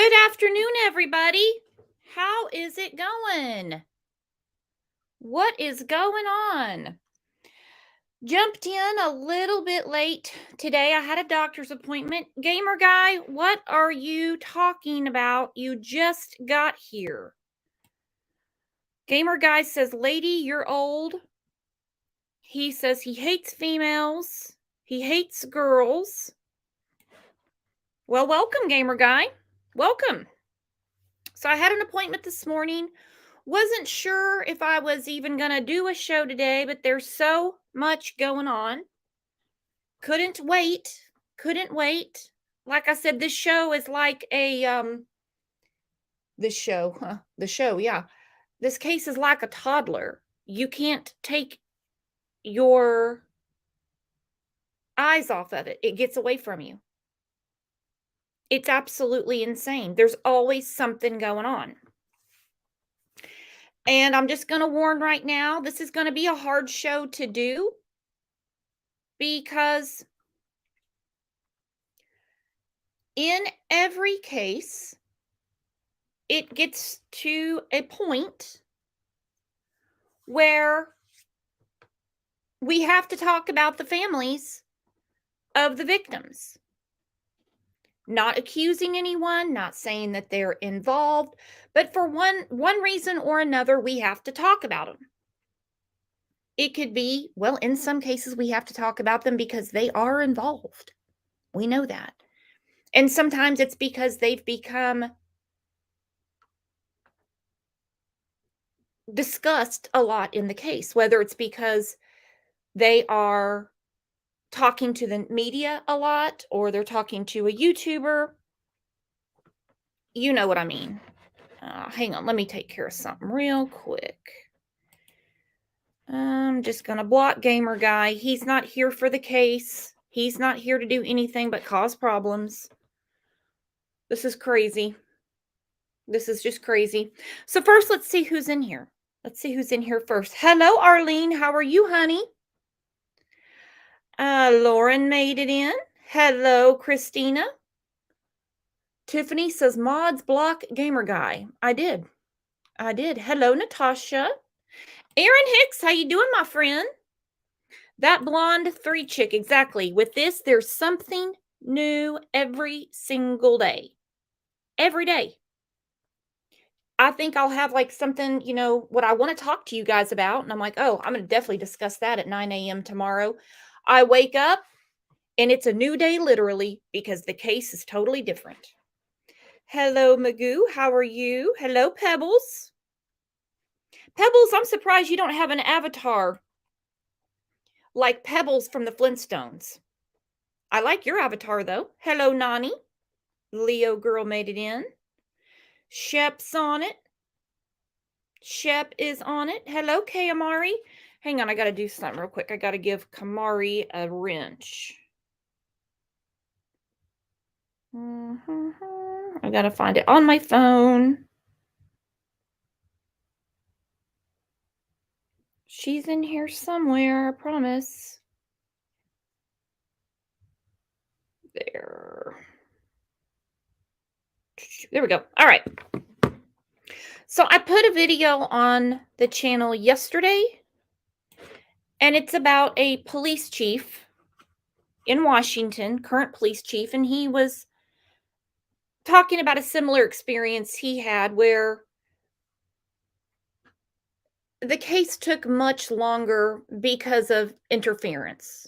Good afternoon, everybody. How is it going? What is going on? Jumped in a little bit late today. I had a doctor's appointment. Gamer guy, what are you talking about? You just got here. Gamer guy says, "Lady, you're old." He says he hates females. He hates girls. Well, welcome, gamer guy. Welcome. So I had an appointment this morning. Wasn't sure if I was even going to do a show today, but there's so much going on. Couldn't wait. Couldn't wait. Like I said, this show is like yeah. This case is like a toddler. You can't take your eyes off of it. It gets away from you. It's absolutely insane. There's always something going on. And I'm just going to warn right now, this is going to be a hard show to do because in every case, it gets to a point where we have to talk about the families of the victims. Not accusing anyone, not saying that they're involved, but for one reason or another, we have to talk about them. It could be, well, in some cases, we have to talk about them because they are involved. We know that. And sometimes it's because they've become discussed a lot in the case, whether it's because they are talking to the media a lot or they're talking to a YouTuber. You know what I mean. Hang on, let me take care of something real quick. I'm just going to block gamer guy. He's not here for the case. He's not here to do anything but cause problems. This is crazy. This is just crazy. So first, let's see who's in here. Let's see who's in here first. Hello, Arlene. How are you, honey? Lauren made it in. Hello, Christina. Tiffany says, mods block gamer guy. I did. Hello, Natasha. Aaron Hicks, how you doing, my friend? That blonde 3 chick, exactly. With this, there's something new every single day. Every day. I think I'll have like something, what I want to talk to you guys about. And I'm like, oh, I'm going to definitely discuss that at 9 a.m. tomorrow. I wake up and it's a new day, literally, because the case is totally different. Hello, Magoo. How are you? Hello, Pebbles. Pebbles, I'm surprised you don't have an avatar like Pebbles from the Flintstones. I like your avatar, though. Hello, Nani. Leo girl made it in. Shep's on it. Shep is on it. Hello, Kamari. Hang on, I got to do something real quick. I got to give Kamari a wrench. I got to find it on my phone. She's in here somewhere, I promise. There we go. All right. So I put a video on the channel yesterday, and it's about a police chief in Washington, current police chief, and he was talking about a similar experience he had where the case took much longer because of interference.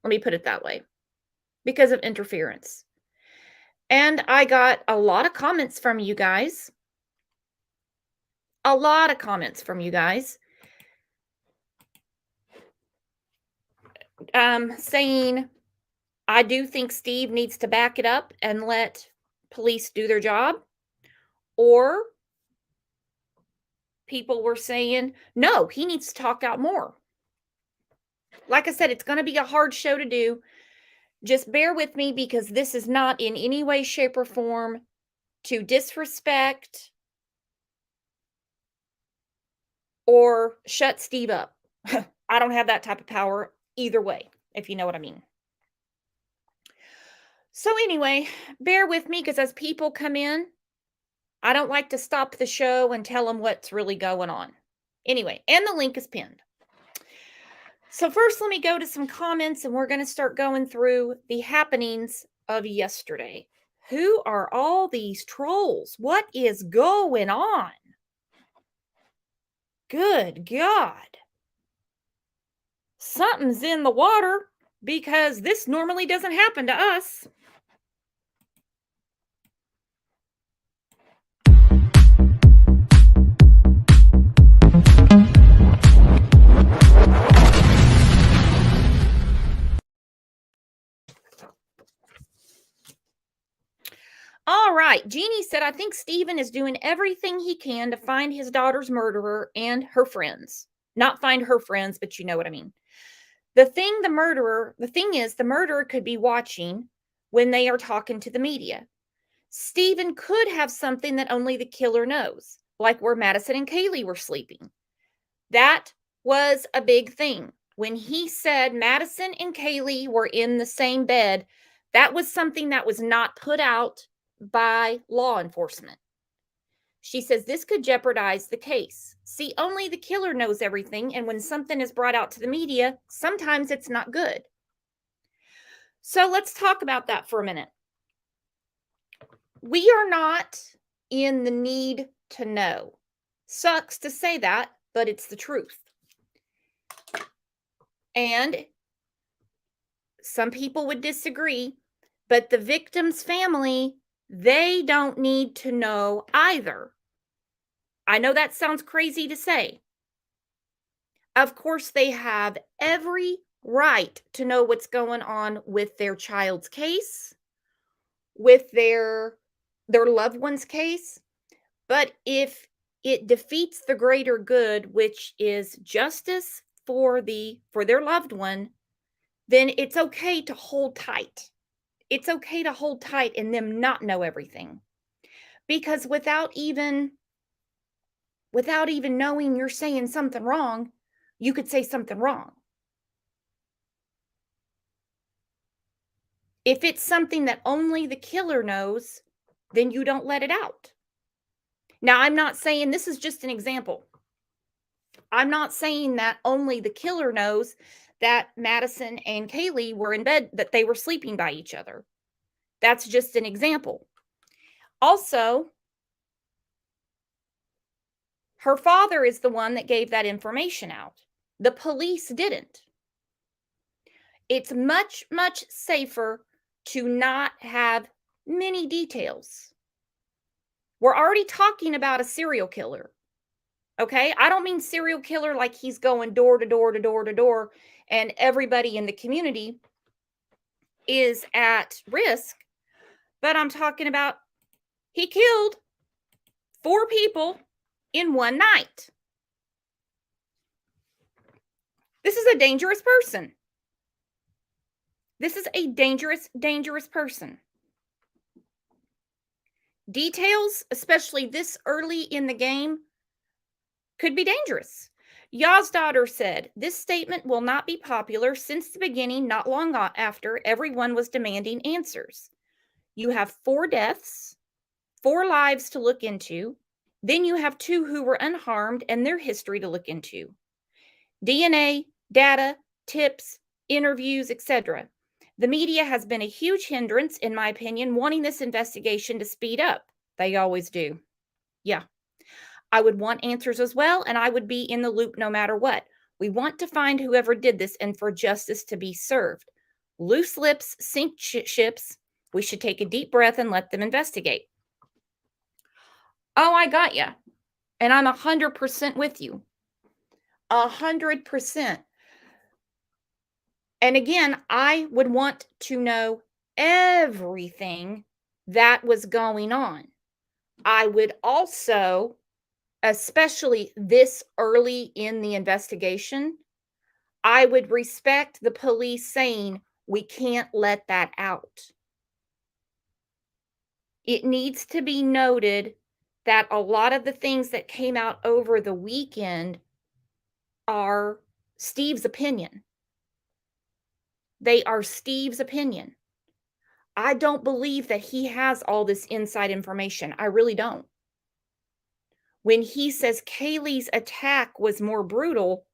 Let me put it that way. Because of interference. And I got a lot of comments from you guys. Saying, I do think Steve needs to back it up and let police do their job. Or people were saying, no, he needs to talk out more. Like I said, it's going to be a hard show to do. Just bear with me because this is not in any way, shape, or form to disrespect or shut Steve up. I don't have that type of power either way, if you know what I mean. So anyway, bear with me because as people come in, I don't like to stop the show and tell them what's really going on. Anyway, and the link is pinned. So first, let me go to some comments, and we're going to start going through the happenings of yesterday. Who are all these trolls? What is going on? Good God. Something's in the water because this normally doesn't happen to us. All right. Jeannie said, I think Stephen is doing everything he can to find his daughter's murderer and her friends. Not find her friends, but you know what I mean. The thing is, the murderer could be watching when they are talking to the media. Stephen could have something that only the killer knows, like where Madison and Kaylee were sleeping. That was a big thing. When he said Madison and Kaylee were in the same bed, that was something that was not put out by law enforcement. She says this could jeopardize the case. See, only the killer knows everything, and when something is brought out to the media, sometimes it's not good. So let's talk about that for a minute. We are not in the need to know. Sucks to say that, but it's the truth. And some people would disagree, but the victim's family, they don't need to know either. I know that sounds crazy to say. Of course, they have every right to know what's going on with their child's case, with their loved one's case. But if it defeats the greater good, which is justice for their loved one, then it's okay to hold tight. It's okay to hold tight and them not know everything. Because without even knowing you're saying something wrong, you could say something wrong. If it's something that only the killer knows, then you don't let it out. Now, I'm not saying, this is just an example. I'm not saying that only the killer knows that Madison and Kaylee were in bed, that they were sleeping by each other. That's just an example. Also, her father is the one that gave that information out. The police didn't. It's much, much safer to not have many details. We're already talking about a serial killer. Okay? I don't mean serial killer like he's going door to door to door to door and everybody in the community is at risk. But I'm talking about he killed 4 people in one night. This is a dangerous person. This is a dangerous, dangerous person. Details, especially this early in the game, could be dangerous. Ya's daughter said, this statement will not be popular since the beginning, not long after everyone was demanding answers. You have 4 deaths, 4 lives to look into. Then you have 2 who were unharmed and their history to look into. DNA, data, tips, interviews, etc. The media has been a huge hindrance, in my opinion, wanting this investigation to speed up. They always do. Yeah. I would want answers as well, and I would be in the loop no matter what. We want to find whoever did this and for justice to be served. Loose lips sink ships. We should take a deep breath and let them investigate. Oh, I got you. And I'm 100% with you. 100%. And again, I would want to know everything that was going on. I would also, especially this early in the investigation, I would respect the police saying, we can't let that out. It needs to be noted that a lot of the things that came out over the weekend are Steve's opinion. They are Steve's opinion. I don't believe that he has all this inside information. I really don't. when he says Kaylee's attack was more brutal,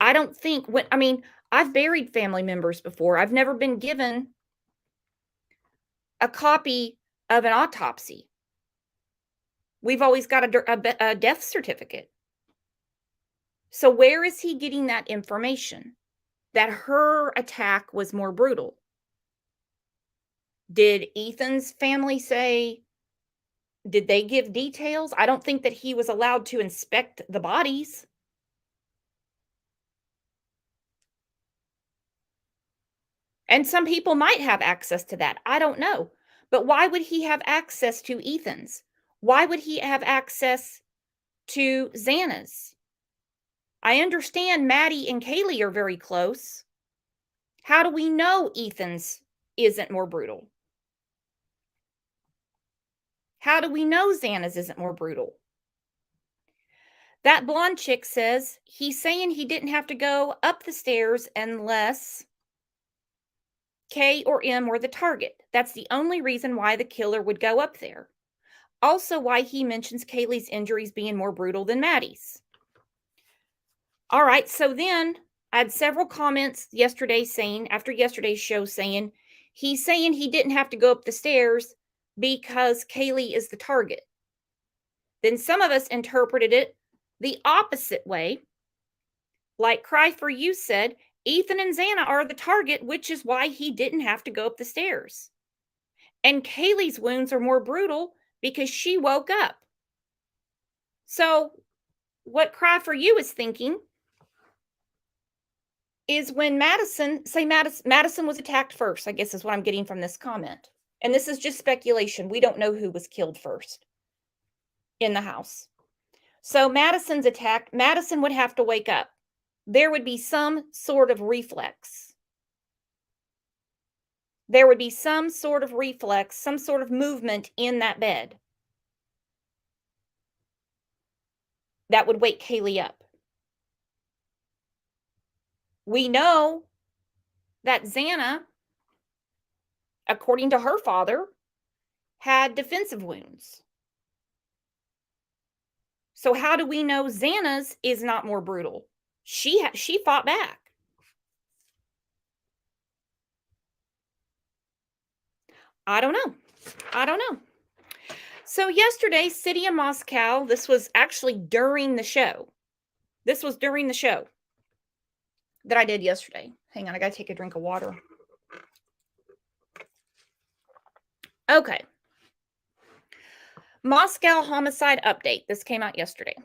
I don't think when I mean, I've buried family members before. I've never been given a copy of an autopsy. We've always got a death certificate. So where is he getting that information that her attack was more brutal? Did Ethan's family say, did they give details? I don't think that he was allowed to inspect the bodies. And some people might have access to that. I don't know. But why would he have access to Ethan's? Why would he have access to Xana's? I understand Maddie and Kaylee are very close. How do we know Ethan's isn't more brutal? How do we know Xana's isn't more brutal? That blonde chick says he's saying he didn't have to go up the stairs unless K or M were the target. That's the only reason why the killer would go up there. Also, why he mentions Kaylee's injuries being more brutal than Maddie's. All right, so then I had several comments yesterday saying, after yesterday's show, saying he's saying he didn't have to go up the stairs because Kaylee is the target. Then some of us interpreted it the opposite way. Like Cry for You said, Ethan and Xana are the target, which is why he didn't have to go up the stairs. And Kaylee's wounds are more brutal because she woke up. So what Cry for You is thinking is when Madison was attacked first, I guess is what I'm getting from this comment. And this is just speculation. We don't know who was killed first in the house. So Madison's attacked. Madison would have to wake up. There would be some sort of reflex. There would be some sort of reflex, some sort of movement in that bed that would wake Kaylee up. We know that Xana, according to her father, had defensive wounds. So how do we know Xana's is not more brutal? She fought back. I don't know. I don't know. So yesterday, City of Moscow, this was actually during the show. This was during the show that I did yesterday. Hang on, I got to take a drink of water. Okay. Moscow homicide update. This came out yesterday.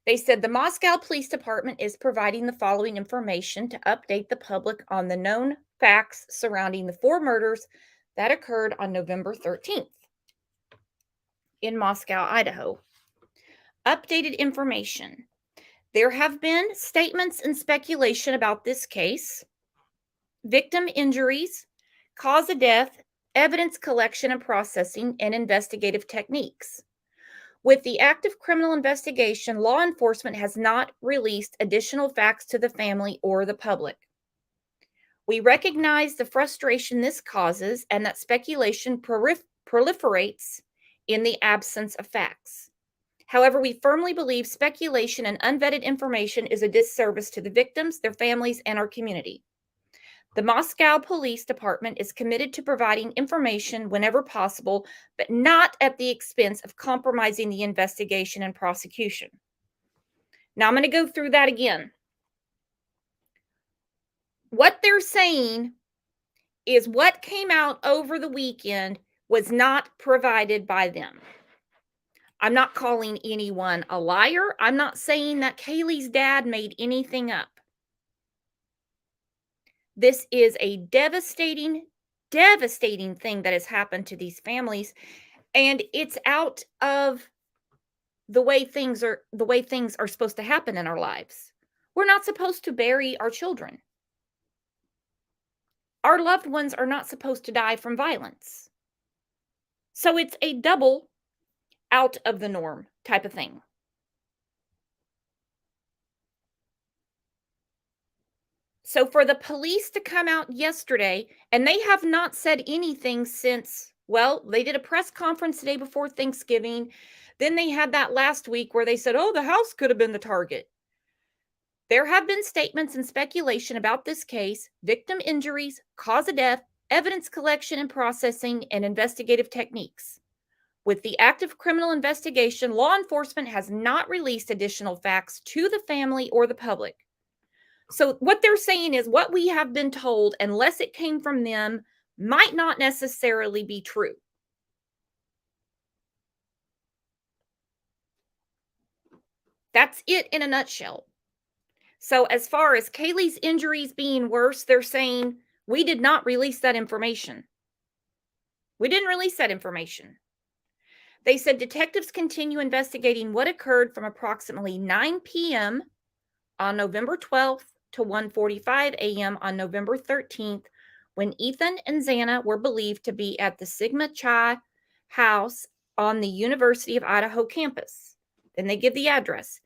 They said the Moscow Police Department is providing the following information to update the public on the known facts surrounding the 4 murders that occurred on November 13th in Moscow, Idaho. Updated information. There have been statements and speculation about this case, victim injuries, cause of death, evidence collection and processing, and investigative techniques. With the active criminal investigation, law enforcement has not released additional facts to the family or the public. We recognize the frustration this causes and that speculation proliferates in the absence of facts. However, we firmly believe speculation and unvetted information is a disservice to the victims, their families, and our community. The Moscow Police Department is committed to providing information whenever possible, but not at the expense of compromising the investigation and prosecution. Now, I'm going to go through that again. What they're saying is what came out over the weekend was not provided by them. I'm not calling anyone a liar. I'm not saying that Kaylee's dad made anything up. This is a devastating thing that has happened to these families, and it's out of the way things are supposed to happen in our lives. We're not supposed to bury our children. Our loved ones are not supposed to die from violence. So it's a double out of the norm type of thing. So for the police to come out yesterday, and they have not said anything since Well, they did a press conference the day before Thanksgiving. Then they had that last week where they said, oh, the house could have been the target. There have been statements and speculation about this case, victim injuries, cause of death, evidence collection and processing, and investigative techniques. With the active criminal investigation, law enforcement has not released additional facts to the family or the public. So, what they're saying is what we have been told, unless it came from them, might not necessarily be true. That's it in a nutshell. So, as far as Kaylee's injuries being worse, they're saying we did not release that information. We didn't release that information. They said detectives continue investigating what occurred from approximately 9 p.m. on November 12th to 1:45 a.m. on November 13th, when Ethan and Xana were believed to be at the Sigma Chi house on the University of Idaho campus. Then they give the address.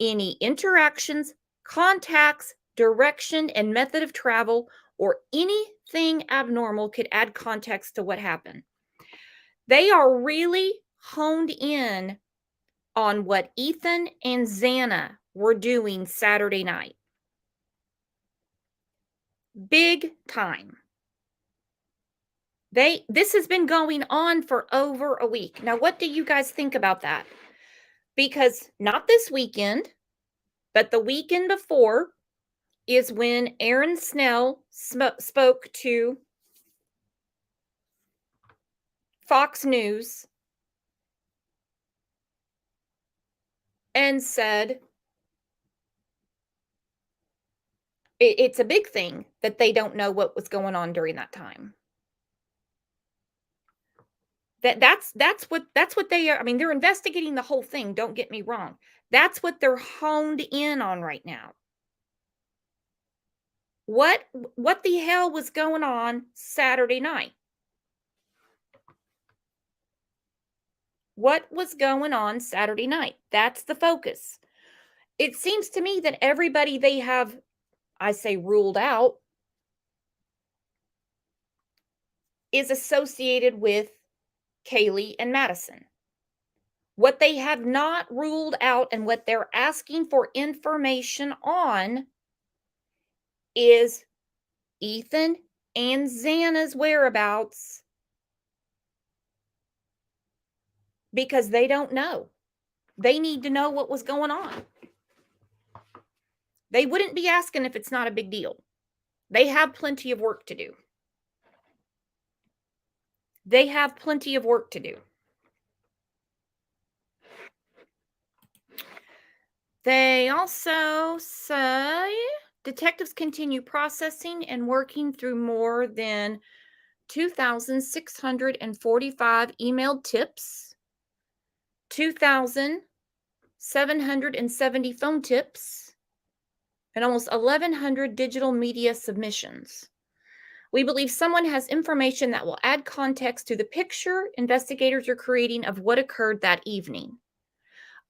Any interactions, contacts, direction, and method of travel, or anything abnormal could add context to what happened. They are really honed in on what Ethan and Xana were doing Saturday night. Big time. This has been going on for over a week. Now, what do you guys think about that? Because not this weekend, but the weekend before is when Aaron Snell spoke to Fox News and said it's a big thing that they don't know what was going on during that time. That's what they are. I mean, they're investigating the whole thing, don't get me wrong. That's what they're honed in on right now. What the hell was going on Saturday night? What was going on Saturday night? That's the focus. It seems to me that everybody they have, I say, ruled out is associated with Kaylee and Madison. What they have not ruled out and what they're asking for information on is Ethan and Xana's whereabouts because they don't know. They need to know what was going on. They wouldn't be asking if it's not a big deal. They have plenty of work to do. They have plenty of work to do. They also say detectives continue processing and working through more than 2,645 emailed tips, 2,770 phone tips, and almost 1,100 digital media submissions. We believe someone has information that will add context to the picture investigators are creating of what occurred that evening.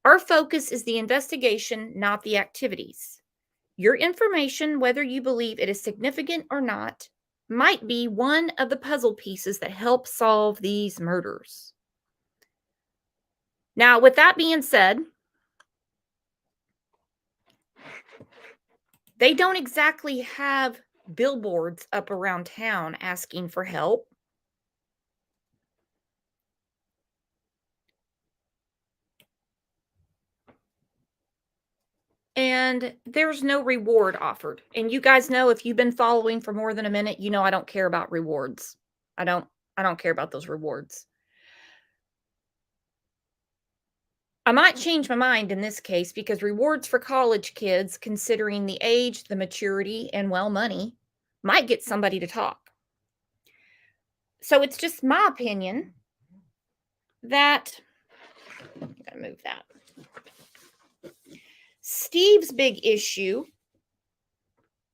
Our focus is the investigation, not the activities. Your information, whether you believe it is significant or not, might be one of the puzzle pieces that help solve these murders. Now, with that being said, they don't exactly have billboards up around town asking for help. And there's no reward offered. And you guys know, if you've been following for more than a minute, you know I don't care about rewards. I don't care about those rewards. I might change my mind in this case because rewards for college kids, considering the age, the maturity, and well, money, might get somebody to talk. So it's just my opinion that I'm gonna move that. Steve's big issue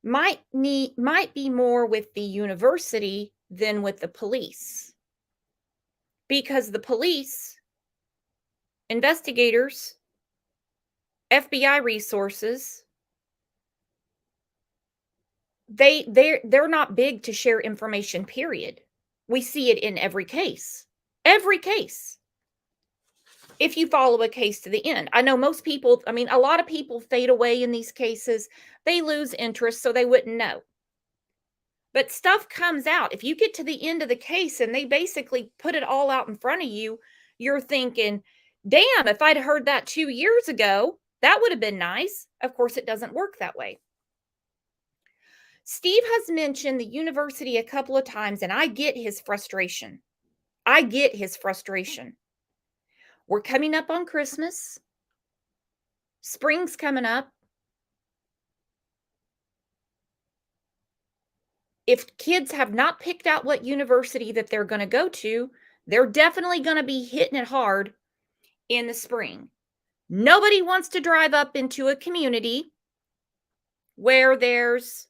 might be more with the university than with the police. Because the police, investigators, FBI resources, they're not big to share information, period. We see it in every case. Every case. If you follow a case to the end. I know most people, I mean, a lot of people fade away in these cases. They lose interest, so they wouldn't know. But stuff comes out. If you get to the end of the case and they basically put it all out in front of you, you're thinking, damn, if I'd heard that 2 years ago, that would have been nice. Of course, it doesn't work that way. Steve has mentioned the university a couple of times, and I get his frustration. I get his frustration. We're coming up on Christmas. Spring's coming up. If kids have not picked out what university that they're going to go to, they're definitely going to be hitting it hard in the spring. Nobody wants to drive up into a community where there's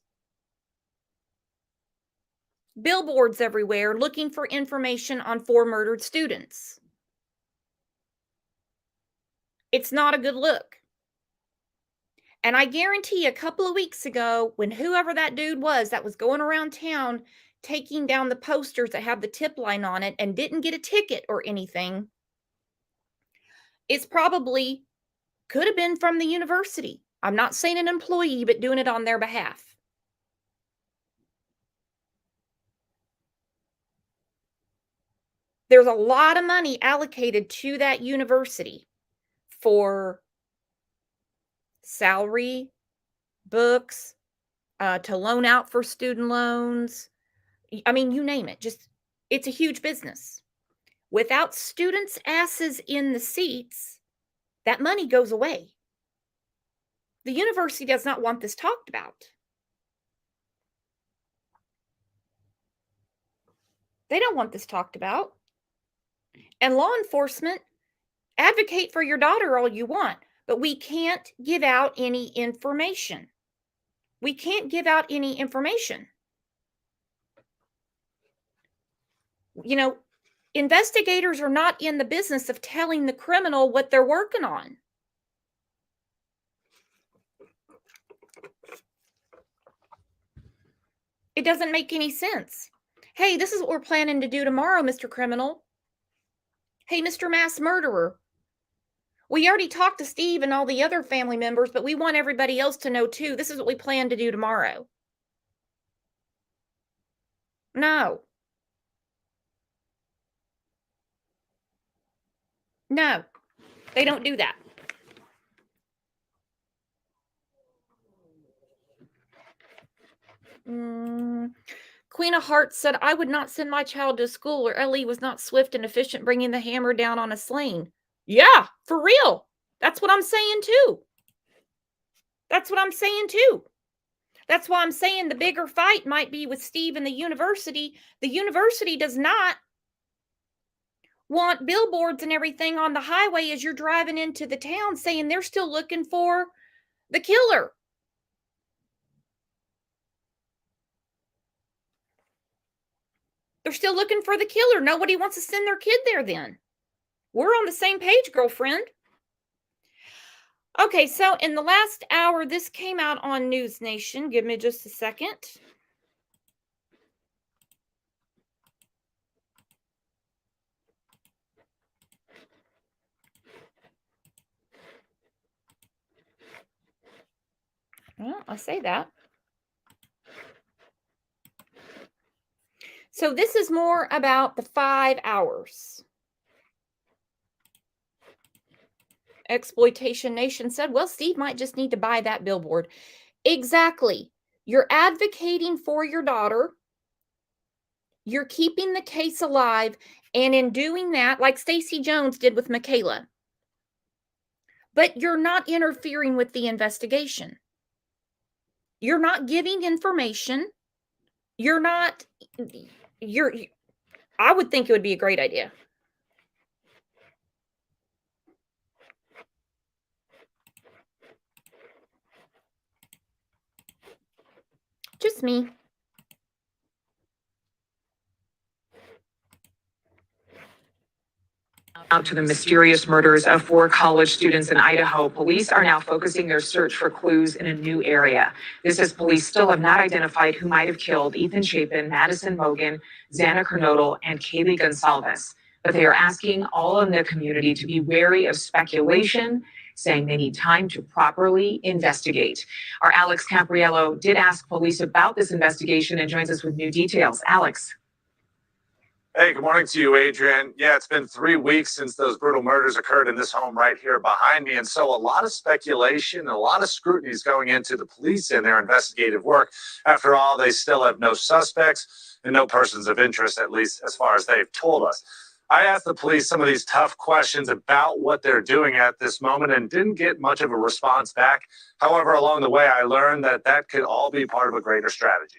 billboards everywhere looking for information on 4 murdered students. It's not a good look. And I guarantee a couple of weeks ago, when whoever that dude was that was going around town taking down the posters that have the tip line on it and didn't get a ticket or anything, it's probably could have been from the university. I'm not saying an employee, but doing it on their behalf. There's a lot of money allocated to that university for salary, books, to loan out for student loans. I mean, you name it. Just it's a huge business. Without students' asses in the seats, that money goes away. The university does not want this talked about. They don't want this talked about. And law enforcement, advocate for your daughter all you want, but we can't give out any information. We can't give out any information. You know, investigators are not in the business of telling the criminal what they're working on. It doesn't make any sense. Hey, this is what we're planning to do tomorrow, Mr. Criminal. Hey, Mr. Mass Murderer. We already talked to Steve and all the other family members, but we want everybody else to know too. This is what we plan to do tomorrow. No. No, they don't do that. Queen of Hearts said, I would not send my child to school where Ellie was not swift and efficient bringing the hammer down on a sling. Yeah, for real. That's what I'm saying too. That's what I'm saying too. That's why I'm saying the bigger fight might be with Steve and the university. The university does not want billboards and everything on the highway as you're driving into the town saying they're still looking for the killer. They're still looking for the killer. Nobody wants to send their kid there then. We're on the same page, girlfriend. Okay, so in the last hour, this came out on News Nation. Give me just a second. Well, I say that. So this is more about the 5 hours. Exploitation Nation said, well, Steve might just need to buy that billboard. Exactly. You're advocating for your daughter. You're keeping the case alive. And in doing that, like Stacey Jones did with Michaela, but you're not interfering with the investigation. You're not giving information. I would think it would be a great idea. Just me. Out to the mysterious murders of four college students in Idaho, police are now focusing their search for clues in a new area. This as police still have not identified who might have killed Ethan Chapin, Madison Mogen, Xana Kernodle, and Kaylee Gonsalves. But they are asking all in the community to be wary of speculation, saying they need time to properly investigate. Our Alex Capriello did ask police about this investigation and joins us with new details. Alex. Hey, good morning to you, Adrian. Yeah, it's been 3 weeks since those brutal murders occurred in this home right here behind me. And so a lot of speculation and a lot of scrutiny is going into the police and their investigative work. After all, they still have no suspects and no persons of interest, at least as far as they've told us. I asked the police some of these tough questions about what they're doing at this moment and didn't get much of a response back. However, along the way, I learned that that could all be part of a greater strategy.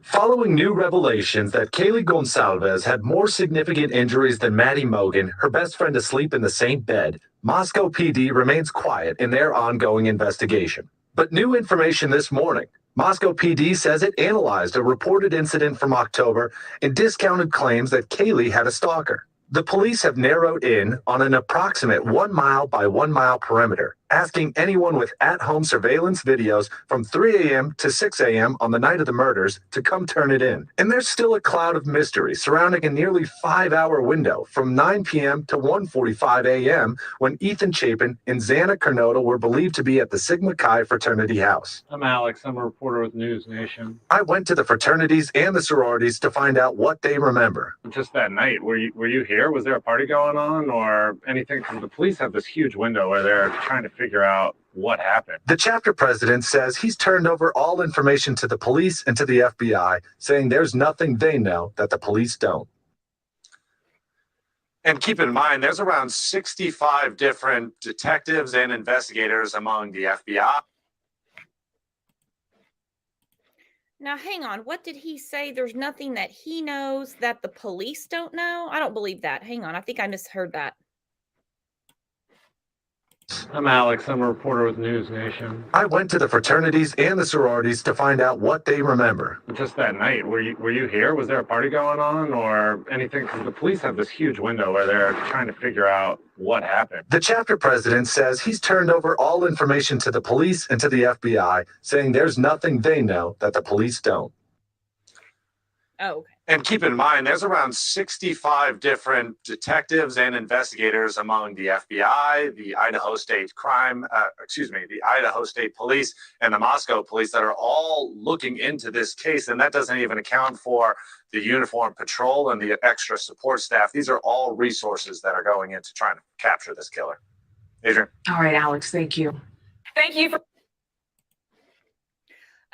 Following new revelations that Kaylee Gonsalves had more significant injuries than Maddie Mogen, her best friend asleep in the same bed, Moscow PD remains quiet in their ongoing investigation. But new information this morning. Moscow PD says it analyzed a reported incident from October and discounted claims that Kaylee had a stalker. The police have narrowed in on an approximate 1 mile by 1 mile perimeter, asking anyone with at-home surveillance videos from 3 a.m. to 6 a.m. on the night of the murders to come turn it in. And there's still a cloud of mystery surrounding a nearly 5-hour window from 9 p.m. to 1:45 a.m. when Ethan Chapin and Xana Kernodle were believed to be at the Sigma Chi fraternity house. I'm Alex. I'm a reporter with News Nation. I went to the fraternities and the sororities to find out what they remember. Just that night, were you here? Was there a party going on or anything? Because the police have this huge window where they're trying to figure out what happened. The chapter president says he's turned over all information to the police and to the FBI, saying there's nothing they know that the police don't. And keep in mind, there's around 65 different detectives and investigators among the FBI. Now, hang on. What did he say? There's nothing that he knows that the police don't know? I don't believe that. Hang on. I think I misheard that. I'm Alex. I'm a reporter with News Nation. I went to the fraternities and the sororities to find out what they remember. Just that night, were you here? Was there a party going on or anything? Because the police have this huge window where they're trying to figure out what happened. The chapter president says he's turned over all information to the police and to the FBI, saying there's nothing they know that the police don't. Oh, okay. And keep in mind, there's around 65 different detectives and investigators among the FBI, the Idaho State the Idaho State Police and the Moscow Police that are all looking into this case. And that doesn't even account for the uniformed patrol and the extra support staff. These are all resources that are going into trying to capture this killer. Adrian. All right, Alex, thank you. Thank you for.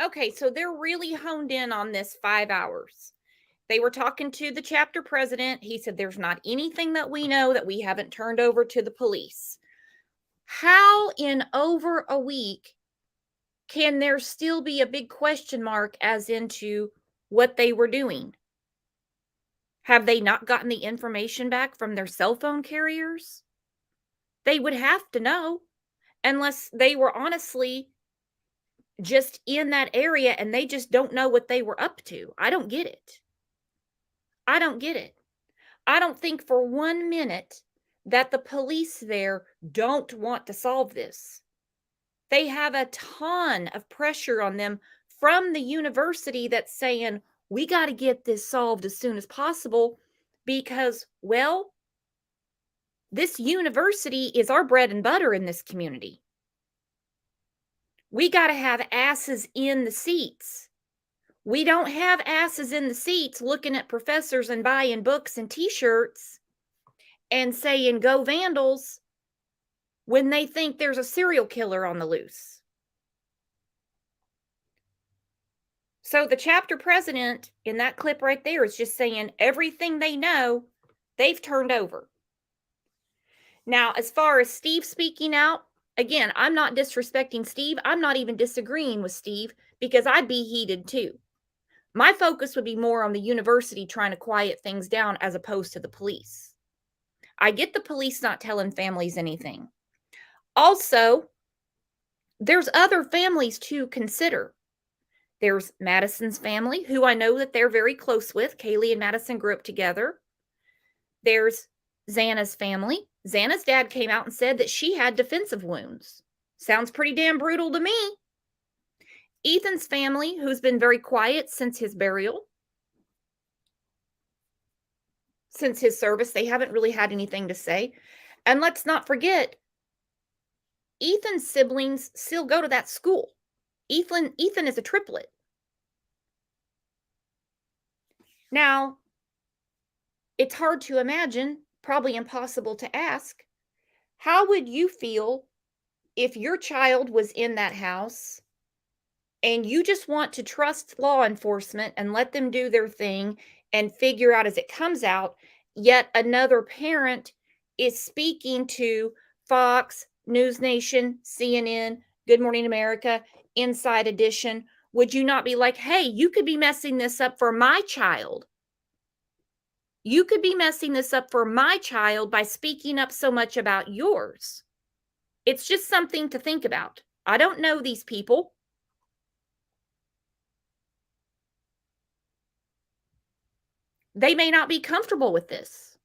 Okay, so they're really honed in on this 5 hours. They were talking to the chapter president. He said, there's not anything that we know that we haven't turned over to the police. How in over a week can there still be a big question mark as into what they were doing? Have they not gotten the information back from their cell phone carriers? They would have to know, unless they were honestly just in that area and they just don't know what they were up to. I don't get it. I don't get it. I don't think for 1 minute that the police there don't want to solve this. They have a ton of pressure on them from the university that's saying, we got to get this solved as soon as possible because, well, this university is our bread and butter in this community. We got to have asses in the seats. We don't have asses in the seats looking at professors and buying books and t-shirts and saying, go Vandals, when they think there's a serial killer on the loose. So the chapter president in that clip right there is just saying everything they know, they've turned over. Now, as far as Steve speaking out, again, I'm not disrespecting Steve. I'm not even disagreeing with Steve because I'd be heated too. My focus would be more on the university trying to quiet things down as opposed to the police. I get the police not telling families anything. Also, there's other families to consider. There's Madison's family, who I know that they're very close with. Kaylee and Madison grew up together. There's Xana's family. Xana's dad came out and said that she had defensive wounds. Sounds pretty damn brutal to me. Ethan's family, who's been very quiet since his burial, since his service, they haven't really had anything to say. And let's not forget, Ethan's siblings still go to that school. Ethan is a triplet. Now, it's hard to imagine, probably impossible to ask, how would you feel if your child was in that house and you just want to trust law enforcement and let them do their thing and figure out as it comes out, yet another parent is speaking to Fox, News Nation, CNN, Good Morning America, Inside Edition? Would you not be like, hey, you could be messing this up for my child? You could be messing this up for my child by speaking up so much about yours. It's just something to think about. I don't know these people. They may not be comfortable with this.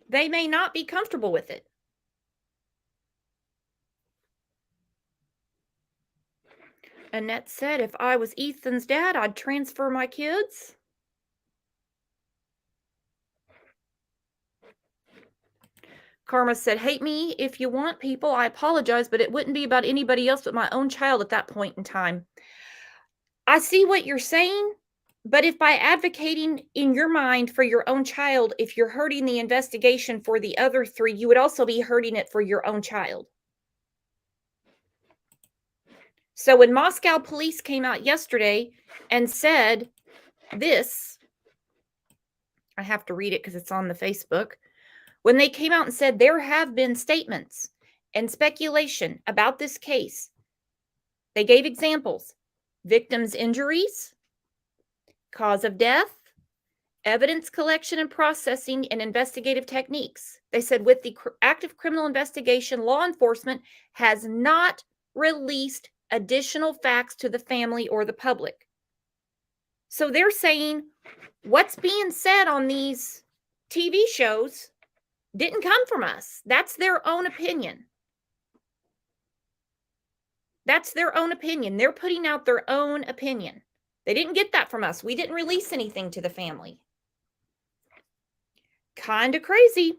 They may not be comfortable with it. Annette said, if I was Ethan's dad, I'd transfer my kids. Karma said, hate me if you want, people. I apologize, but it wouldn't be about anybody else but my own child at that point in time. I see what you're saying, but if by advocating in your mind for your own child, if you're hurting the investigation for the other three, you would also be hurting it for your own child. So when Moscow police came out yesterday and said this, I have to read it because it's on the Facebook. When they came out and said there have been statements and speculation about this case, they gave examples: victims' injuries, cause of death, evidence collection and processing, and investigative techniques. They said with the active criminal investigation, law enforcement has not released additional facts to the family or the public. So they're saying what's being said on these TV shows didn't come from us. That's their own opinion. That's their own opinion. They're putting out their own opinion. They didn't get that from us. We didn't release anything to the family. Kind of crazy.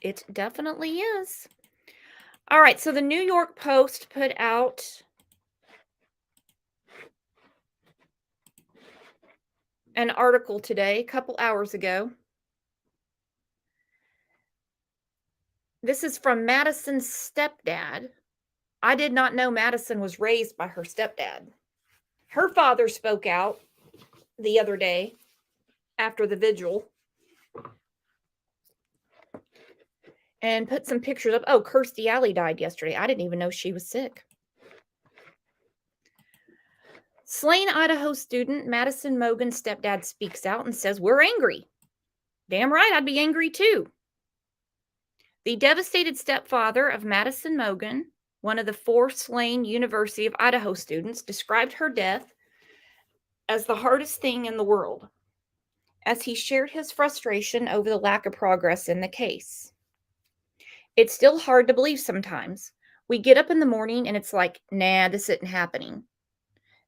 It definitely is. All right, so the New York Post put out an article today, a couple hours ago. This is from Madison's stepdad. I did not know Madison was raised by her stepdad. Her father spoke out the other day after the vigil and put some pictures up. Oh, Kirstie Alley died yesterday. I didn't even know she was sick. Slain Idaho student Madison Mogen's stepdad speaks out and says, we're angry. Damn right, I'd be angry too. The devastated stepfather of Madison Mogen, one of the 4 slain University of Idaho students, described her death as the hardest thing in the world, as he shared his frustration over the lack of progress in the case. It's still hard to believe sometimes. We get up in the morning and it's like, nah, this isn't happening.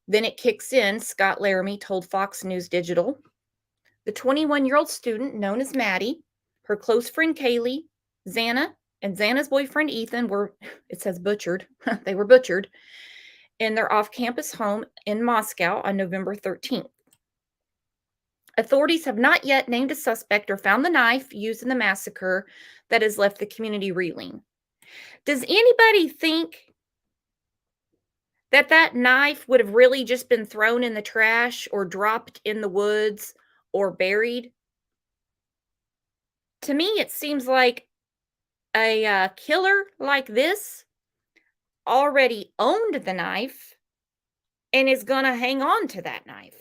Then it kicks in, Scott Laramie told Fox News Digital. The 21-year-old student, known as Maddie, her close friend Kaylee, Xana, and Xana's boyfriend Ethan were, it says butchered, they were butchered, in their off-campus home in Moscow on November 13th. Authorities have not yet named a suspect or found the knife used in the massacre that has left the community reeling. Does anybody think that knife would have really just been thrown in the trash or dropped in the woods or buried? To me, it seems like a killer like this already owned the knife and is going to hang on to that knife.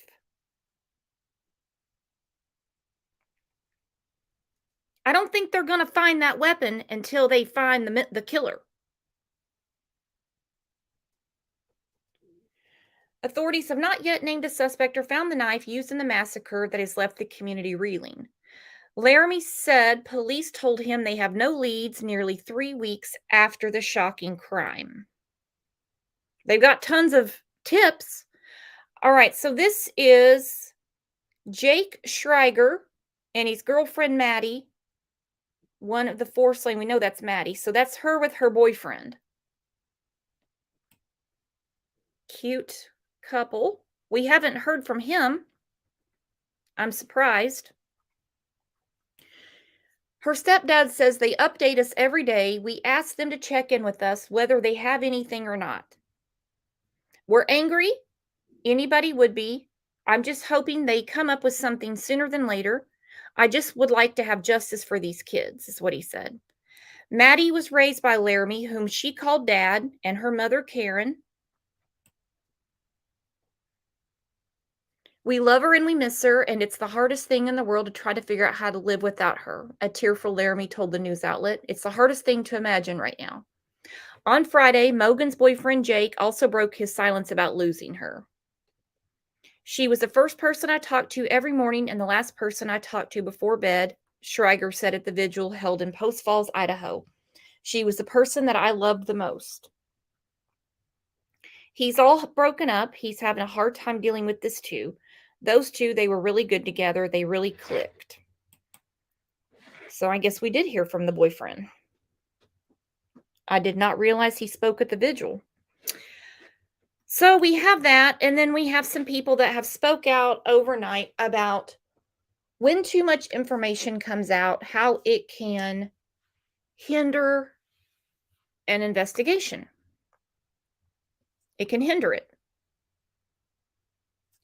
I don't think they're going to find that weapon until they find the killer. Authorities have not yet named a suspect or found the knife used in the massacre that has left the community reeling. Laramie said police told him they have no leads nearly 3 weeks after the shocking crime. They've got tons of tips. All right, so this is Jake Schreiger and his girlfriend Maddie. One of the 4 slain. We know that's Maddie. So that's her with her boyfriend. Cute couple. We haven't heard from him. I'm surprised. Her stepdad says they update us every day. We ask them to check in with us whether they have anything or not. We're angry. Anybody would be. I'm just hoping they come up with something sooner than later. I just would like to have justice for these kids, is what he said. Maddie was raised by Laramie, whom she called Dad, and her mother, Karen. We love her and we miss her, and it's the hardest thing in the world to try to figure out how to live without her, a tearful Laramie told the news outlet. It's the hardest thing to imagine right now. On Friday, Mogan's boyfriend, Jake, also broke his silence about losing her. She was the first person I talked to every morning and the last person I talked to before bed, Schreiger said at the vigil held in Post Falls, Idaho. She was the person that I loved the most. He's all broken up. He's having a hard time dealing with this too. Those two, they were really good together. They really clicked. So I guess we did hear from the boyfriend. I did not realize he spoke at the vigil. So we have that, and then we have some people that have spoke out overnight about when too much information comes out, how it can hinder an investigation. It can hinder it.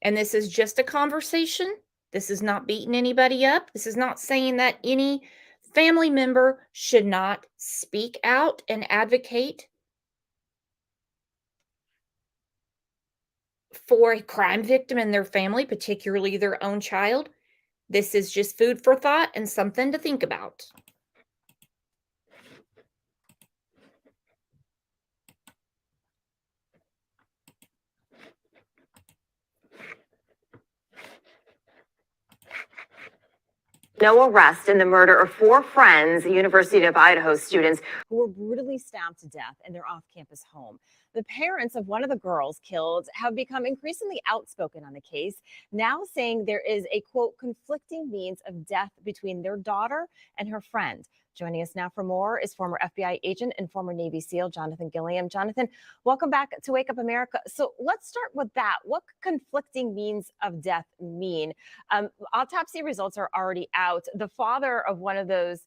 And this is just a conversation. This is not beating anybody up. This is not saying that any family member should not speak out and advocate for a crime victim and their family, particularly their own child. This is just food for thought and something to think about. No arrest in the murder of 4 friends, University of Idaho students who were brutally stabbed to death in their off-campus home. The parents of one of the girls killed have become increasingly outspoken on the case, now saying there is a, quote, conflicting means of death between their daughter and her friend. Joining us now for more is former FBI agent and former Navy SEAL Jonathan Gilliam. Jonathan, welcome back to Wake Up America. So let's start with that. What conflicting means of death mean? Autopsy results are already out. The father of one of those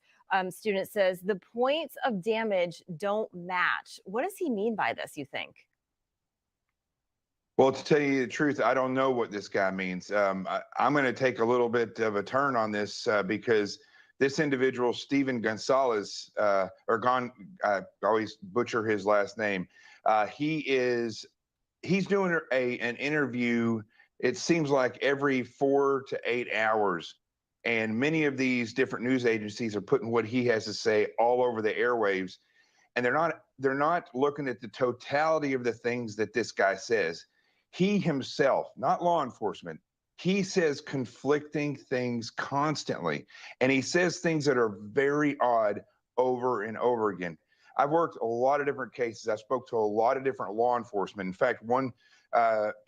students says the points of damage don't match. What does he mean by this, you think? Well, to tell you the truth, I don't know what this guy means. I'm going to take a little bit of a turn on this because this individual, Steven Gonzalez, I always butcher his last name. He's doing an interview. It seems like every 4 to 8 hours. And many of these different news agencies are putting what he has to say all over the airwaves. And they're not looking at the totality of the things that this guy says. He himself, not law enforcement, he says conflicting things constantly. And he says things that are very odd over and over again. I've worked a lot of different cases. I spoke to a lot of different law enforcement. In fact, one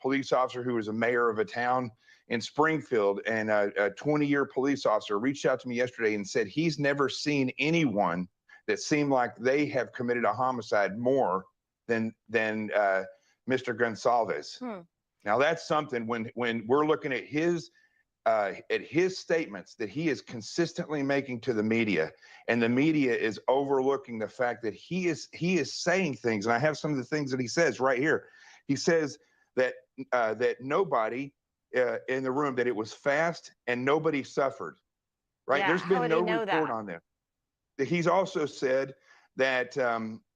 police officer who was a mayor of a town in Springfield and a 20-year police officer reached out to me yesterday and said he's never seen anyone that seemed like they have committed a homicide more than Mr. Gonzalez. Now that's something when we're looking at his statements that he is consistently making to the media, and the media is overlooking the fact that he is saying things. And I have some of the things that he says right here. He says that nobody in the room, that it was fast and nobody suffered. Right? Yeah, There's been no report that? on this. He's also said that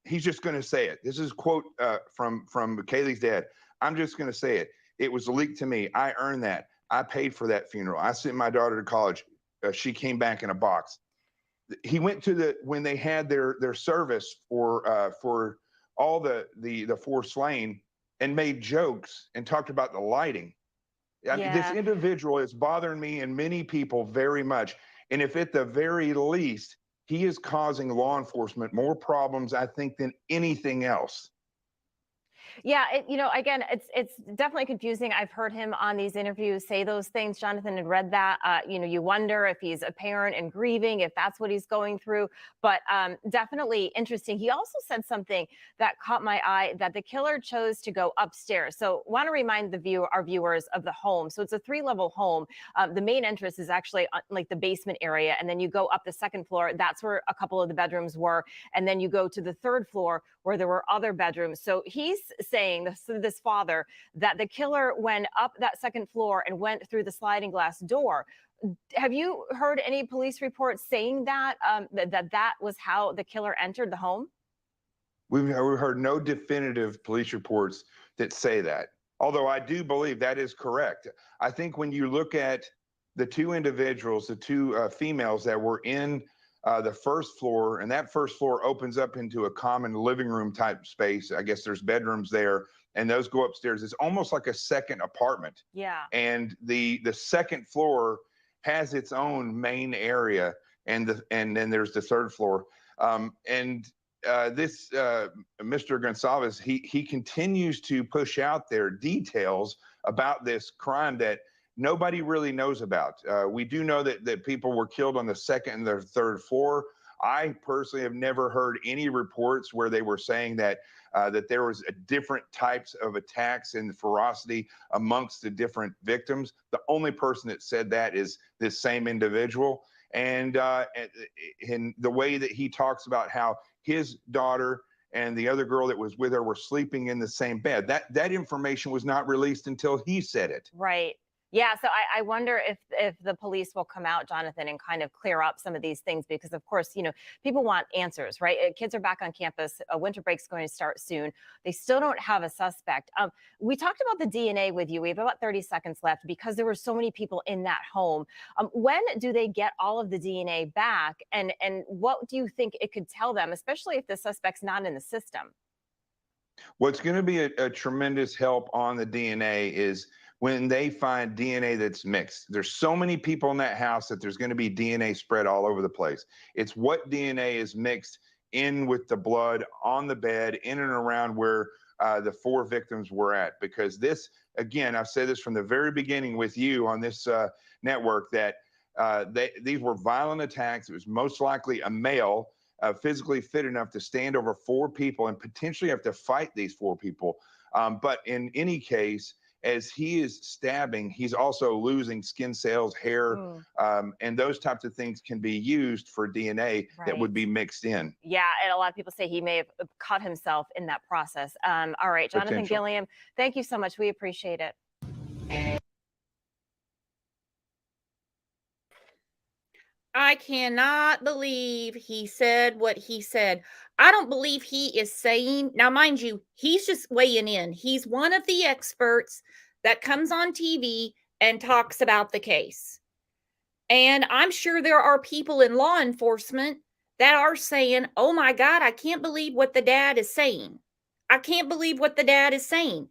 he's just going to say it. This is a quote from Kaylee's dad. I'm just going to say it. It was leaked to me. I earned that. I paid for that funeral. I sent my daughter to college. She came back in a box. He went to when they had their service for all the 4 slain and made jokes and talked about the lighting. I mean, this individual is bothering me and many people very much. And if at the very least, he is causing law enforcement more problems, I think, than anything else. Yeah, again, it's definitely confusing. I've heard him on these interviews say those things. Jonathan had read that. You wonder if he's a parent and grieving, if that's what he's going through. But definitely interesting. He also said something that caught my eye, that the killer chose to go upstairs. So, want to remind our viewers of the home. So it's a 3-level home. The main entrance is actually like the basement area, and then you go up the second floor. That's where a couple of the bedrooms were, and then you go to the third floor where there were other bedrooms. So he's saying, this father, that the killer went up that second floor and went through the sliding glass door. Have you heard any police reports saying that that was how the killer entered the home? We've heard no definitive police reports that say that. Although I do believe that is correct. I think when you look at the two individuals, the two females that were in the first floor, and that first floor opens up into a common living room type space. I guess there's bedrooms there, and those go upstairs. It's almost like a second apartment. Yeah. And the second floor has its own main area, and then there's the third floor. And this Mr. Gonzalez, he continues to push out there details about this crime that nobody really knows about. We do know that people were killed on the second and the third floor. I personally have never heard any reports where they were saying that that there was different types of attacks and ferocity amongst the different victims. The only person that said that is this same individual. And the way that he talks about how his daughter and the other girl that was with her were sleeping in the same bed. That information was not released until he said it. Right. Yeah, so I wonder if the police will come out, Jonathan, and kind of clear up some of these things, because of course, people want answers, right? Kids are back on campus. A winter break's going to start soon. They still don't have a suspect. We talked about the DNA with you. We have about 30 seconds left because there were so many people in that home. When do they get all of the DNA back, and what do you think it could tell them, especially if the suspect's not in the system? What's going to be a tremendous help on the DNA is when they find DNA that's mixed. There's so many people in that house that there's going to be DNA spread all over the place. It's what DNA is mixed in with the blood on the bed, in and around where the 4 victims were at. Because this, again, I've said this from the very beginning with you on this network, that these were violent attacks. It was most likely a male physically fit enough to stand over 4 people and potentially have to fight these 4 people. But in any case, as he is stabbing, he's also losing skin cells, hair, and those types of things can be used for DNA that would be mixed in. Yeah, and a lot of people say he may have cut himself in that process. All right, Jonathan Gilliam, thank you so much. We appreciate it. I cannot believe he said what he said. I don't believe he is saying, now, mind you, he's just weighing in. He's one of the experts that comes on TV and talks about the case. And I'm sure there are people in law enforcement that are saying, oh my God, I can't believe what the dad is saying. I can't believe what the dad is saying.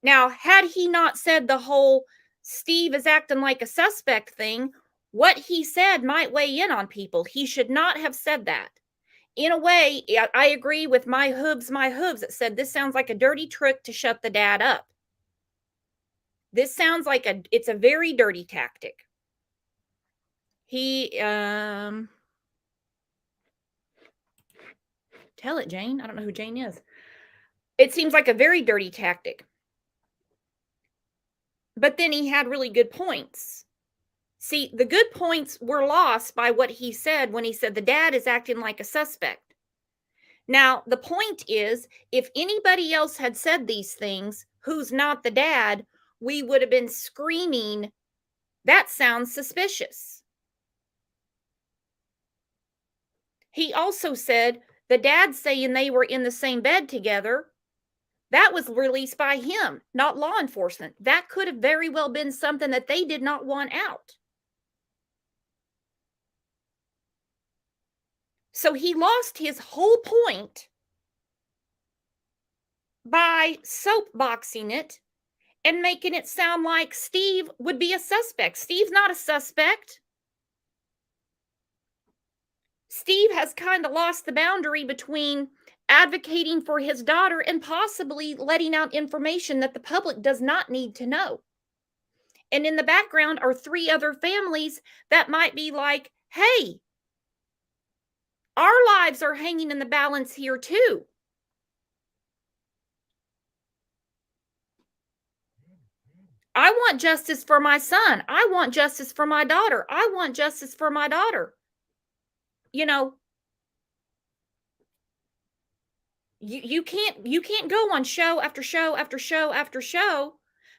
Now, had he not said the whole Steve is acting like a suspect thing, what he said might weigh in on people. He should not have said that. In a way, I agree with my hooves that said this sounds like a dirty trick to shut the dad up. This sounds like it's a very dirty tactic. He, tell it, Jane. I don't know who Jane is. It seems like a very dirty tactic. But then he had really good points. See, the good points were lost by what he said when he said the dad is acting like a suspect. Now, the point is, if anybody else had said these things, who's not the dad, we would have been screaming, that sounds suspicious. He also said the dad saying they were in the same bed together, that was released by him, not law enforcement. That could have very well been something that they did not want out. So he lost his whole point by soapboxing it and making it sound like Steve would be a suspect. Steve's not a suspect. Steve has kind of lost the boundary between advocating for his daughter and possibly letting out information that the public does not need to know. And in the background are 3 other families that might be like, hey, our lives are hanging in the balance here too. I want justice for my son. I want justice for my daughter. I want justice for my daughter. You know, you can't go on show after show after show after show,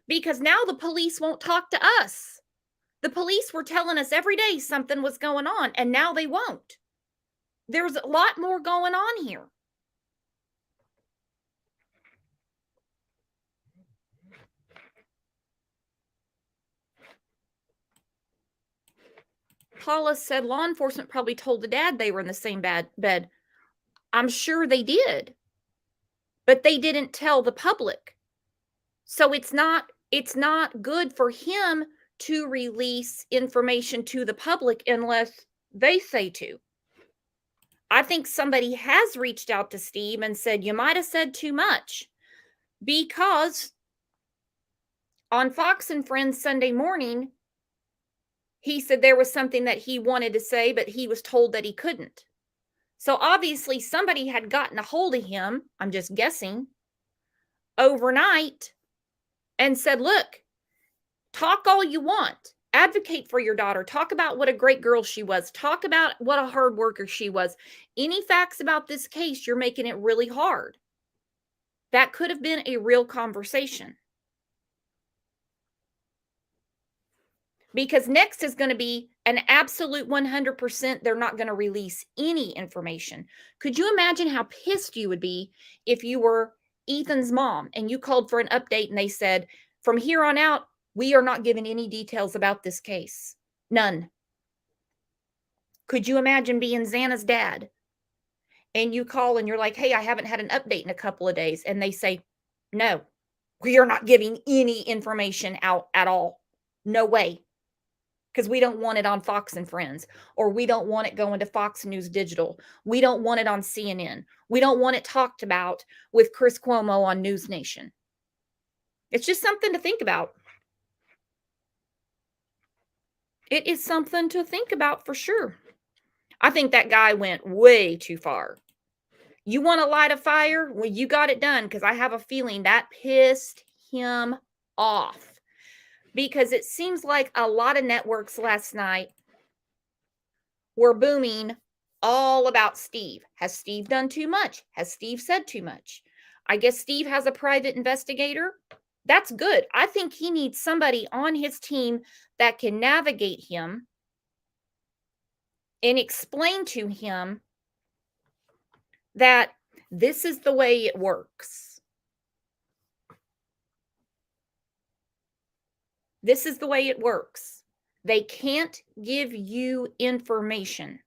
because now the police won't talk to us. The police were telling us every day something was going on, and now they won't. There's a lot more going on here. Paula said law enforcement probably told the dad they were in the same bed. I'm sure they did, but they didn't tell the public. So it's not good for him to release information to the public unless they say to. I think somebody has reached out to Steve and said, you might have said too much, because on Fox and Friends Sunday morning, he said there was something that he wanted to say, but he was told that he couldn't. So obviously somebody had gotten a hold of him, I'm just guessing, overnight and said, look, talk all you want. Advocate for your daughter. Talk about what a great girl she was. Talk about what a hard worker she was. Any facts about this case, you're making it really hard. That could have been a real conversation. Because next is going to be an absolute 100%, they're not going to release any information. Could you imagine how pissed you would be if you were Ethan's mom and you called for an update and they said, from here on out, we are not giving any details about this case. None. Could you imagine being Xana's dad and you call and you're like, hey, I haven't had an update in a couple of days. And they say, no, we are not giving any information out at all. No way. Because we don't want it on Fox and Friends, or we don't want it going to Fox News Digital. We don't want it on CNN. We don't want it talked about with Chris Cuomo on News Nation. It's just something to think about. It is something to think about for sure. I think that guy went way too far. You want to light a fire? Well, you got it done, because I have a feeling that pissed him off. Because it seems like a lot of networks last night were booming all about Steve. Has Steve done too much? Has Steve said too much? I guess Steve has a private investigator. That's good. I think he needs somebody on his team that can navigate him and explain to him that this is the way it works. This is the way it works. They can't give you information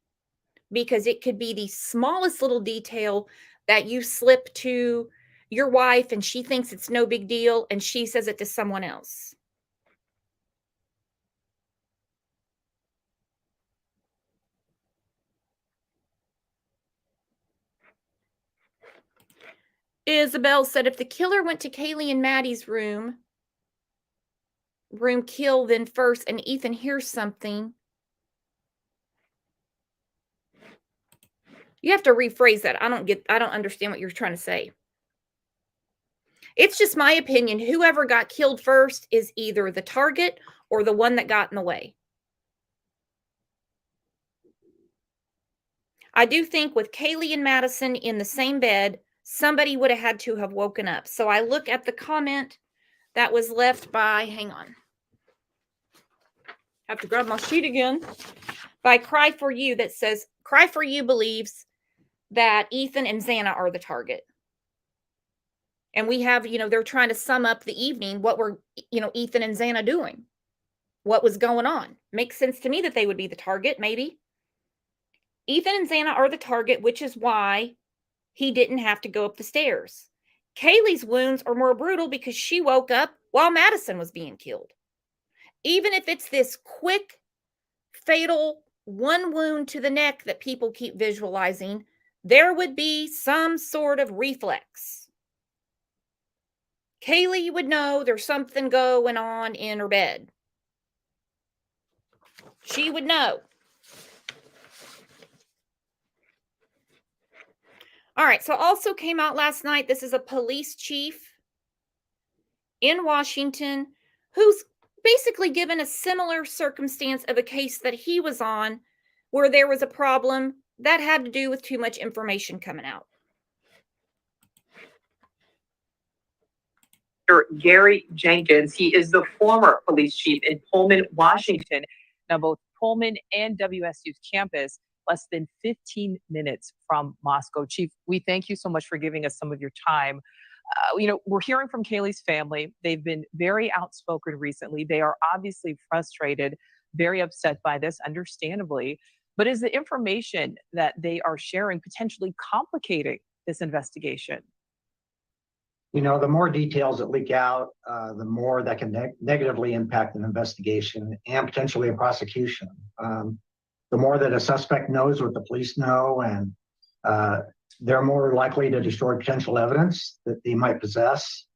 because it could be the smallest little detail that you slip to your wife and she thinks it's no big deal and she says it to someone else. Isabel said if the killer went to Kaylee and Maddie's room kill then first, and Ethan hears something. You have to rephrase that. I don't understand what you're trying to say. It's just my opinion. Whoever got killed first is either the target or the one that got in the way. I do think with Kaylee and Madison in the same bed, somebody would have had to have woken up. So I look at the comment that was left by, hang on. I have to grab my sheet again. By Cry For You, that says, Cry For You believes that Ethan and Xana are the target. And we have, they're trying to sum up the evening, what were, Ethan and Xana doing? What was going on? Makes sense to me that they would be the target, maybe. Ethan and Xana are the target, which is why he didn't have to go up the stairs. Kaylee's wounds are more brutal because she woke up while Madison was being killed. Even if it's this quick, fatal one wound to the neck that people keep visualizing, there would be some sort of reflex. Kaylee would know there's something going on in her bed. She would know. All right, so also came out last night, this is a police chief in Washington who's basically given a similar circumstance of a case that he was on where there was a problem that had to do with too much information coming out. Gary Jenkins. He is the former police chief in Pullman, Washington. Now, both Pullman and WSU's campus, less than 15 minutes from Moscow. Chief, we thank you so much for giving us some of your time. We're hearing from Kaylee's family. They've been very outspoken recently. They are obviously frustrated, very upset by this, understandably. But is the information that they are sharing potentially complicating this investigation? The more details that leak out, the more that can negatively impact an investigation and potentially a prosecution. The more that a suspect knows what the police know, and they're more likely to destroy potential evidence that they might possess,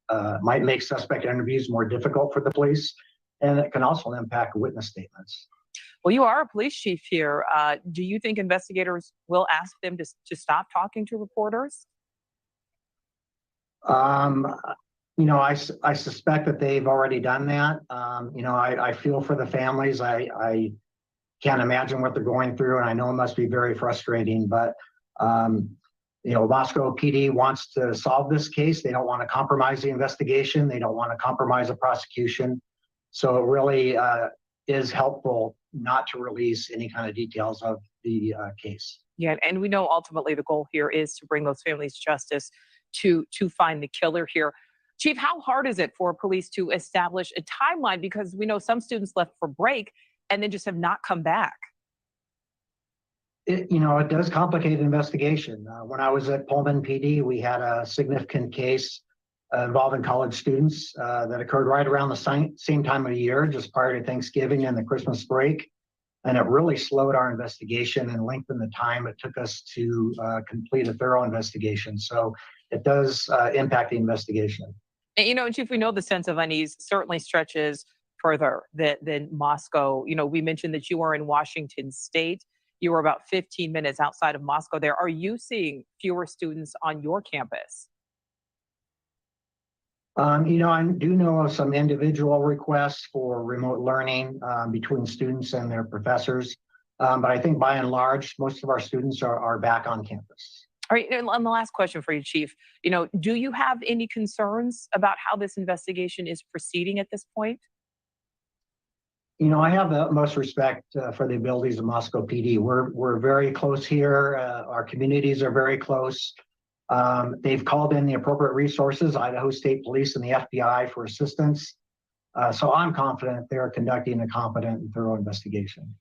might make suspect interviews more difficult for the police, and it can also impact witness statements. Well, you are a police chief here. Do you think investigators will ask them to stop talking to reporters? I suspect that they've already done that. I feel for the families. I can't imagine what they're going through, and I know it must be very frustrating, but Moscow PD wants to solve this case. They don't want to compromise the investigation. They don't want to compromise the prosecution. So it really is helpful not to release any kind of details of the case. Yeah, and we know ultimately the goal here is to bring those families justice, to find the killer here. Chief, how hard is it for police to establish a timeline? Because we know some students left for break and then just have not come back. It does complicate investigation. When I was at Pullman PD, we had a significant case involving college students that occurred right around the same time of year, just prior to Thanksgiving and the Christmas break. And it really slowed our investigation and lengthened the time it took us to complete a thorough investigation. So it does impact the investigation. And Chief, we know the sense of unease certainly stretches further than Moscow. We mentioned that you are in Washington State. You were about 15 minutes outside of Moscow there. Are you seeing fewer students on your campus? I do know of some individual requests for remote learning between students and their professors. But I think by and large, most of our students are back on campus. All right, and the last question for you, Chief. Do you have any concerns about how this investigation is proceeding at this point? I have the utmost respect for the abilities of Moscow PD. We're very close here. Our communities are very close. They've called in the appropriate resources, Idaho State Police and the FBI, for assistance. So I'm confident they're conducting a competent and thorough investigation.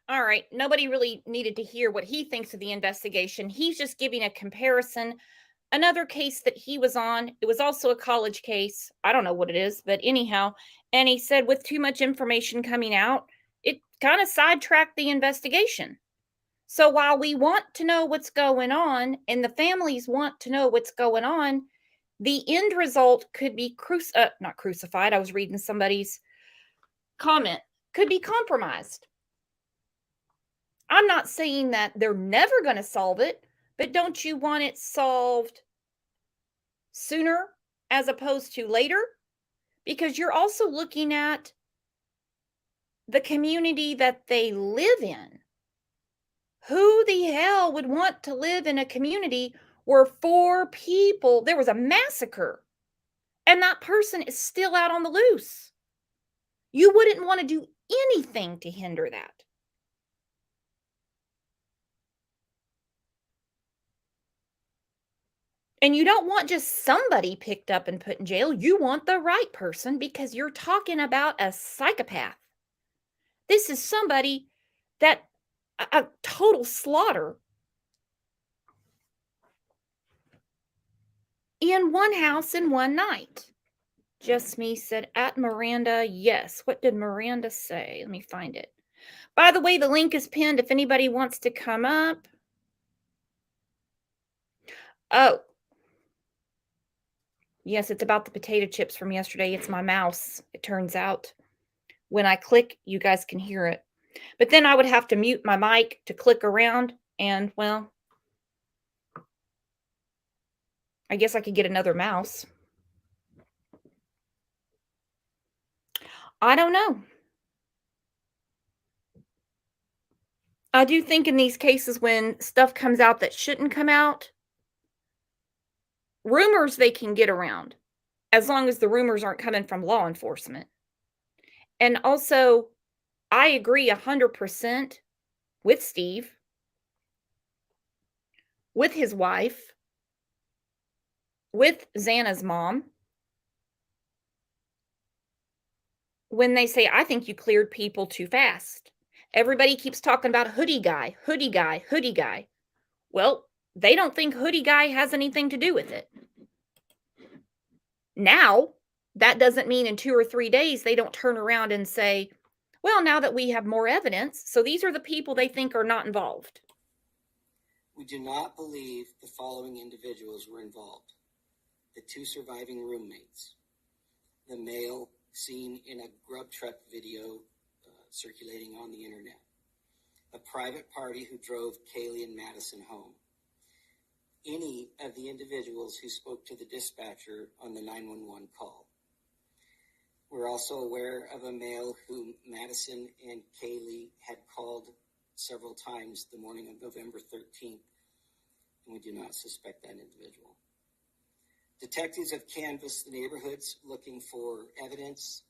All right, nobody really needed to hear what he thinks of the investigation. He's just giving a comparison. Another case that he was on, it was also a college case. I don't know what it is, but anyhow. And he said with too much information coming out, it kind of sidetracked the investigation. So while we want to know what's going on and the families want to know what's going on, the end result could be not crucified. I was reading somebody's comment, could be compromised. I'm not saying that they're never going to solve it, but don't you want it solved sooner as opposed to later? Because you're also looking at the community that they live in. Who the hell would want to live in a community where 4 people, there was a massacre, and that person is still out on the loose? You wouldn't want to do anything to hinder that. And you don't want just somebody picked up and put in jail. You want the right person because you're talking about a psychopath. This is somebody that a total slaughter in one house in one night. Just Me said, at Miranda, yes. What did Miranda say? Let me find it. By the way, the link is pinned if anybody wants to come up. Oh. Yes, it's about the potato chips from yesterday. It's my mouse, it turns out. When I click, you guys can hear it. But then I would have to mute my mic to click around, and, well, I guess I could get another mouse. I don't know. I do think in these cases when stuff comes out that shouldn't come out, rumors they can get around, as long as the rumors aren't coming from law enforcement. And also, I agree 100% with Steve, with his wife, with Xana's mom, when they say, I think you cleared people too fast. Everybody keeps talking about hoodie guy, hoodie guy, hoodie guy. Well, they don't think hoodie guy has anything to do with it. Now, that doesn't mean in 2 or 3 days they don't turn around and say, well, now that we have more evidence, so these are the people they think are not involved. We do not believe the following individuals were involved: the 2 surviving roommates, the male seen in a grub truck video circulating on the internet, a private party who drove Kaylee and Madison home, any of the individuals who spoke to the dispatcher on the 911 call. We're also aware of a male whom Madison and Kaylee had called several times the morning of November 13th, and we do not suspect that individual. Detectives have canvassed the neighborhoods looking for evidence,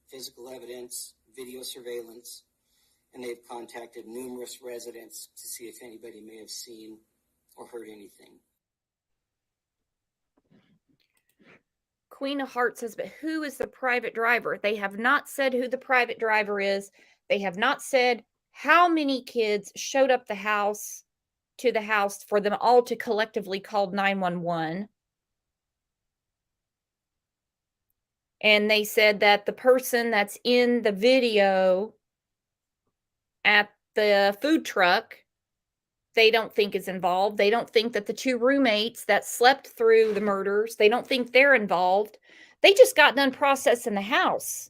physical evidence, video surveillance, and they've contacted numerous residents to see if anybody may have seen or heard anything. Queen of Hearts says, but who is the private driver? They have not said who the private driver is. They have not said how many kids showed up to the house for them all to collectively call 911. And they said that the person that's in the video at the food truck, they don't think is involved. They don't think that the 2 roommates that slept through the murders, they don't think they're involved. They just got done processing the house.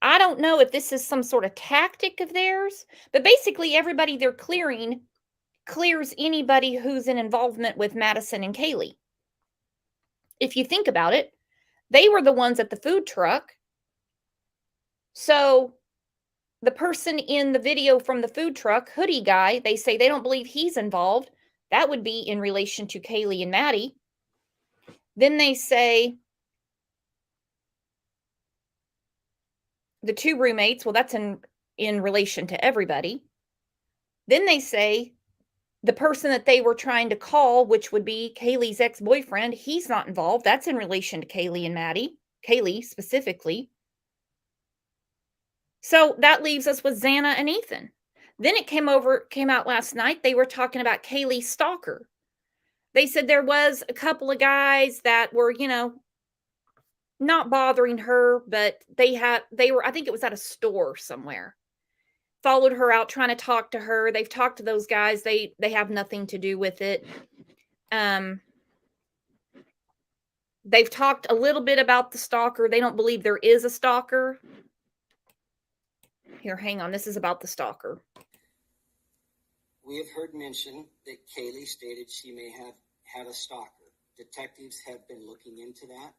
I don't know if this is some sort of tactic of theirs, but basically everybody they're clearing clears anybody who's in involvement with Madison and Kaylee. If you think about it, they were the ones at the food truck. So the person in the video from the food truck, hoodie guy, they say they don't believe he's involved. That would be in relation to Kaylee and Maddie. Then they say the 2 roommates, well, that's in relation to everybody. Then they say the person that they were trying to call, which would be Kaylee's ex-boyfriend, he's not involved. That's in relation to Kaylee and Maddie, Kaylee specifically. So that leaves us with Xana and Ethan. Then it came out last night. They were talking about Kaylee's stalker. They said there was a couple of guys that were, not bothering her, but they were, I think it was at a store somewhere. Followed her out, trying to talk to her. They've talked to those guys. They have nothing to do with it. They've talked a little bit about the stalker. They don't believe there is a stalker. Here, hang on. This is about the stalker. We have heard mention that Kaylee stated she may have had a stalker. Detectives have been looking into that,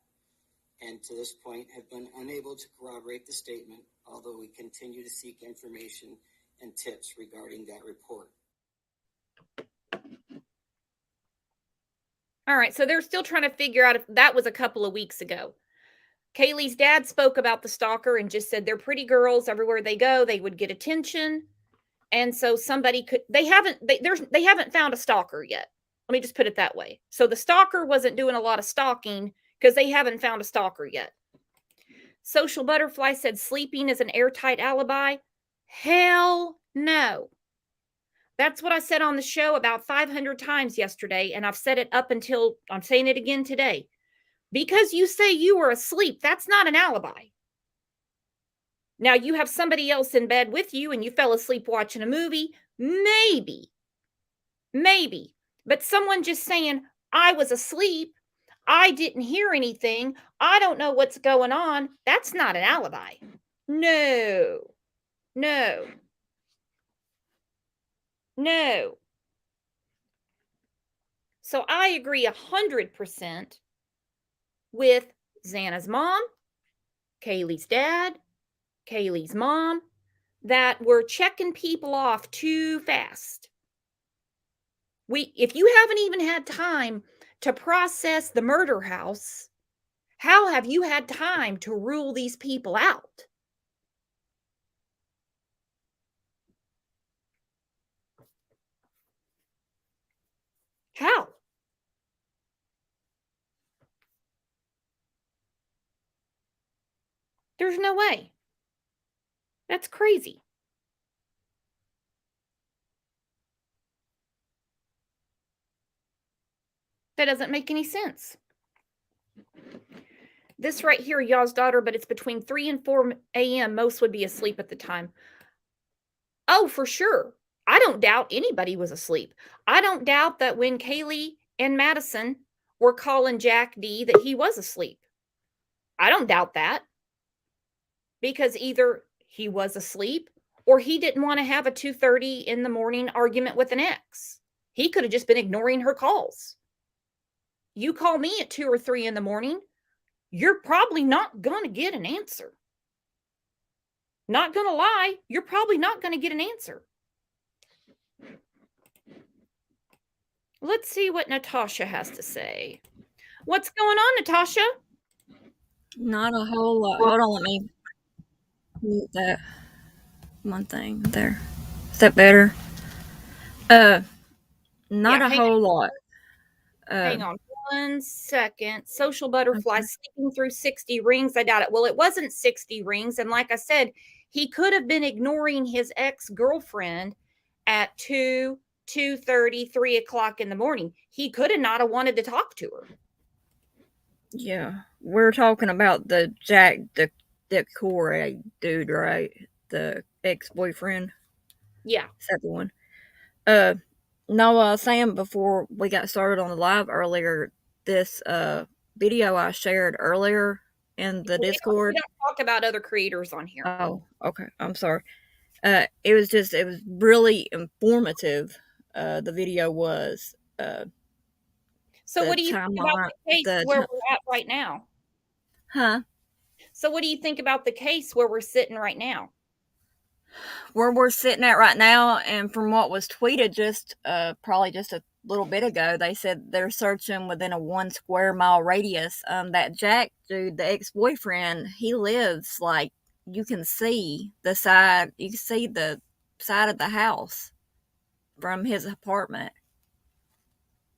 and to this point have been unable to corroborate the statement, although we continue to seek information and tips regarding that report. All right, so they're still trying to figure out if that was a couple of weeks ago. Kaylee's dad spoke about the stalker and just said they're pretty girls. Everywhere they go, they would get attention. And so they haven't found a stalker yet. Let me just put it that way. So the stalker wasn't doing a lot of stalking because they haven't found a stalker yet. Social Butterfly said sleeping is an airtight alibi. Hell no. That's what I said on the show about 500 times yesterday, and I've said it up until I'm saying it again today. Because you say you were asleep, that's not an alibi. Now, you have somebody else in bed with you and you fell asleep watching a movie, maybe. But someone just saying, I was asleep, I didn't hear anything, I don't know what's going on, that's not an alibi. No, no, no. So I agree 100% with Xana's mom, Kaylee's dad, Kaylee's mom, that we're checking people off too fast. If you haven't even had time to process the murder house, how have you had time to rule these people out? How? There's no way. That's crazy. That doesn't make any sense. This right here, y'all's daughter, but it's between 3 and 4 a.m. Most would be asleep at the time. Oh, for sure. I don't doubt anybody was asleep. I don't doubt that when Kaylee and Madison were calling Jack D that he was asleep. I don't doubt that. Because either he was asleep or he didn't want to have a 2:30 in the morning argument with an ex. He could have just been ignoring her calls. You call me at 2 or 3 in the morning, you're probably not going to get an answer. Not going to lie, you're probably not going to get an answer. Let's see what Natasha has to say. What's going on, Natasha? Not a whole lot. Hold on, let me mute that one thing there. Is that better? Not Yeah, a whole lot. Hang on 1 second. Social butterfly sleeping through 60 rings. I doubt it. Well, it wasn't 60 rings. And like I said, he could have been ignoring his ex-girlfriend at 2, 2:30, 3 o'clock in the morning. He could have not have wanted to talk to her. Yeah, we're talking about the Jack, the Corey dude, right? The ex-boyfriend. Yeah. Is that the one? No, I was saying before we got started on the live earlier, this video I shared earlier in the Discord. We don't talk about other creators on here. Oh, okay. I'm sorry. It was really informative. The video was. So what do you think about the case where we're at right now? Huh? So what do you think about the case where we're sitting right now? Where we're sitting at right now, and from what was tweeted just probably just a little bit ago, they said they're searching within a 1 square mile radius. That Jack dude, the ex-boyfriend, he lives like you can see the side of the house from his apartment,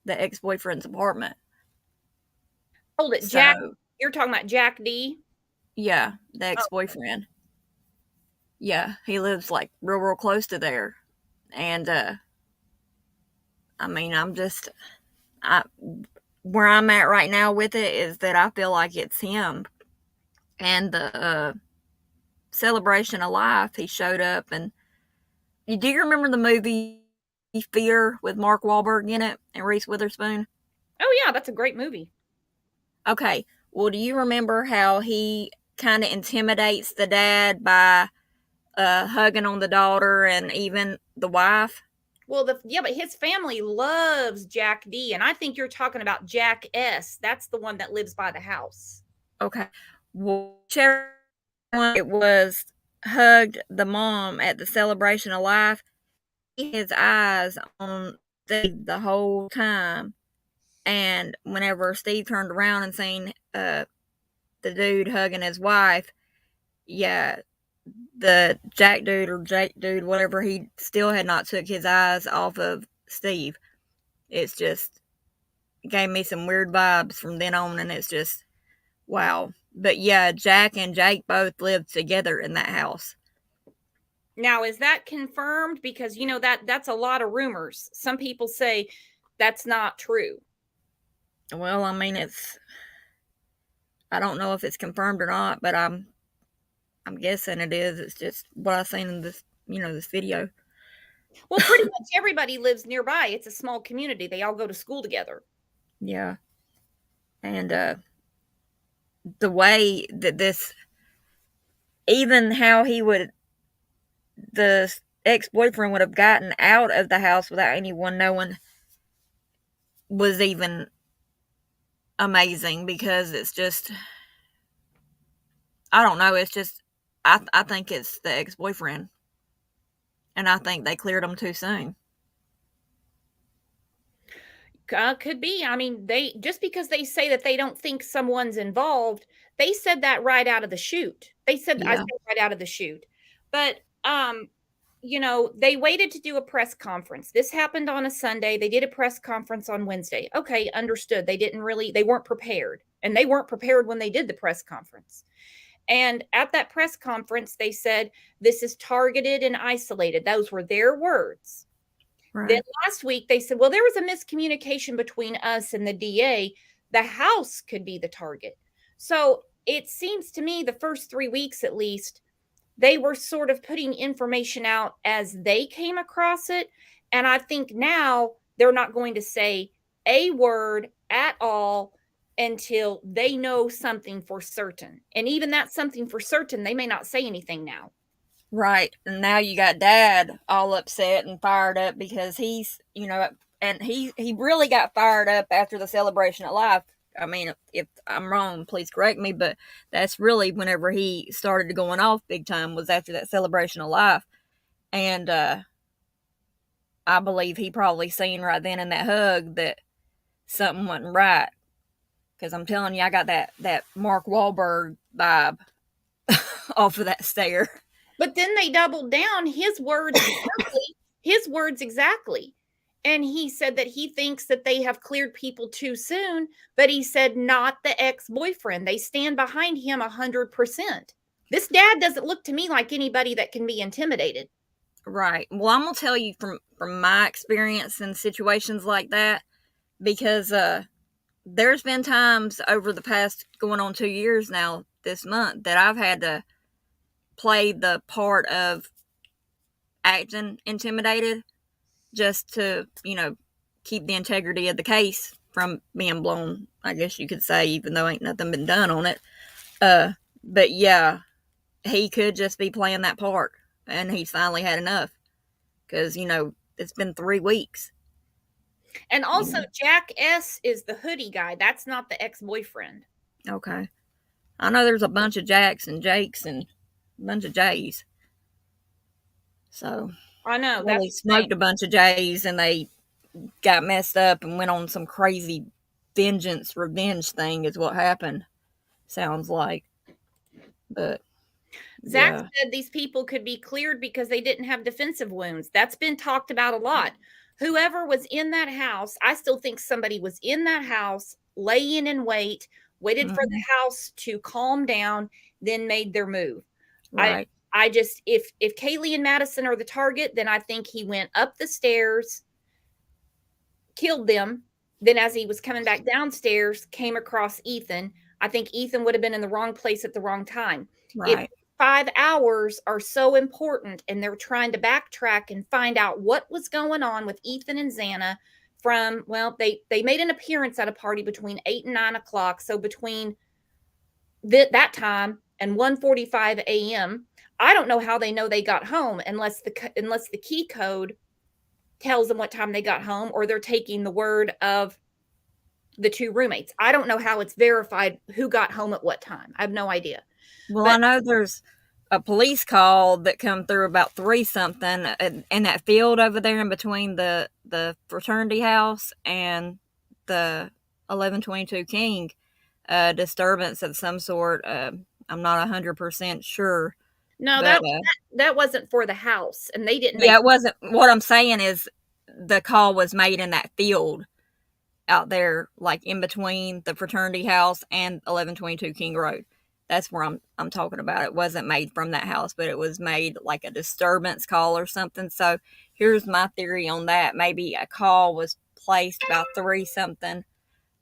the ex-boyfriend's apartment. Hold it, Jack. You're talking about Jack D? Yeah, the ex-boyfriend. Yeah, he lives like real close to there. And I mean, where I'm at right now with it is that I feel like it's him. And the celebration of life, he showed up. And do you remember the movie Fear with Mark Wahlberg in it and Reese Witherspoon? Oh yeah, that's a great movie. Okay, well, do you remember how he kind of intimidates the dad by hugging on the daughter and even the wife? Well, but his family loves Jack D, and I think you're talking about Jack S. That's the one that lives by the house. Okay. Well, it was hugged the mom at the celebration of life. His eyes on Steve the whole time, and whenever Steve turned around and seen the dude hugging his wife, yeah, the Jack dude, whatever, he still had not took his eyes off of Steve. It's just gave me some weird vibes from then on, and it's just wow. But yeah, Jack and Jake both lived together in that house. Now, is that confirmed? Because that's a lot of rumors. Some people say that's not true. Well, I mean, I don't know if it's confirmed or not, but I'm guessing it is. It's just what I've seen in this video. Well, pretty much everybody lives nearby. It's a small community. They all go to school together. Yeah. And the way that even how the ex-boyfriend would have gotten out of the house without anyone knowing was even amazing, because it's just, I don't know, it's just, I think it's the ex-boyfriend, and I think they cleared him too soon. Could be. I mean, just because they say that they don't think someone's involved, they said that right out of the chute. I said right out of the chute. But they waited to do a press conference. This happened on a Sunday. They did a press conference on Wednesday. Okay, understood. They weren't prepared. And they weren't prepared when they did the press conference. And at that press conference, they said, this is targeted and isolated. Those were their words. Right. Then last week, they said, well, there was a miscommunication between us and the DA. The house could be the target. So it seems to me the first 3 weeks, at least, they were sort of putting information out as they came across it. And I think now they're not going to say a word at all until they know something for certain. And even that something for certain, they may not say anything now. Right. And now you got Dad all upset and fired up because he's, and he really got fired up after the celebration of life. I mean, if I'm wrong, please correct me, but that's really whenever he started going off big time, was after that celebration of life. And I believe he probably seen right then in that hug that something wasn't right. Because I'm telling you, I got that Mark Wahlberg vibe off of that stare. But then they doubled down his words exactly. And he said that he thinks that they have cleared people too soon, but he said not the ex-boyfriend. They stand behind him 100%. This dad doesn't look to me like anybody that can be intimidated. Right. Well, I'm going to tell you from my experience in situations like that, because there's been times over the past going on 2 years now this month that I've had to play the part of acting intimidated just to, keep the integrity of the case from being blown, I guess you could say, even though ain't nothing been done on it. But yeah, he could just be playing that part, and he's finally had enough, because, it's been 3 weeks. And also, Jack S. is the hoodie guy. That's not the ex-boyfriend. Okay. I know there's a bunch of Jacks and Jakes and a bunch of Jays. So I know. They smoked a bunch of Jays and they got messed up and went on some crazy revenge thing is what happened. Sounds like. But Zach said these people could be cleared because they didn't have defensive wounds. That's been talked about a lot. Whoever was in that house, I still think somebody was in that house, laying in wait, waited for the house to calm down, then made their move. Right. I just, if Kaylee and Madison are the target, then I think he went up the stairs, killed them. Then as he was coming back downstairs, came across Ethan. I think Ethan would have been in the wrong place at the wrong time. Right. If 5 hours are so important and they're trying to backtrack and find out what was going on with Ethan and Xana they made an appearance at a party between 8 and 9 o'clock. So between that time and 1:45 a.m., I don't know how they know they got home unless the key code tells them what time they got home, or they're taking the word of the 2 roommates. I don't know how it's verified who got home at what time. I have no idea. Well, I know there's a police call that come through about 3 something in that field over there in between the fraternity house and the 1122 King. Disturbance of some sort. I'm not 100% sure. No, but, that wasn't for the house, and they didn't. Yeah, it wasn't. What I'm saying is the call was made in that field out there, like in between the fraternity house and 1122 King Road. That's where I'm talking about. It wasn't made from that house, but it was made like a disturbance call or something. So here's my theory on that. Maybe a call was placed about 3 something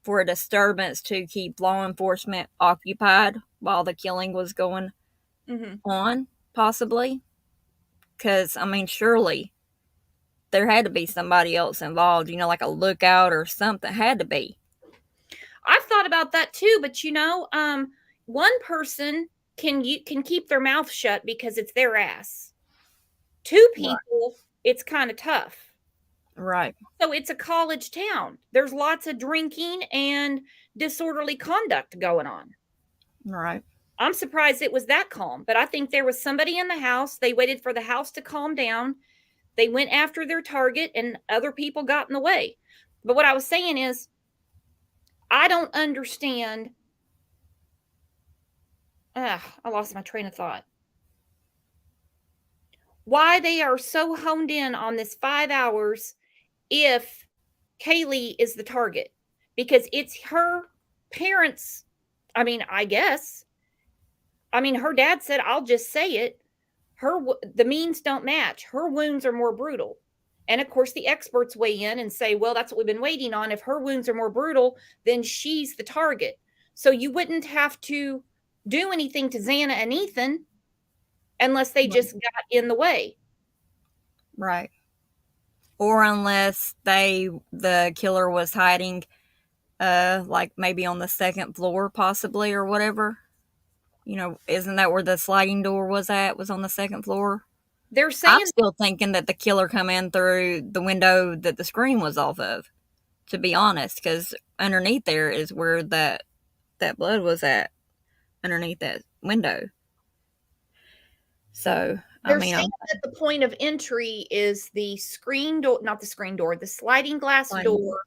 for a disturbance to keep law enforcement occupied while the killing was going on, possibly. Because, I mean, surely there had to be somebody else involved, like a lookout or something. Had to be. I've thought about that too, but one person can keep their mouth shut because it's their ass. 2 people, it's kind of tough. Right. So it's a college town. There's lots of drinking and disorderly conduct going on. Right. I'm surprised it was that calm, but I think there was somebody in the house. They waited for the house to calm down. They went after their target and other people got in the way. But what I was saying is, I don't understand. I lost my train of thought. Why they are so honed in on this 5 hours if Kaylee is the target, because it's her parents. I mean, I guess. I mean, her dad said, I'll just say it. The means don't match. Her wounds are more brutal. And of course, the experts weigh in and say, well, that's what we've been waiting on. If her wounds are more brutal, then she's the target. So you wouldn't have to do anything to Xana and Ethan unless they just got in the way. Right. Or unless the killer was hiding, like maybe on the 2nd floor, possibly, or whatever. Isn't that where the sliding door was at? Was on the 2nd floor? They're saying I'm still thinking that the killer come in through the window that the screen was off of, to be honest, because underneath there is where that blood was at, underneath that window. So, they're saying that the point of entry is the screen door, not the screen door, the sliding glass door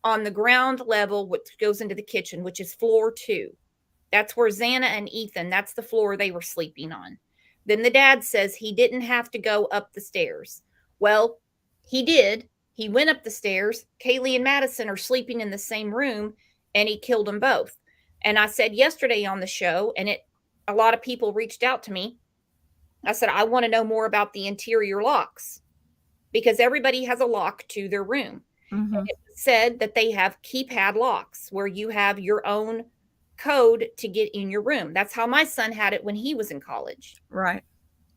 on the ground level, which goes into the kitchen, which is floor 2. That's where Xana and Ethan, that's the floor they were sleeping on. Then the dad says he didn't have to go up the stairs. Well, he did. He went up the stairs. Kaylee and Madison are sleeping in the same room, and he killed them both. And I said yesterday on the show, and a lot of people reached out to me. I said, I want to know more about the interior locks, because everybody has a lock to their room. Mm-hmm. And it said that they have keypad locks where you have your own code to get in your room. That's how my son had it when he was in college. Right.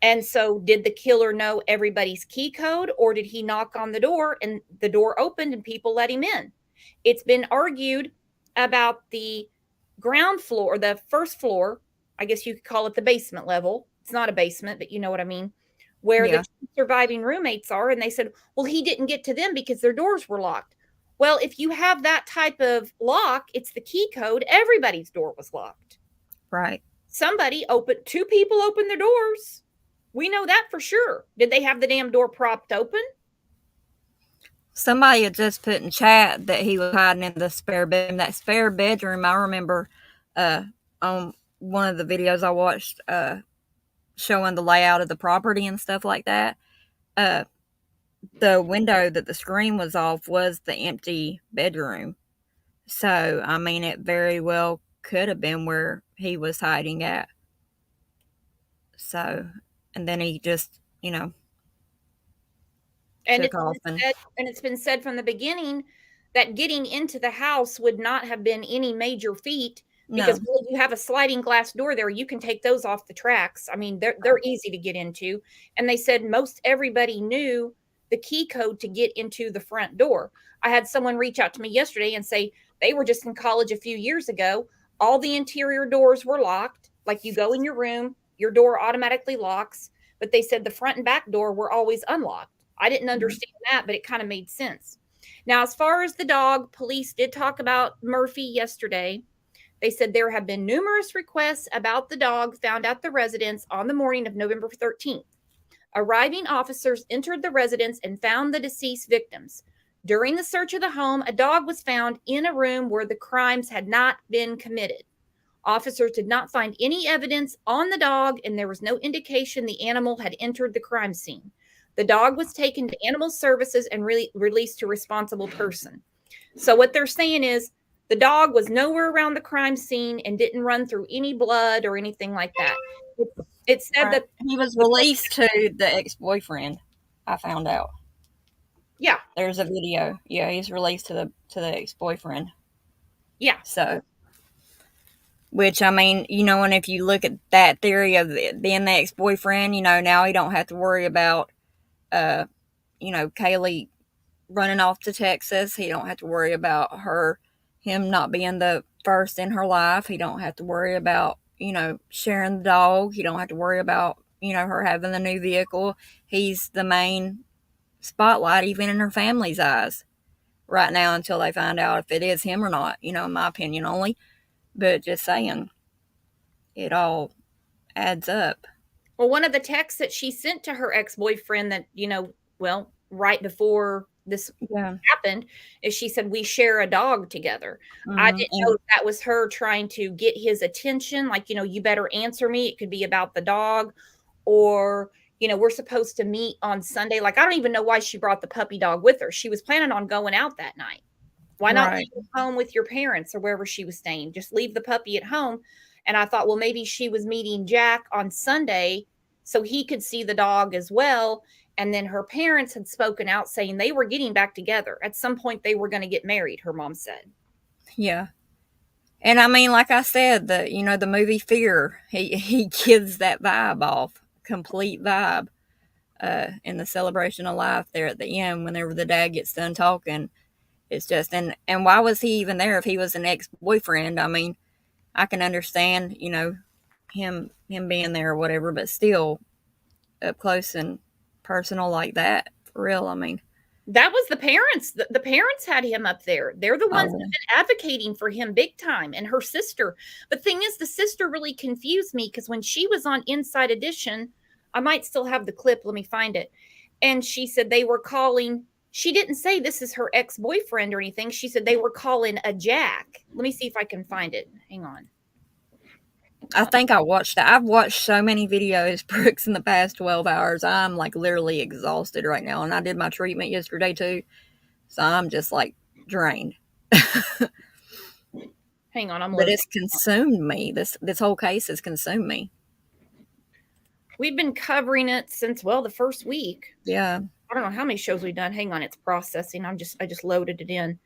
And so did the killer know everybody's key code, or did he knock on the door and the door opened and people let him in? It's been argued about the ground floor, the first floor. I guess you could call it the basement level. It's not a basement, but you know what I mean, where the 2 surviving roommates are. And they said, well, he didn't get to them because their doors were locked. Well, if you have that type of lock, it's the key code. Everybody's door was locked. Right. 2 people opened their doors. We know that for sure. Did they have the damn door propped open? Somebody had just put in chat that he was hiding in the spare bedroom. That spare bedroom, I remember on one of the videos I watched showing the layout of the property and stuff like that. The window that the screen was off was the empty bedroom. So, I mean, it very well could have been where he was hiding at. So, and then he just, and took off. And it's been said from the beginning that getting into the house would not have been any major feat, because when you have a sliding glass door there, you can take those off the tracks. I mean, they're easy to get into. And they said most everybody knew the key code to get into the front door. I had someone reach out to me yesterday and say they were just in college a few years ago. All the interior doors were locked. Like, you go in your room, your door automatically locks. But they said the front and back door were always unlocked. I didn't understand that, but it kind of made sense. Now, as far as the dog, police did talk about Murphy yesterday. They said there have been numerous requests about the dog found at the residence on the morning of November 13th. Arriving officers entered the residence and found the deceased victims. During the search of the home, a dog was found in a room where the crimes had not been committed. Officers did not find any evidence on the dog, and there was no indication the animal had entered the crime scene. The dog was taken to animal services and released to a responsible person. So what they're saying is The dog was nowhere around the crime scene and didn't run through any blood or anything like that. It said that he was released to the ex-boyfriend. I found out. Yeah. There's a video. Yeah, he's released to the ex-boyfriend. Yeah. So, which I mean, and if you look at that theory of being the ex-boyfriend, now he don't have to worry about, Kaylee running off to Texas. He don't have to worry about him not being the first in her life. He don't have to worry about, sharing the dog. He don't have to worry about, her having the new vehicle. He's the main spotlight, even in her family's eyes right now, until they find out if it is him or not, in my opinion only. But just saying, it all adds up. Well, one of the texts that she sent to her ex-boyfriend that, right before this happened, is she said, "We share a dog together." I didn't know if that was her trying to get his attention, like, you better answer me. It could be about the dog, or, we're supposed to meet on Sunday. Like, I don't even know why she brought the puppy dog with her. She was planning on going out that night. Why not leave it home with your parents or wherever she was staying? Just leave the puppy at home. And I thought, well, maybe she was meeting Jack on Sunday so he could see the dog as well. And then her parents had spoken out saying they were getting back together. At some point, they were going to get married, her mom said. Yeah. And I mean, like I said, the movie Fear, he gives that vibe off, complete vibe, in the celebration of life there at the end, whenever the dad gets done talking. It's just, and why was he even there if he was an ex-boyfriend? I mean, I can understand, him being there or whatever, but still, up close and personal like that, for real, I mean. That was the parents. The parents had him up there. They're the ones that have been advocating for him big time, and her sister. But thing is, the sister really confused me, because when she was on Inside Edition, I might still have the clip. Let me find it. And she said they were calling. She didn't say this is her ex-boyfriend or anything. She said they were calling a Jack. Let me see if I can find it. Hang on. I think I watched that. I've watched so many videos, Brooks, in the past 12 hours. I'm like literally exhausted right now. And I did my treatment yesterday too. So I'm just like drained. Hang on, but it's consumed me. This whole case has consumed me. We've been covering it since, the first week. Yeah. I don't know how many shows we've done. Hang on, it's processing. I just loaded it in,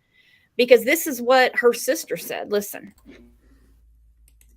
because this is what her sister said. Listen.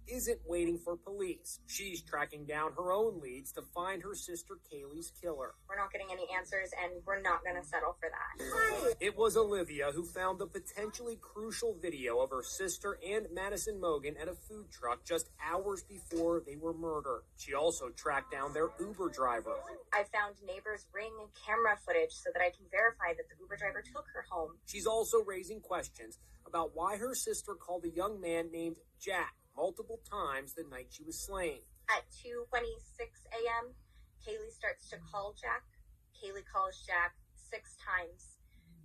Isn't waiting for police. She's tracking down her own leads to find her sister Kaylee's killer. We're not getting any answers, and we're not going to settle for that. It was Olivia who found the potentially crucial video of her sister and Madison Mogan at a food truck just hours before they were murdered. She also tracked down their Uber driver. I found neighbors' Ring camera footage so that I can verify that the Uber driver took her home. She's also raising questions about why her sister called a young man named Jack multiple times the night she was slain. At 2:26 a.m., Kaylee starts to call Jack. Kaylee calls Jack 6 times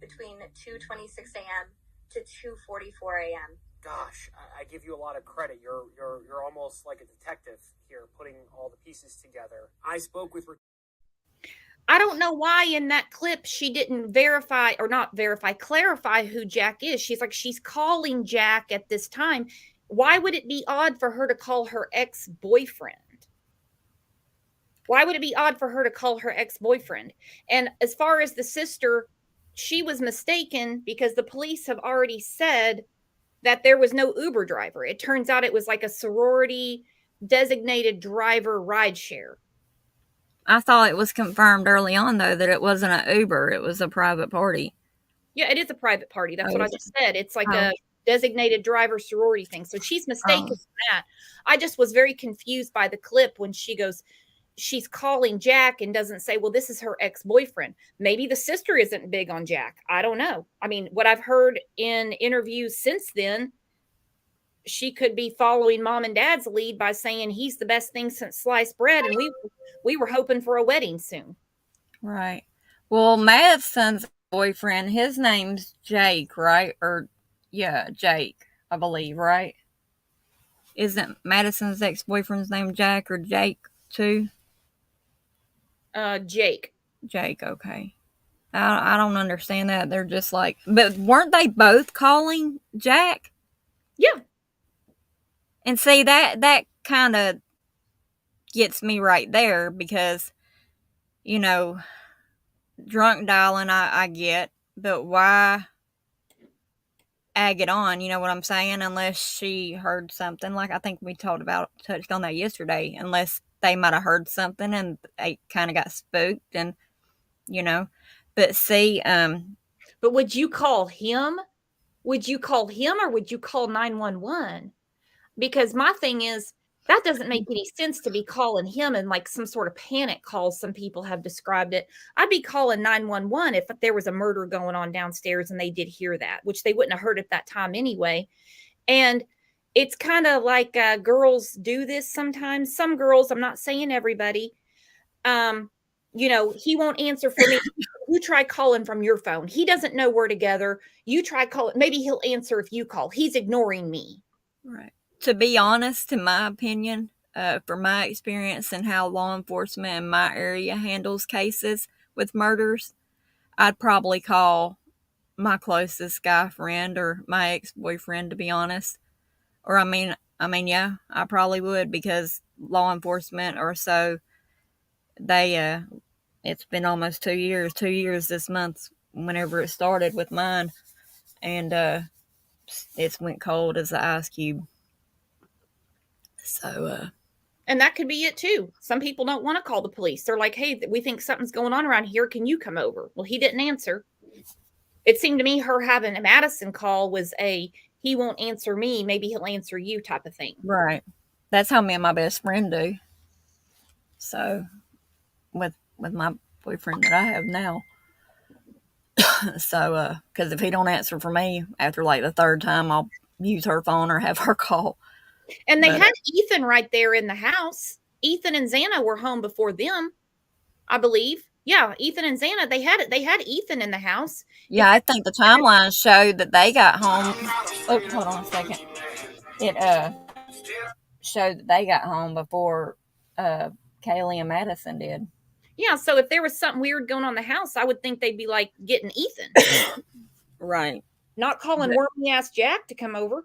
between 2:26 a.m. to 2:44 a.m. Gosh, I give you a lot of credit. You're almost like a detective here, putting all the pieces together. I spoke with. I don't know why in that clip she didn't clarify who Jack is. She's calling Jack at this time. Why would it be odd for her to call her ex-boyfriend? Why would it be odd for her to call her ex-boyfriend? And as far as the sister, she was mistaken, because the police have already said that there was no Uber driver. It turns out it was like a sorority designated driver rideshare. I thought it was confirmed early on, though, that it wasn't an Uber. It was a private party. Yeah, it is a private party. That's what I just said. It's like a designated driver sorority thing. So she's mistaken in that. I just was very confused by the clip when she's calling Jack and doesn't say, well, this is her ex-boyfriend. Maybe the sister isn't big on Jack. I don't know. I mean, what I've heard in interviews since then, she could be following mom and dad's lead by saying he's the best thing since sliced bread, and we were hoping for a wedding soon. Right. Well, Madison's boyfriend, his name's Jake, right? Jake, I believe, right? Isn't Madison's ex-boyfriend's name Jack or Jake too? Jake. Jake, okay. I don't understand that. They're just like, but weren't they both calling Jack? Yeah. And see, that kind of gets me right there because, you know, drunk dialing I get, but why egg it on, you know what I'm saying? Unless she heard something, like I think we touched on that yesterday, unless they might have heard something and they kind of got spooked and, you know. But see, But would you call him? Would you call him or would you call 911? Because my thing is, that doesn't make any sense to be calling him in like some sort of panic call. Some people have described it. I'd be calling 911 if there was a murder going on downstairs and they did hear that, which they wouldn't have heard at that time anyway. And it's kind of like girls do this sometimes. Some girls, I'm not saying everybody, um, he won't answer for me. You try calling from your phone. He doesn't know we're together. You try calling. Maybe he'll answer if you call. He's ignoring me. right. To be honest, in my opinion, from my experience and how law enforcement in my area handles cases with murders, I'd probably call my closest guy friend or my ex-boyfriend, to be honest. Or yeah, I probably would, because law enforcement or so, they it's been almost 2 years this month whenever it started with mine, and it's went cold as the ice cube. So And that could be it too. Some people don't want to call the police. They're like, hey, we think something's going on around here. Can you come over? Well, he didn't answer. It seemed to me her having a Madison call was he won't answer me. Maybe he'll answer you type of thing. right, that's how me and my best friend do. So with my boyfriend that I have now. So because if he don't answer for me after like the third time, I'll use her phone or have her call. And they But had Ethan right there in the house. Ethan and Xana were home before them, I believe. Yeah, Ethan and Xana, they had Ethan in the house. yeah, I think the timeline showed that they got home. Oh, hold on a second. It showed that they got home before Kaylee and Madison did. Yeah, so if there was something weird going on in the house, I would think they'd be like getting Ethan. Right. Not calling wormy ass Jack to come over.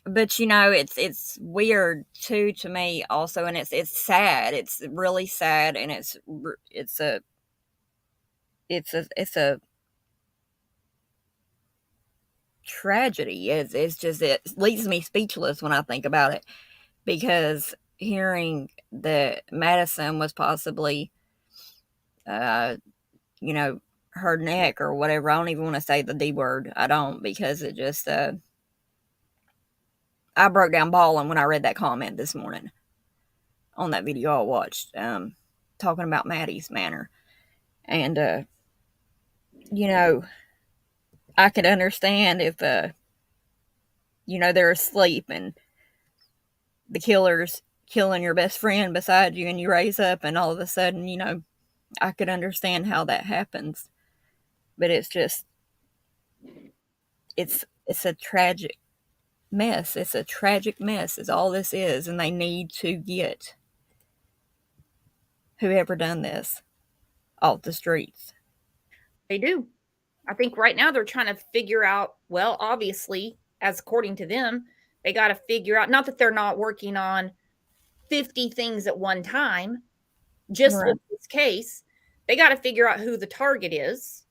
But it's weird too to me also, and it's sad. It's really sad, and it's a tragedy. It's just, it leaves me speechless when I think about it, because hearing that Madison was possibly, uh, you know, her neck or whatever. I don't even want to say the D word. I don't, because it just, I broke down bawling when I read that comment this morning on that video I watched, talking about Maddie's manner. And, I could understand if, they're asleep and the killer's killing your best friend beside you and you raise up and all of a sudden, I could understand how that happens. But it's just, it's a tragic mess. It's a tragic mess is all this is, and they need to get whoever done this off the streets. They do. I think right now they're trying to figure out, well, obviously, as according to them, they got to figure out, not that they're not working on 50 things at one time, just Right. with this case, they got to figure out who the target is.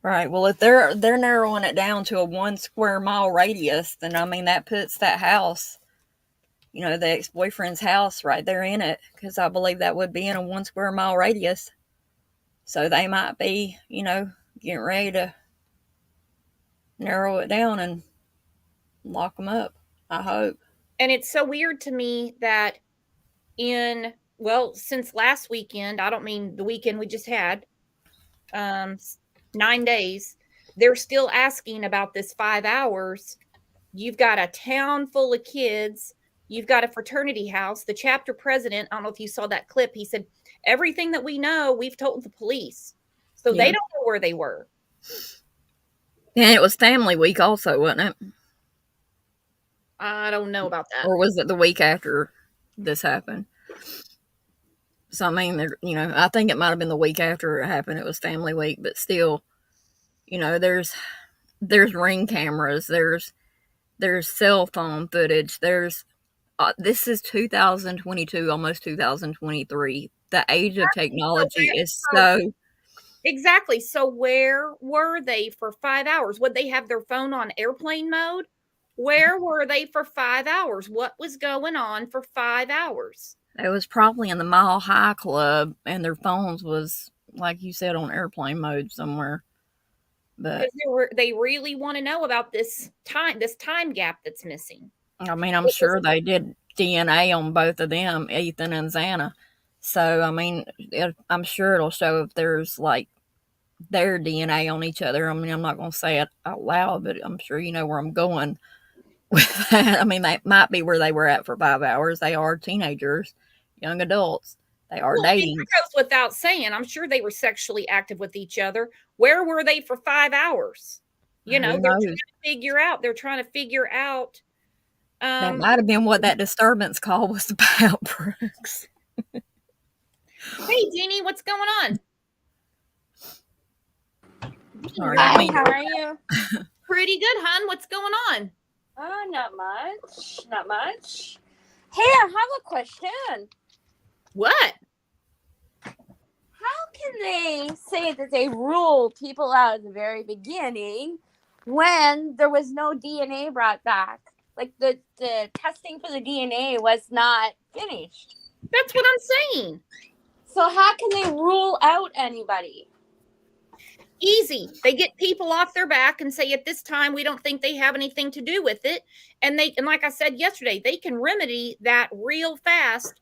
Right. Well, if they're narrowing it down to a 1 square mile radius, then I mean that puts that house, the ex-boyfriend's house, right there in it, because I believe that would be in a 1 square mile radius. So they might be, getting ready to narrow it down and lock them up. I hope. And it's so weird to me that since last weekend, I don't mean the weekend we just had, 9 days, they're still asking about this 5 hours. You've got a town full of kids. You've got a fraternity house. The chapter president, I don't know if you saw that clip, he said, everything that we know, we've told the police. So they Yeah. don't know where they were. And it was family week also, wasn't it? I don't know about that. Or was it the week after this happened? So, I mean, I think it might have been the week after it happened. It was family week, but still, there's ring cameras. There's There's cell phone footage. There's this is 2022, almost 2023. The age of technology is so. Exactly. So where were they for 5 hours? Would they have their phone on airplane mode? Where were they for 5 hours? What was going on for 5 hours? It was probably in the Mile High Club, and their phones was, like you said, on airplane mode somewhere. But Because they really want to know about this time gap that's missing. I mean, I'm sure they did DNA on both of them, Ethan and Xana. So I mean, I'm sure it'll show if there's like their DNA on each other. I mean, I'm not going to say it out loud, but I'm sure you know where I'm going with that. I mean, that might be where they were at for 5 hours. They are teenagers, young adults. They are dating. It goes without saying. I'm sure they were sexually active with each other. Where were they for 5 hours? You know, they're trying to figure out. That might have been what that disturbance call was about, Brooks. Hey, Jeannie, what's going on? Hi, how are you? Pretty good, hon. What's going on? Not much. Not much. Hey, I have a question. What? How can they say that they ruled people out at the very beginning when there was no DNA brought back? Like the testing for the DNA was not finished. That's what I'm saying. So how can they rule out anybody? Easy. They get people off their back and say at this time we don't think they have anything to do with it. And like I said yesterday, they can remedy that real fast.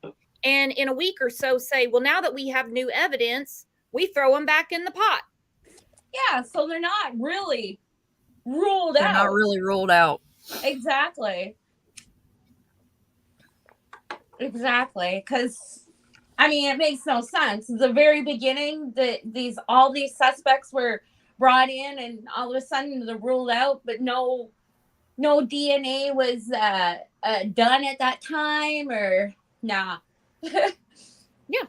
And in a week or so say, well, now that we have new evidence, we throw them back in the pot. Yeah, so they're not really ruled out. They're not really ruled out. Exactly. Because I mean, it makes no sense. At the very beginning, all these suspects were brought in, and all of a sudden they're ruled out, but no DNA was done at that time, or nah. Yeah.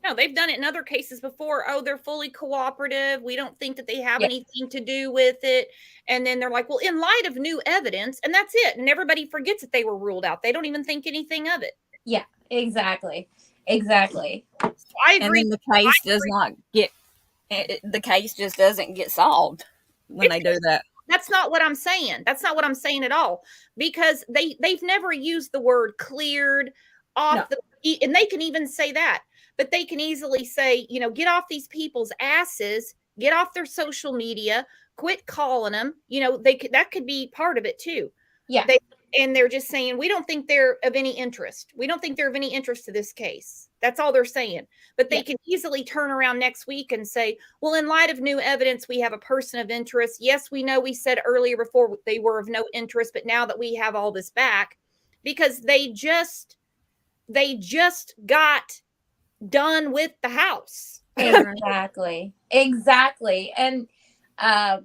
No, they've done it in other cases before. Oh, they're fully cooperative. We don't think that they have anything to do with it. And then they're like, well, in light of new evidence, and that's it. And everybody forgets that they were ruled out. They don't even think anything of it. Yeah, exactly. I agree. And then the case does not get, the case just doesn't get solved when they do that. That's not what I'm saying. That's not what I'm saying at all. Because they've never used the word cleared off and they can even say that. But they can easily say, you know, get off these people's asses, get off their social media, quit calling them. You know, that could be part of it too. Yeah. And they're just saying, we don't think they're of any interest. We don't think they're of any interest to this case. That's all they're saying. But they can easily turn around next week and say, well, in light of new evidence, we have a person of interest. Yes, we know we said earlier before they were of no interest, but now that we have all this back, because they just got done with the house. Exactly. And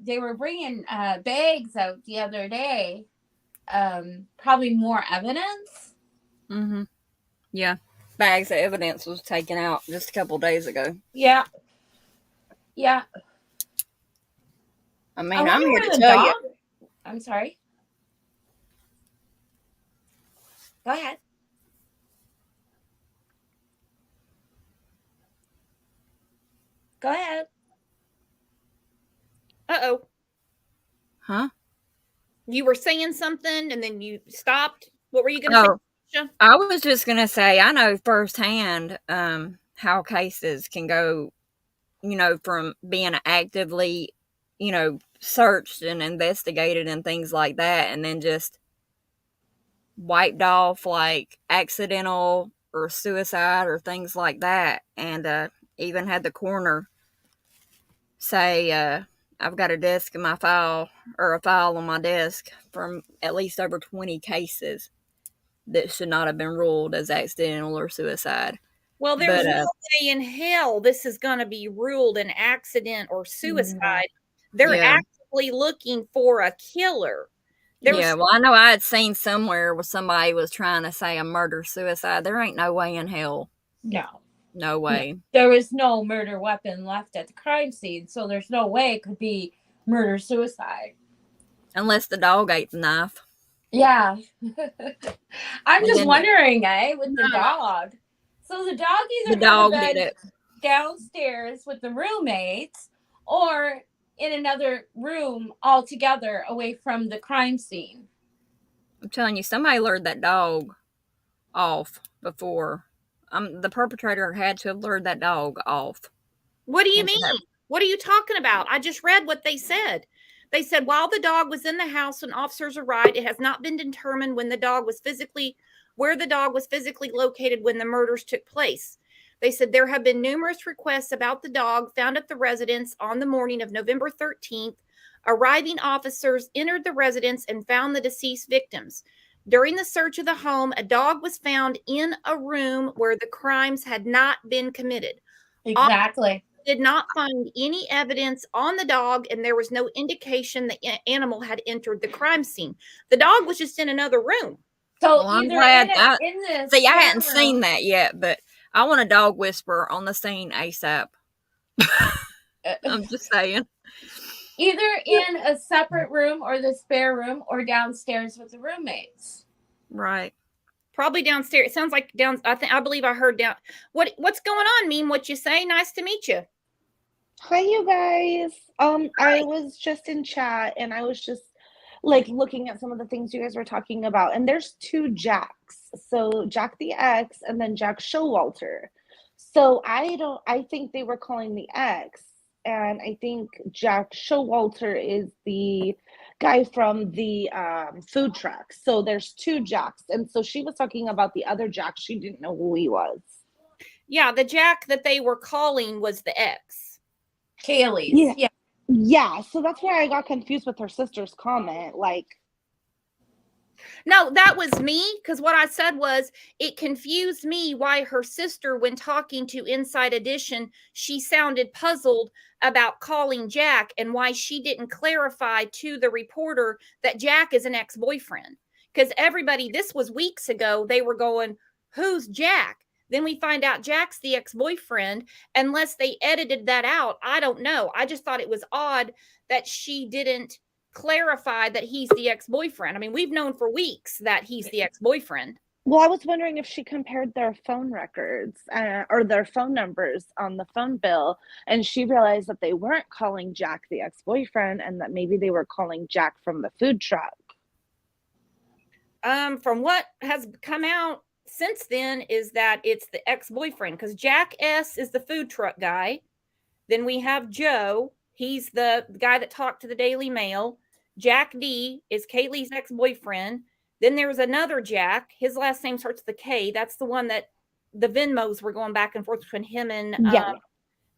they were bringing bags out the other day. Probably more evidence. Mm-hmm. Yeah. Bags of evidence was taken out just a couple days ago. Yeah. I mean, I'm here to tell you. I'm sorry. Go ahead. Uh-oh. Huh? You were saying something and then you stopped. What were you going to say? I was just going to say, I know firsthand how cases can go, you know, from being actively, you know, searched and investigated and things like that, and then just wiped off like accidental or suicide or things like that. And even had the coroner say, I've got a desk in my file, or a file on my desk from at least over 20 cases that should not have been ruled as accidental or suicide. Well, there's no way in hell this is going to be ruled an accident or suicide. They're actively looking for a killer. Well, I know I had seen somewhere where somebody was trying to say a murder-suicide. There ain't no way in hell. No way. There was no murder weapon left at the crime scene, so there's no way it could be murder-suicide. Unless the dog ate the knife. Yeah. I'm And just then wondering, with the No. dog. So the dog the either had a dog did bed it. downstairs with the roommates or in another room altogether away from the crime scene. I'm telling you, somebody lured that dog off before. The perpetrator had to have lured that dog off. What do you into mean? that. What are you talking about? I just read what they said. They said while the dog was in the house when officers arrived, it has not been determined where the dog was physically located when the murders took place. They said there have been numerous requests about the dog found at the residence on the morning of November 13th. Arriving officers entered the residence and found the deceased victims. During the search of the home, a dog was found in a room where the crimes had not been committed. Exactly. Did not find any evidence on the dog, and there was no indication the animal had entered the crime scene. The dog was just in another room. So Well, I'm either glad. in this See, I spare hadn't seen room, that yet, but I want a dog whisperer on the scene ASAP. I'm just saying. either in a separate room or the spare room or downstairs with the roommates. Right. Probably downstairs. It sounds like down. I believe I heard down. What's going on? Mean what you say? Nice to meet you. Hi, you guys. I was just in chat and I was just like looking at some of the things you guys were talking about, and there's two Jacks. So Jack the X and then Jack Showalter. So I think they were calling the X, and I think Jack Showalter is the guy from the food truck. So there's two Jacks, and so she was talking about the other Jack. She didn't know who he was. Yeah, the Jack that they were calling was the X. Kaylee's. Yeah. Yeah, so that's where I got confused with her sister's comment. Like, no, that was me, because what I said was it confused me why her sister, when talking to Inside Edition, she sounded puzzled about calling Jack and why she didn't clarify to the reporter that Jack is an ex-boyfriend. Because everybody, this was weeks ago, they were going, who's Jack? Then we find out Jack's the ex-boyfriend. Unless they edited that out, I don't know. I just thought it was odd that she didn't clarify that he's the ex-boyfriend. I mean, we've known for weeks that he's the ex-boyfriend. well, I was wondering if she compared their phone records or their phone numbers on the phone bill, and she realized that they weren't calling Jack the ex-boyfriend and that maybe they were calling Jack from the food truck. From what has come out since then is that it's the ex-boyfriend, because Jack S is the food truck guy. Then we have Joe. He's the guy that talked to the Daily Mail. Jack D is Kaylee's ex-boyfriend. Then there's another Jack. His last name starts with a K. That's the one that the Venmos were going back and forth between him and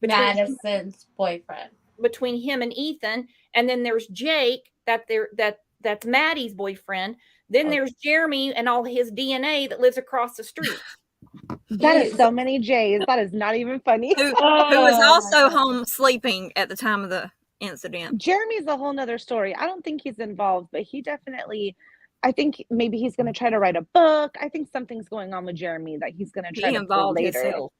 Madison's boyfriend. Between him and Ethan. And then there's Jake, that's Maddie's boyfriend. Then there's Jeremy and all his DNA that lives across the street. That is so many J's. That is not even funny. Who was also home sleeping at the time of the incident. Jeremy's a whole nother story. I don't think he's involved, but he definitely, I think maybe he's going to try to write a book. I think something's going on with Jeremy that he's going to try to pull later. Himself.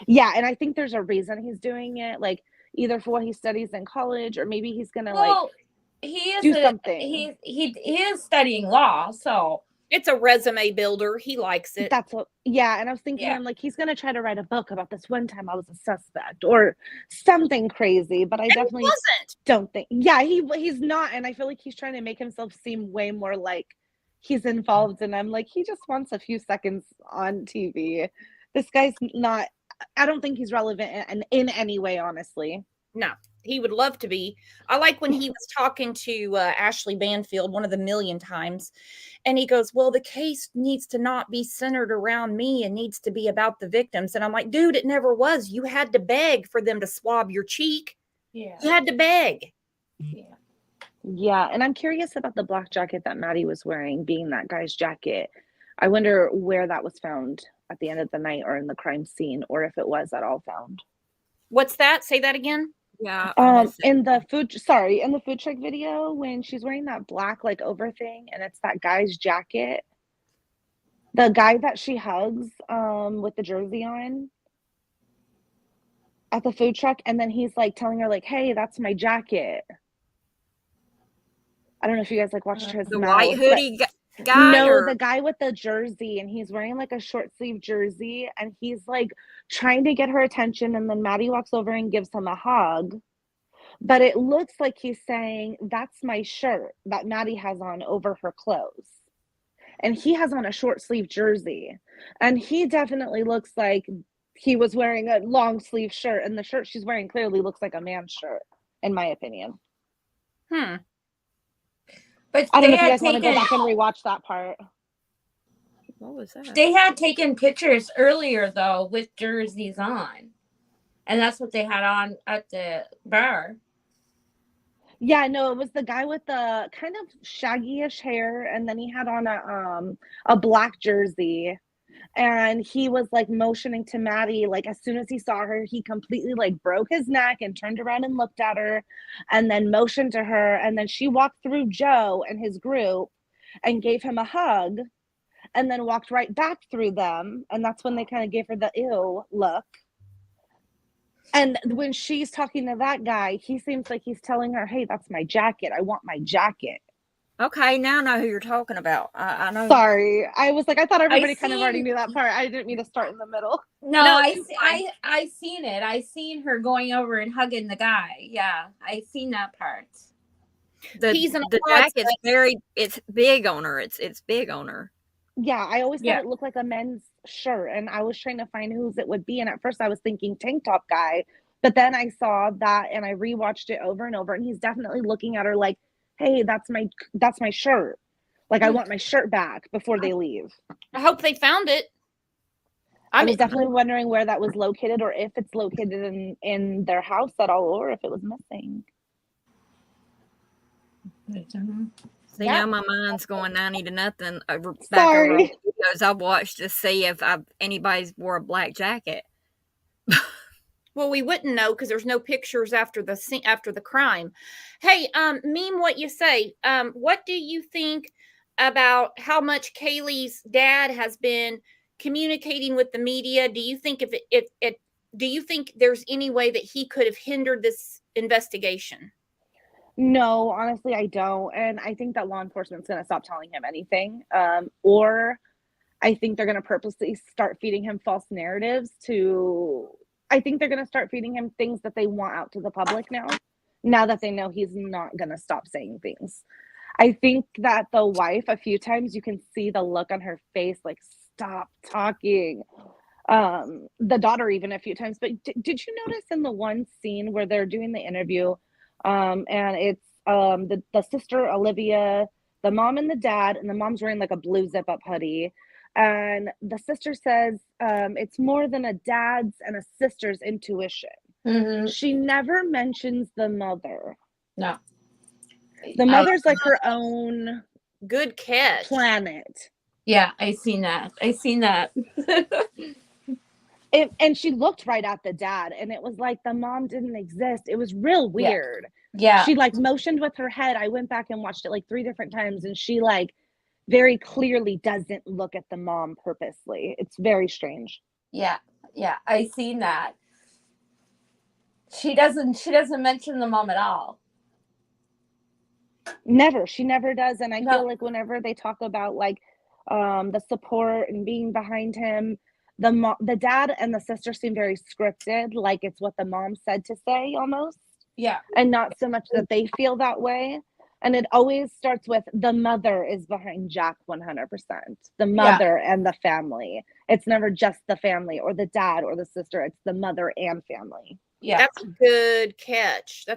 Yeah, and I think there's a reason he's doing it, like either for what he studies in college or maybe he's going to he is do something. He is studying law, so it's a resume builder. He likes it. That's what, yeah. And I was thinking, I'm like, he's going to try to write a book about this one time I was a suspect or something crazy, but I definitely don't think, he's not. And I feel like he's trying to make himself seem way more like he's involved. And I'm like, he just wants a few seconds on TV. This guy's not, I don't think he's relevant in any way, honestly. No, he would love to be. I like when he was talking to Ashley Banfield one of the million times, and he goes, well, the case needs to not be centered around me and needs to be about the victims. And I'm like, dude, it never was. You had to beg for them to swab your cheek. Yeah. You had to beg. Yeah, and I'm curious about the black jacket that Maddie was wearing being that guy's jacket. I wonder where that was found at the end of the night or in the crime scene, or if it was at all found. What's that? Say that again. Yeah. In the food truck video, when she's wearing that black like over thing and it's that guy's jacket, the guy that she hugs with the jersey on at the food truck, and then he's like telling her like, hey, that's my jacket. I don't know if you guys like watched his The mouth, white but hoodie guy, no, or the guy with the jersey, and he's wearing like a short sleeve jersey, and he's like trying to get her attention, and then Maddie walks over and gives him a hug. But it looks like he's saying, "That's my shirt that Maddie has on over her clothes." And he has on a short sleeve jersey. And he definitely looks like he was wearing a long sleeve shirt, and the shirt she's wearing clearly looks like a man's shirt, in my opinion. But I don't they know if you had guys want to go taken back and rewatch that part. what was that? they had taken pictures earlier though with jerseys on, and that's what they had on at the bar. Yeah, no, it was the guy with the kind of shaggy-ish hair, and then he had on a black jersey, and he was like motioning to Maddie. Like as soon as he saw her, he completely like broke his neck and turned around and looked at her, and then motioned to her, and then she walked through Joe and his group and gave him a hug, and then walked right back through them, and that's when they kind of gave her the ew look. And when she's talking to that guy, he seems like he's telling her, "Hey, that's my jacket. I want my jacket." Okay, now I know who you're talking about. I know. Sorry. I was like, I thought everybody kind of already seen knew that part. I didn't mean to start in the middle. no, No, I you're see, fine. I seen it. I seen her going over and hugging the guy. Yeah, I seen that part. Peas in a The pod jacket's it's big on her. It's big on her. Yeah, I always thought Yeah. it looked like a men's shirt, and I was trying to find whose it would be. And at first, I was thinking tank top guy, but then I saw that, and I rewatched it over and over, and he's definitely looking at her like, "Hey, that's my shirt. Like, I want my shirt back before they leave." I hope they found it. I was definitely wondering where that was located, or if it's located in their house at all, or if it was missing. See, Yeah. now my mind's going 90 to nothing back over all Sorry. the videos I've watched to see if anybody's wore a black jacket. Well, we wouldn't know because there's no pictures after the crime. Hey, meme what you say. What do you think about how much Kaylee's dad has been communicating with the media? Do you think do you think there's any way that he could have hindered this investigation? No, honestly, I don't. And I think that law enforcement's going to stop telling him anything. Or I think they're going to purposely start feeding him false narratives I think they're going to start feeding him things that they want out to the public now that they know he's not going to stop saying things. I think that the wife, a few times, you can see the look on her face, like, stop talking. The daughter, even a few times. But did you notice in the one scene where they're doing the interview, and it's the sister, Olivia, the mom and the dad, and the mom's wearing like a blue zip up hoodie. And the sister says, it's more than a dad's and a sister's intuition. Mm-hmm. She never mentions the mother. No. The mother's like her own good catch planet. Yeah, I seen that. And she looked right at the dad, and it was like the mom didn't exist. It was real weird. Yeah. She like motioned with her head. I went back and watched it like 3 different times, and she like very clearly doesn't look at the mom purposely. It's very strange. Yeah, I seen that. She doesn't mention the mom at all. Never. She never does. And I feel like whenever they talk about like the support and being behind him, the dad and the sister seem very scripted, like it's what the mom said to say almost. Yeah. And not so much that they feel that way. And it always starts with the mother is behind Jack 100%. The mother and the family. It's never just the family or the dad or the sister. It's the mother and family. Yeah. That's a good catch.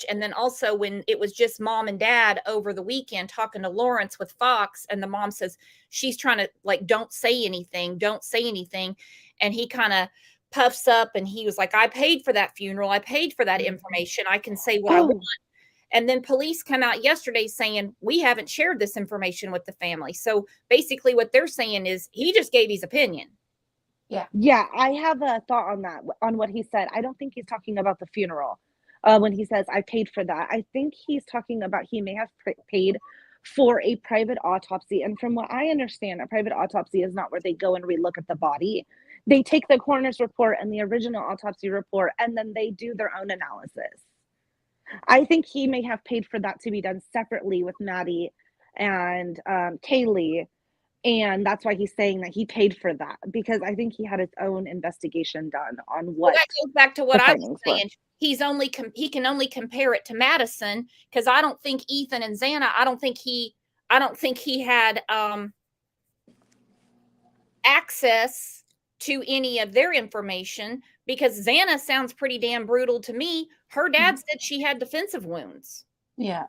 And then also when it was just mom and dad over the weekend talking to Lawrence with Fox, and the mom says she's trying to like, don't say anything. And he kind of puffs up and he was like, I paid for that funeral. I paid for that information. I can say what I want. And then police come out yesterday saying, we haven't shared this information with the family. So basically what they're saying is he just gave his opinion. Yeah, I have a thought on that, on what he said. I don't think he's talking about the funeral when he says, I paid for that. I think he's talking about he may have paid for a private autopsy. And from what I understand, a private autopsy is not where they go and relook at the body. They take the coroner's report and the original autopsy report, and then they do their own analysis. I think he may have paid for that to be done separately with Maddie and Kaylee. And that's why he's saying that he paid for that, because I think he had his own investigation done on Well, what that goes back to what the I was findings were. saying. He can only compare it to Madison, because I don't think Ethan and Xana, I don't think he had access to any of their information, because Xana sounds pretty damn brutal to me. Her dad said she had defensive wounds. Yeah.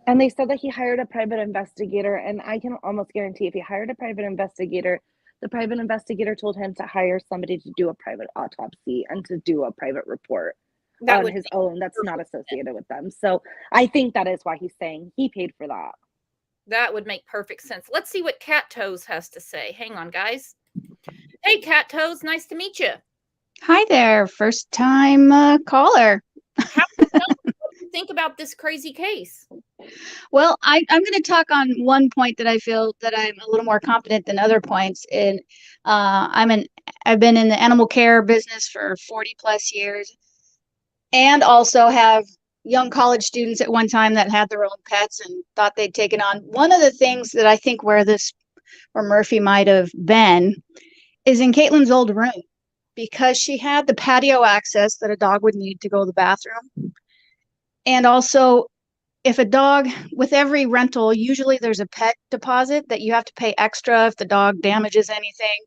And they said that he hired a private investigator, and I can almost guarantee if he hired a private investigator, the private investigator told him to hire somebody to do a private autopsy and to do a private report on his own that's not associated with them. So I think that is why he's saying he paid for that. That would make perfect sense. Let's see what Cat Toes has to say. Hang on, guys. Hey, Cat Toes, nice to meet you. Hi there, first time caller. How do you think about this crazy case? Well, I'm going to talk on one point that I feel that I'm a little more competent than other points. And I've been in the animal care business for 40 plus years, and also have young college students at one time that had their own pets and thought they'd taken on. One of the things that I think where Murphy might have been is in Caitlin's old room, because she had the patio access that a dog would need to go to the bathroom. And also, if a dog, with every rental, usually there's a pet deposit that you have to pay extra if the dog damages anything.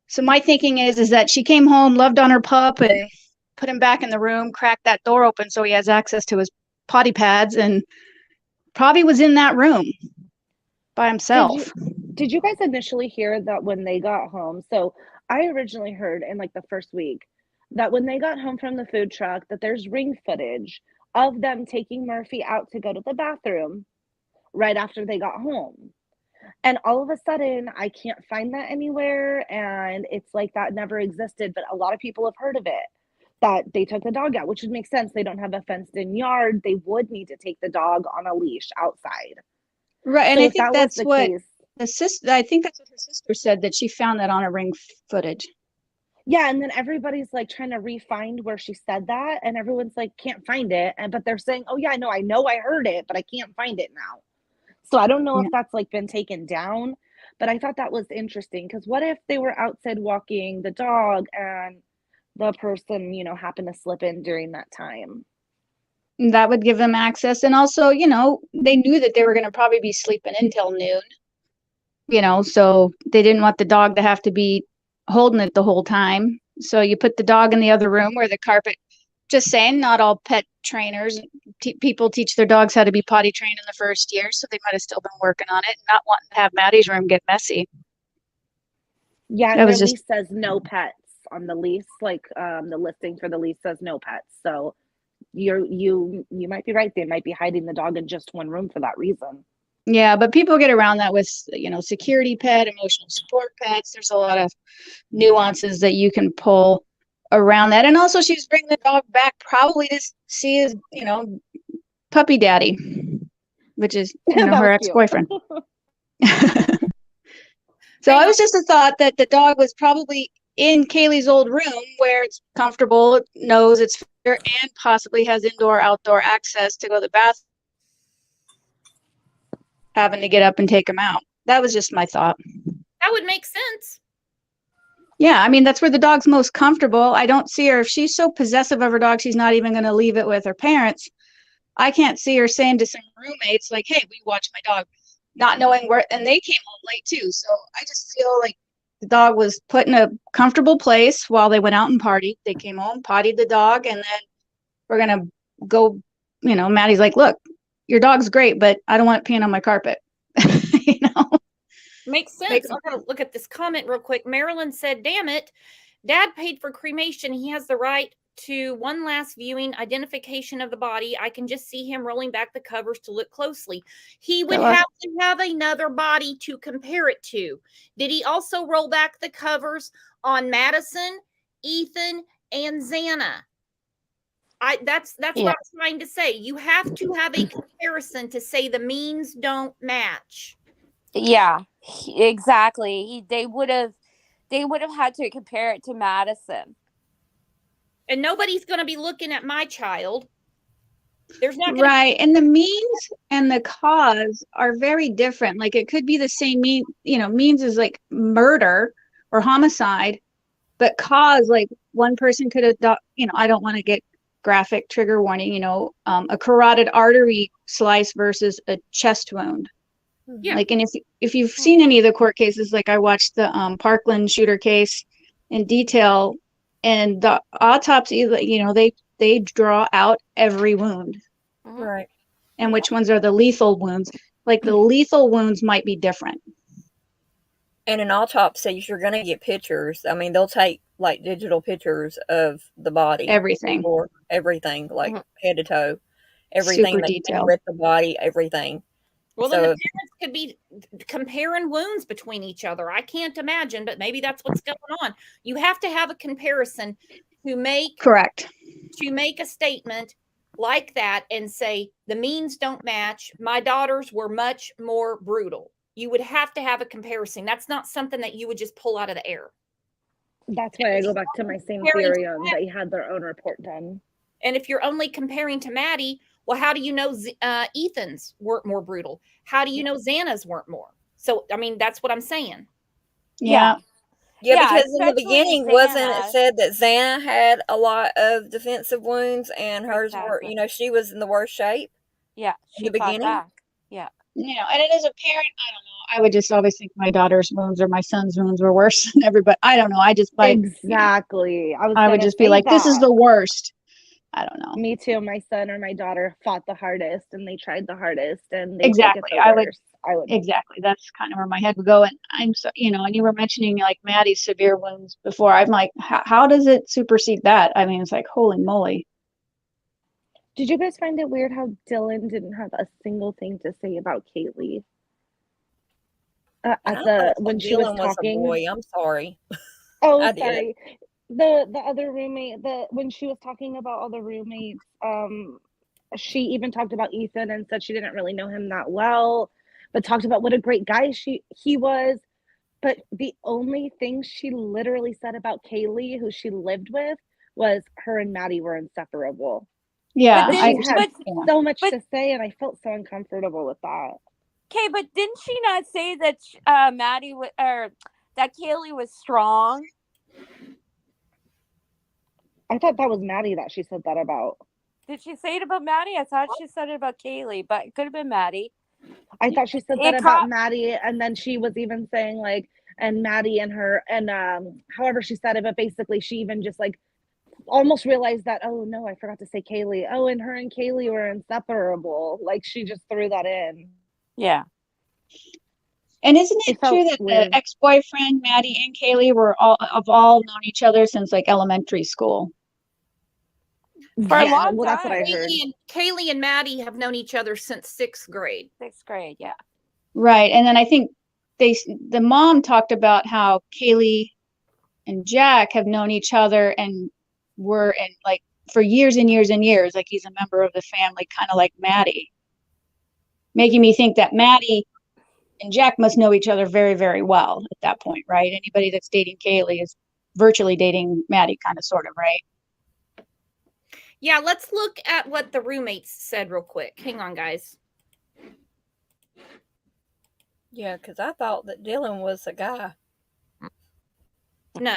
So my thinking is that she came home, loved on her pup, and put him back in the room, cracked that door open so he has access to his potty pads, and probably was in that room by himself. Did you guys initially hear that when they got home? So I originally heard in like the first week that when they got home from the food truck, that there's ring footage of them taking Murphy out to go to the bathroom right after they got home. And all of a sudden, I can't find that anywhere. And it's like that never existed. But a lot of people have heard of it, that they took the dog out, which would make sense. They don't have a fenced in yard. They would need to take the dog on a leash outside. Right. And So I if think that was that's the what case, I think that's what her sister said, that she found that on a ring footage. yeah, and then everybody's like trying to re-find where she said that, and everyone's like can't find it, but they're saying, oh yeah, I know I heard it, but I can't find it now. So I don't know if that's like been taken down, but I thought that was interesting, because what if they were outside walking the dog and the person, happened to slip in during that time? That would give them access. And also, they knew that they were going to probably be sleeping until noon, so they didn't want the dog to have to be holding it the whole time. So you put the dog in the other room where the carpet, just saying, not all pet trainers, people teach their dogs how to be potty trained in the first year. So they might have still been working on it and not wanting to have Maddie's room get messy. Yeah, and their lease says no pets on the lease. Like the listing for the lease says no pets. So you might be right. They might be hiding the dog in just one room for that reason. Yeah, but people get around that with, security pet, emotional support pets. There's a lot of nuances that you can pull around that. And also, she's bringing the dog back probably to see his, puppy daddy, which is, her ex-boyfriend. So I was just a thought that the dog was probably in Kaylee's old room where it's comfortable, it knows it's fair, and possibly has indoor-outdoor access to go to the bathroom, having to get up and take him out. That was just my thought. That would make sense. Yeah, I mean, that's where the dog's most comfortable. I don't see her, if she's so possessive of her dog, she's not even going to leave it with her parents. I can't see her saying to some roommates, like, hey, we watch my dog, not knowing where, and they came home late too. So I just feel like the dog was put in a comfortable place while they went out and partied. They came home, pottied the dog, and then we're going to go, Maddie's like, look, your dog's great, but I don't want it peeing on my carpet. Makes sense. I'm going to look at this comment real quick. Marilyn said, damn it, Dad paid for cremation. He has the right to one last viewing, identification of the body. I can just see him rolling back the covers to look closely. He would have to have another body to compare it to. Did he also roll back the covers on Madison, Ethan, and Xana? That's what I'm trying to say. You have to have a comparison to say the means don't match. Yeah, exactly. They would have had to compare it to Madison. And nobody's going to be looking at my child. There's not gonna Right. And the means and the cause are very different. Like it could be the same means is like murder or homicide, but cause, like one person could have, I don't want to get graphic, trigger warning, a carotid artery slice versus a chest wound. Yeah. Like, and if you've seen any of the court cases, like I watched the Parkland shooter case in detail, and the autopsy, they draw out every wound Right. and which ones are the lethal wounds. Like the lethal wounds might be different. And in autopsies, you're going to get pictures. I mean, they'll take like digital pictures of the body. Everything. Or everything, like head to toe. Everything Super that detailed. with the body, everything. Well, then the parents could be comparing wounds between each other. I can't imagine, but maybe that's what's going on. You have to have a comparison to make a statement like that and say the means don't match. My daughters were much more brutal. You would have to have a comparison. That's not something that you would just pull out of the air. That's why I go back to my same theory on they had their own report done. And if you're only comparing to Maddie, well, how do you know Ethan's weren't more brutal? How do you know Xana's weren't more? So, I mean, that's what I'm saying. Yeah. Yeah, because in the beginning, wasn't it said that Xana had a lot of defensive wounds and hers were, she was in the worst shape? Yeah, in the beginning. Back. Yeah. And as a parent, I don't know. I would just always think my daughter's wounds or my son's wounds were worse than everybody. I don't know. I just exactly. I would just be like, this is the worst. I don't know. Me too. My son or my daughter fought the hardest and they tried the hardest and they exactly. I would exactly. That's kind of where my head would go. And I'm so, and you were mentioning like Maddie's severe wounds before. I'm like, how does it supersede that? I mean, it's like, holy moly. Did you guys find it weird how Dylan didn't have a single thing to say about Kaylee? When she was talking. Was a boy. I'm sorry. Oh, sorry. The other roommate, when she was talking about all the roommates, she even talked about Ethan and said she didn't really know him that well, but talked about what a great guy he was. But the only thing she literally said about Kaylee, who she lived with, was her and Maddie were inseparable. Yeah, she had so much to say, and I felt so uncomfortable with that. Okay, but didn't she not say that Maddie or that Kaylee was strong? I thought that was Maddie that she said that about. Did she say it about Maddie? I thought she said it about Kaylee, but it could have been Maddie. I thought she said that about Maddie, and then she was even saying like, and Maddie and her, and however she said it, but basically she even just like almost realized that, oh no, I forgot to say Kaylee. Oh, and her and Kaylee were inseparable. Like she just threw that in. Yeah. And isn't it true that the ex-boyfriend, Maddie and Kaylee, were all known each other since like elementary school? For a long time. That's what I heard. Kaylee and Maddie have known each other since 6th grade. 6th grade, yeah. Right. And then I think the mom talked about how Kaylee and Jack have known each other and were in like for years and years and years. Like he's a member of the family, kind of like Maddie. Making me think that Maddie and Jack must know each other very, very well at that point, right? Anybody that's dating Kaylee is virtually dating Maddie, kind of, sort of, right? Yeah, let's look at what the roommates said real quick. Hang on, guys. Yeah, because I thought that Dylan was a guy. No.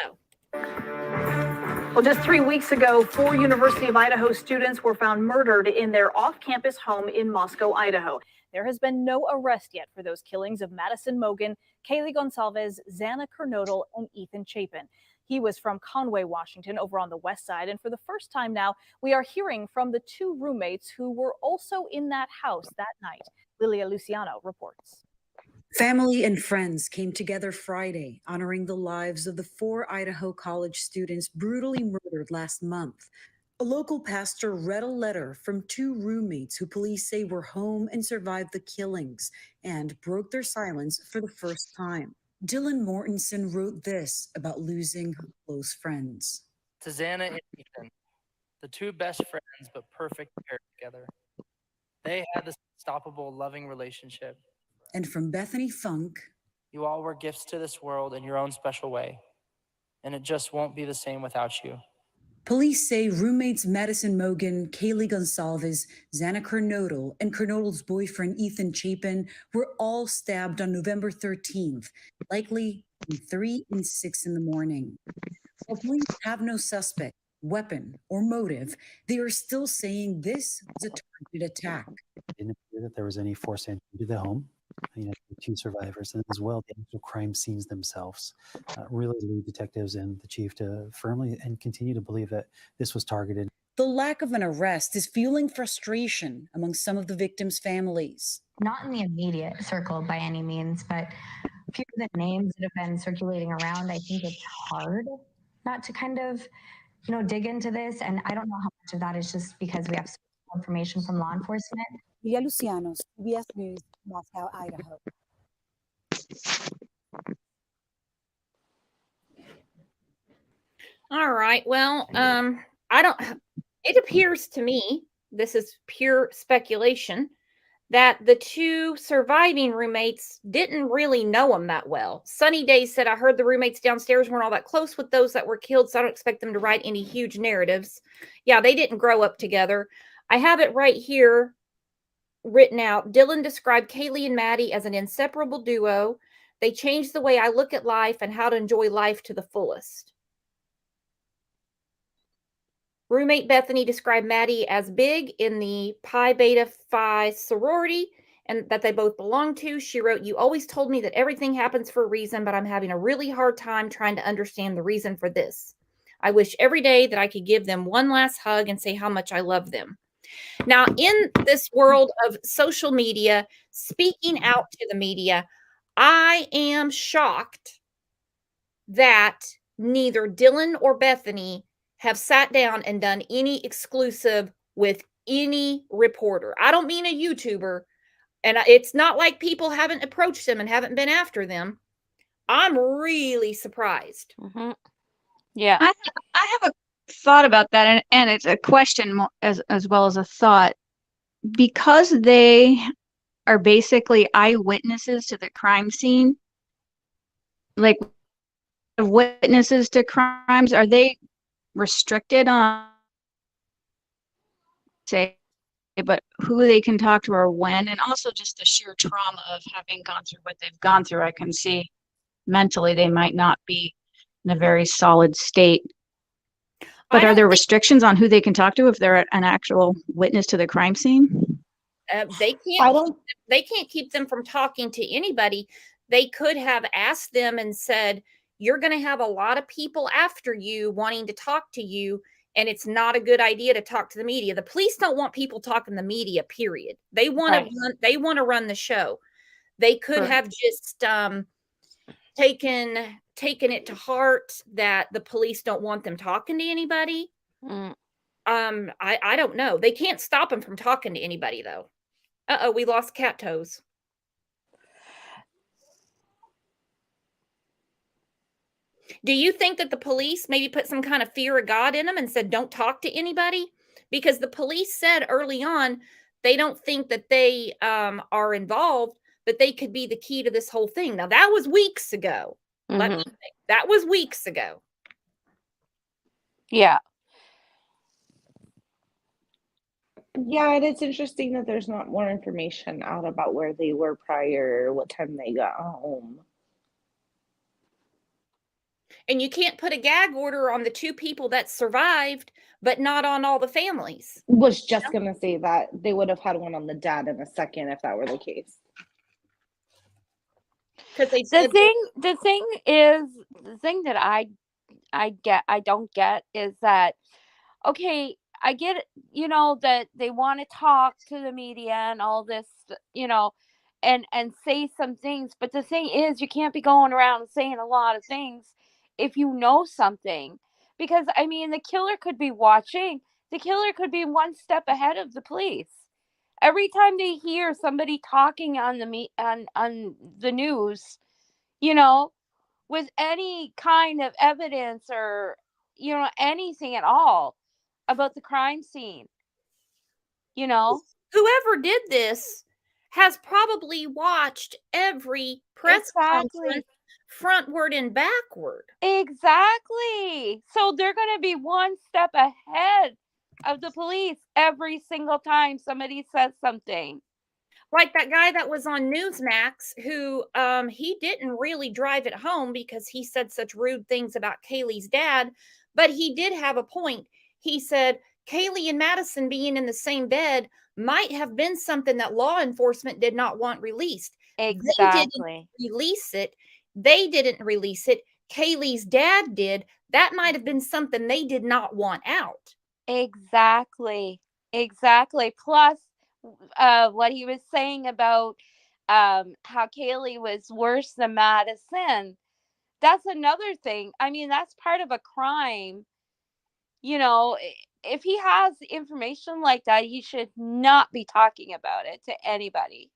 Well, just 3 weeks ago, 4 University of Idaho students were found murdered in their off-campus home in Moscow, Idaho. There has been no arrest yet for those killings of Madison Mogen, Kaylee Gonsalves, Xana Kernodle, and Ethan Chapin. He was from Conway, Washington, over on the west side. And for the first time now, we are hearing from the 2 roommates who were also in that house that night. Lilia Luciano reports. Family and friends came together Friday, honoring the lives of the 4 Idaho college students brutally murdered last month. A local pastor read a letter from 2 roommates who police say were home and survived the killings and broke their silence for the first time. Dylan Mortensen wrote this about losing close friends. To Xana and Ethan, the 2 best friends but perfect paired together. They had this unstoppable, loving relationship. And from Bethany Funk, you all were gifts to this world in your own special way, and it just won't be the same without you. Police say roommates Madison Mogan, Kaylee Gonsalves, Xana Kernodle, and Kernodle's boyfriend Ethan Chapin were all stabbed on November 13th, likely between 3 and 6 in the morning. While police have no suspect, weapon, or motive, they are still saying this was a targeted attack. It didn't appear that there was any forced entry to the home. The two survivors, and as well the actual crime scenes themselves, really lead detectives and the chief to firmly and continue to believe that this was targeted. The lack of an arrest is fueling frustration among some of the victims' families. Not in the immediate circle by any means, but a few of the names that have been circulating around, I think it's hard not to kind of, dig into this. And I don't know how much of that is just because we have so much information from law enforcement. Leah Luciano, CBS News, Moscow, Idaho. All right. Well, it appears to me, this is pure speculation, that the two surviving roommates didn't really know them that well. Sunny Day said, I heard the roommates downstairs weren't all that close with those that were killed, so I don't expect them to write any huge narratives. Yeah, they didn't grow up together. I have it right here written out. Dylan described Kaylee and Maddie as an inseparable duo. They changed the way I look at life and how to enjoy life to the fullest. Roommate Bethany described Maddie as big in the Pi Beta Phi sorority and that they both belong to. She wrote, you always told me that everything happens for a reason, but I'm having a really hard time trying to understand the reason for this. I wish every day that I could give them one last hug and say how much I love them. Now, in this world of social media, speaking out to the media, I am shocked that neither Dylan or Bethany have sat down and done any exclusive with any reporter. I don't mean a YouTuber, and it's not like people haven't approached them and haven't been after them. I'm really surprised. Mm-hmm. Yeah. I have a thought about that, and it's a question as well as a thought. Because they are basically eyewitnesses to the crime scene, like witnesses to crimes, are they restricted on say but who they can talk to or when? And also just the sheer trauma of having gone through what they've gone through. I can see mentally they might not be in a very solid state. But are there restrictions on who they can talk to if they're an actual witness to the crime scene? They can't keep them from talking to anybody. They could have asked them and said, you're going to have a lot of people after you wanting to talk to you, and it's not a good idea to talk to the media. The police don't want people talking to the media, period. They want to run the show. They could have just taken it to heart that the police don't want them talking to anybody. I don't know. They can't stop them from talking to anybody, though. Uh-oh, we lost Cat Toes. Do you think that the police maybe put some kind of fear of God in them and said, don't talk to anybody? Because the police said early on, they don't think that they are involved, but they could be the key to this whole thing. Now, that was weeks ago. Let me think. That was weeks ago. Yeah. Yeah, and it's interesting that there's not more information out about where they were prior, what time they got home. And you can't put a gag order on the two people that survived, but not on all the families. Was just going to say that they would have had one on the dad in a second if that were the case. Because the thing that I don't get is that, okay, I get, that they want to talk to the media and all this, and say some things. But the thing is, you can't be going around saying a lot of things if you know something. Because, I mean, the killer could be watching. The killer could be one step ahead of the police. Every time they hear somebody talking on the news, with any kind of evidence or, anything at all about the crime scene, whoever did this has probably watched every press conference frontward and backward. Exactly. So they're going to be one step ahead of the police every single time somebody says something. Like that guy that was on Newsmax who he didn't really drive it home because he said such rude things about Kaylee's dad, but he did have a point. He said Kaylee and Madison being in the same bed might have been something that law enforcement did not want released. They didn't Exactly. release it. They didn't release it. Kaylee's dad did. That might have been something they did not want out. Exactly. Exactly. Plus, what he was saying about how Kaylee was worse than Madison. That's another thing. I mean, that's part of a crime. You know, if he has information like that, he should not be talking about it to anybody.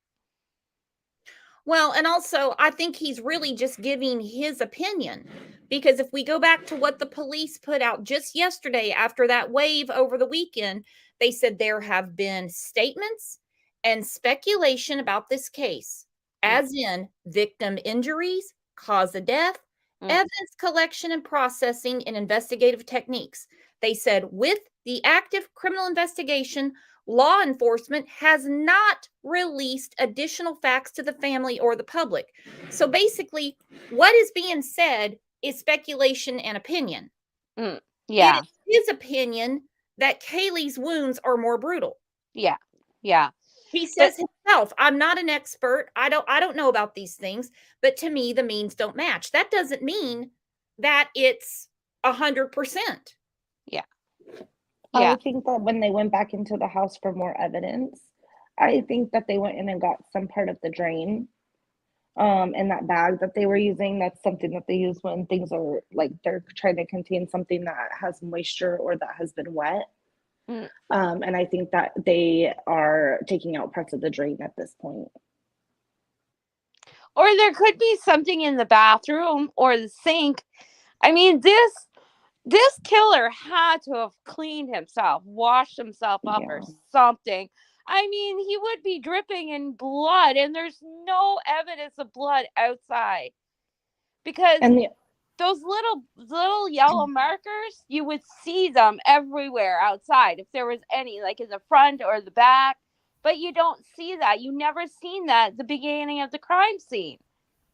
Well, and also, I think he's really just giving his opinion. Because if we go back to what the police put out just yesterday after that wave over the weekend, they said there have been statements and speculation about this case, as in victim injuries, cause of death, evidence collection and processing, and investigative techniques. They said with the active criminal investigation, law enforcement has not released additional facts to the family or the public. So basically, what is being said is speculation and opinion. Yeah. It is his opinion that Kaylee's wounds are more brutal. Yeah. Yeah. He says himself, I'm not an expert. I don't know about these things, but to me the means don't match. That doesn't mean that it's 100%. Yeah. I think that when they went back into the house for more evidence, I think that they went in and got some part of the drain in that bag that they were using. That's something that they use when things are like they're trying to contain something that has moisture or that has been wet. And I think that they are taking out parts of the drain at this point. Or there could be something in the bathroom or the sink. I mean, this killer had to have cleaned himself, washed himself up or something. I mean, he would be dripping in blood, and there's no evidence of blood outside. Because those little yellow markers, you would see them everywhere outside if there was any, like in the front or the back. But you don't see that. You never seen that at the beginning of the crime scene.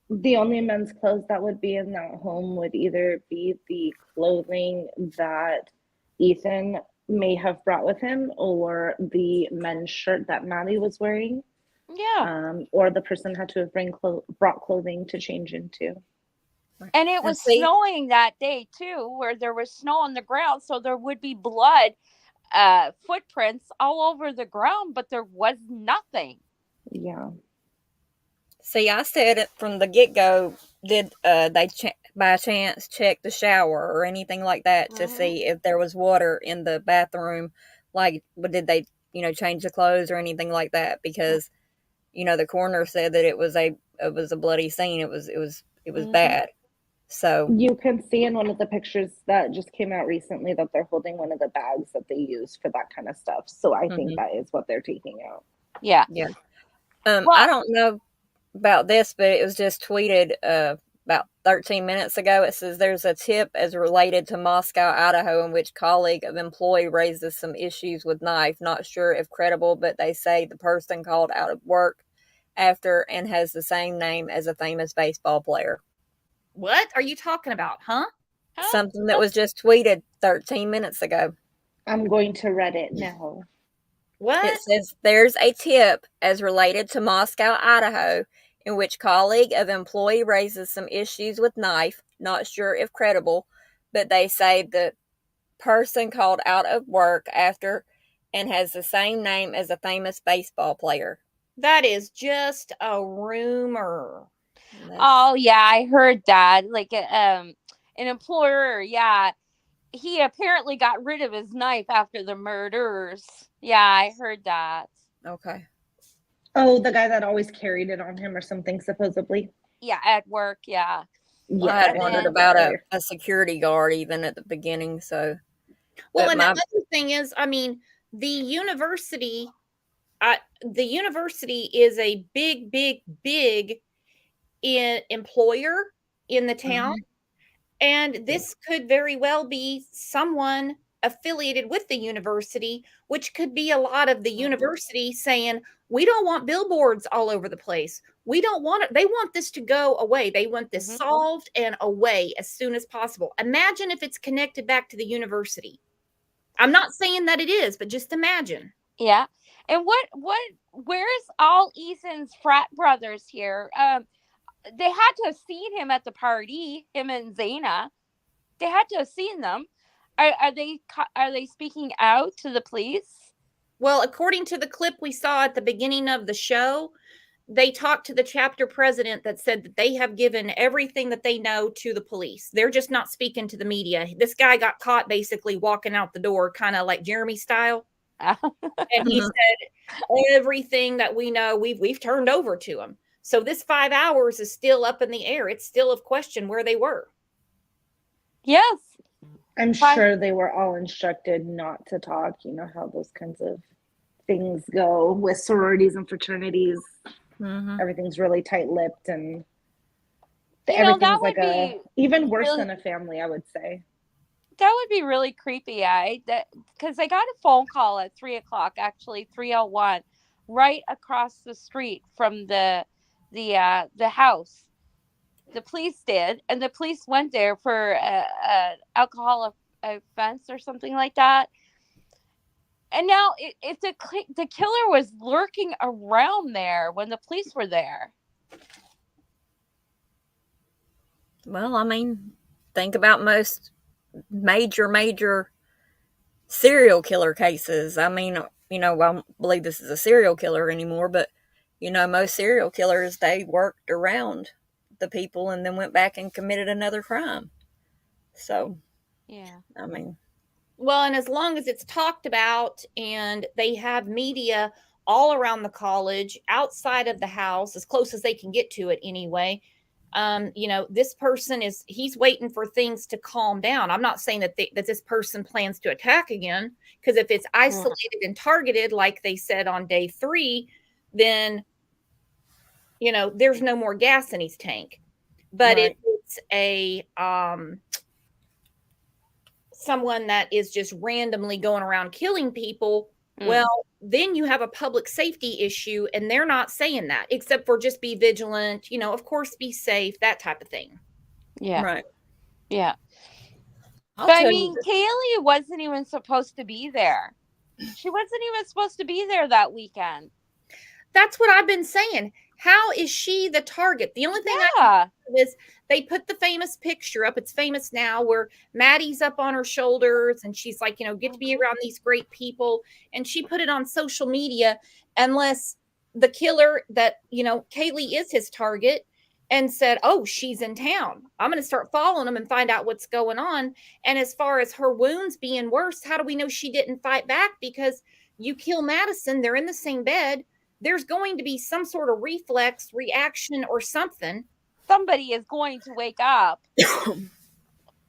The only men's clothes that would be in that home would either be the clothing that Ethan may have brought with him or the men's shirt that Maddie was wearing. Yeah. Or the person had to have brought clothing to change into. And it was snowing that day too, where there was snow on the ground, so there would be blood footprints all over the ground, but there was nothing. Yeah. See, I said it from the get-go, did they by chance check the shower or anything like that to see if there was water in the bathroom? Like, did they, change the clothes or anything like that? Because, the coroner said that it was a bloody scene. It was bad. So you can see in one of the pictures that just came out recently that they're holding one of the bags that they use for that kind of stuff. So I think that is what they're taking out. Yeah. Yeah. I don't know about this, but it was just tweeted about 13 minutes ago. It says there's a tip as related to Moscow, Idaho, in which colleague of employee raises some issues with knife. Not sure if credible, but they say the person called out of work after and has the same name as a famous baseball player. What are you talking about, huh? Something that was just tweeted 13 minutes ago. I'm going to Reddit now. What? It says there's a tip as related to Moscow, Idaho, in which colleague of employee raises some issues with knife. Not sure if credible, but they say the person called out of work after and has the same name as a famous baseball player. That is just a rumor. Oh yeah, I heard that. Like an employer, yeah, he apparently got rid of his knife after the murders. Yeah, I heard that. Okay. Oh, the guy that always carried it on him or something, supposedly. Yeah, at work. Yeah. I had wondered about a security guard even at the beginning. So, well, and another thing is, I mean, the university is a big employer, in the town. And this could very well be someone affiliated with the university, which could be a lot of the university saying, we don't want billboards all over the place. We don't want it. They want this to go away. They want this solved and away as soon as possible. Imagine if it's connected back to the university. I'm not saying that it is, but just imagine. Yeah. And where's all Ethan's frat brothers here? They had to have seen him at the party, him and Zaina. They had to have seen them. Are they speaking out to the police? Well, according to the clip we saw at the beginning of the show, they talked to the chapter president that said that they have given everything that they know to the police. They're just not speaking to the media. This guy got caught basically walking out the door, kind of like Jeremy style. And he said, everything that we know, we've turned over to him. So this 5 hours is still up in the air. It's still of question where they were. Yes. I'm sure they were all instructed not to talk. You know how those kinds of things go with sororities and fraternities. Everything's really tight-lipped, and everything's like even worse than a family, I would say. That would be really creepy, because I got a phone call at 3:00, actually 3:01, right across the street from the house. The police did, and the police went there for an alcohol offense or something like that. And now, if the killer was lurking around there when the police were there. Well, I mean, think about most major serial killer cases. I mean, I don't believe this is a serial killer anymore, but most serial killers, they worked around the people and then went back and committed another crime. So, yeah, I mean, well, and as long as it's talked about and they have media all around the college, outside of the house, as close as they can get to it anyway, this person he's waiting for things to calm down. I'm not saying that this person plans to attack again, because if it's isolated and targeted, like they said on day 3, then, there's no more gas in his tank. But if it's someone that is just randomly going around killing people, well, then you have a public safety issue, and they're not saying that, except for just be vigilant, of course, be safe, that type of thing. Yeah. Right. Yeah. I'll But I tell mean, you Kaylee wasn't even supposed to be there. She wasn't even supposed to be there that weekend. That's what I've been saying. How is she the target? The only thing I can do is they put the famous picture up. It's famous now, where Maddie's up on her shoulders and she's like, get to be around these great people. And she put it on social media, unless the killer that, Kaylee is his target, and said, oh, she's in town. I'm going to start following them and find out what's going on. And as far as her wounds being worse, how do we know she didn't fight back? Because you kill Madison, they're in the same bed. There's going to be some sort of reflex reaction or something. Somebody is going to wake up.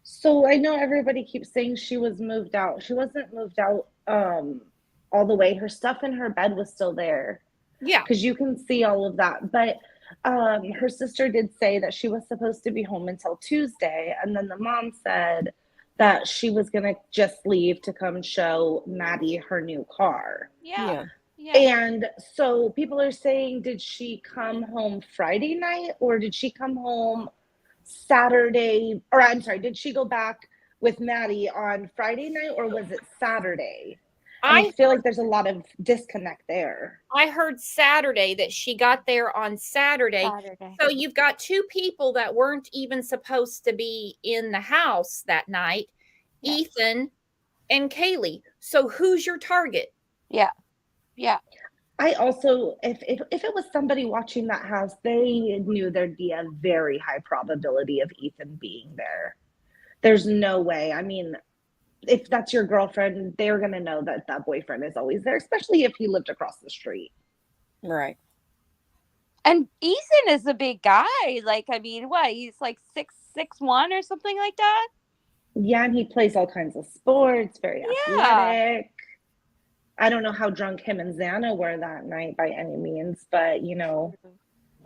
So I know everybody keeps saying she was moved out. She wasn't moved out all the way. Her stuff in her bed was still there. Yeah. Because you can see all of that. But her sister did say that she was supposed to be home until Tuesday. And then the mom said that she was going to just leave to come show Maddie her new car. Yeah. And so people are saying, did she come home Friday night, or did she come home Saturday? Or I'm sorry, did she go back with Maddie on Friday night, or was it Saturday? I feel like there's a lot of disconnect there. I heard Saturday, that she got there on Saturday. So you've got 2 people that weren't even supposed to be in the house that night, Ethan and Kaylee. So who's your target? Yeah. I also, if it was somebody watching that house, they knew there'd be a very high probability of Ethan being there. There's no way. I mean, if that's your girlfriend, they're going to know that that boyfriend is always there, especially if he lived across the street. Right. And Ethan is a big guy. Like, I mean, what? He's like 6'1" or something like that? Yeah, and he plays all kinds of sports, very athletic. I don't know how drunk him and Xana were that night by any means, but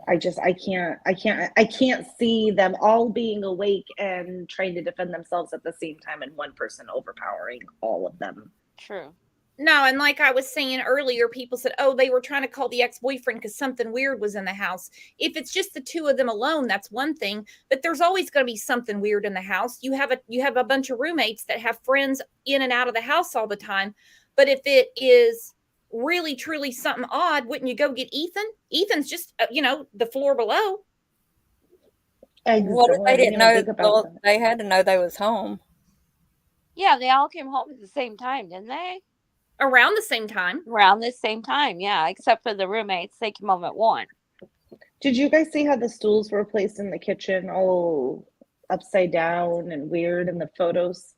I can't see them all being awake and trying to defend themselves at the same time and one person overpowering all of them. True. No, and like I was saying earlier, people said, oh, they were trying to call the ex-boyfriend because something weird was in the house. If it's just the two of them alone, that's one thing, but there's always going to be something weird in the house. You have a bunch of roommates that have friends in and out of the house all the time. But if it is really truly something odd, wouldn't you go get Ethan? Ethan's just the floor below. What if Exactly. I they didn't didn't even know? think about Well, that. they had to know they was home. Yeah, they all came home at the same time, didn't they? Around the same time. Around the same time, yeah, except for the roommates. They came home at 1. Did you guys see how the stools were placed in the kitchen all upside down and weird in the photos?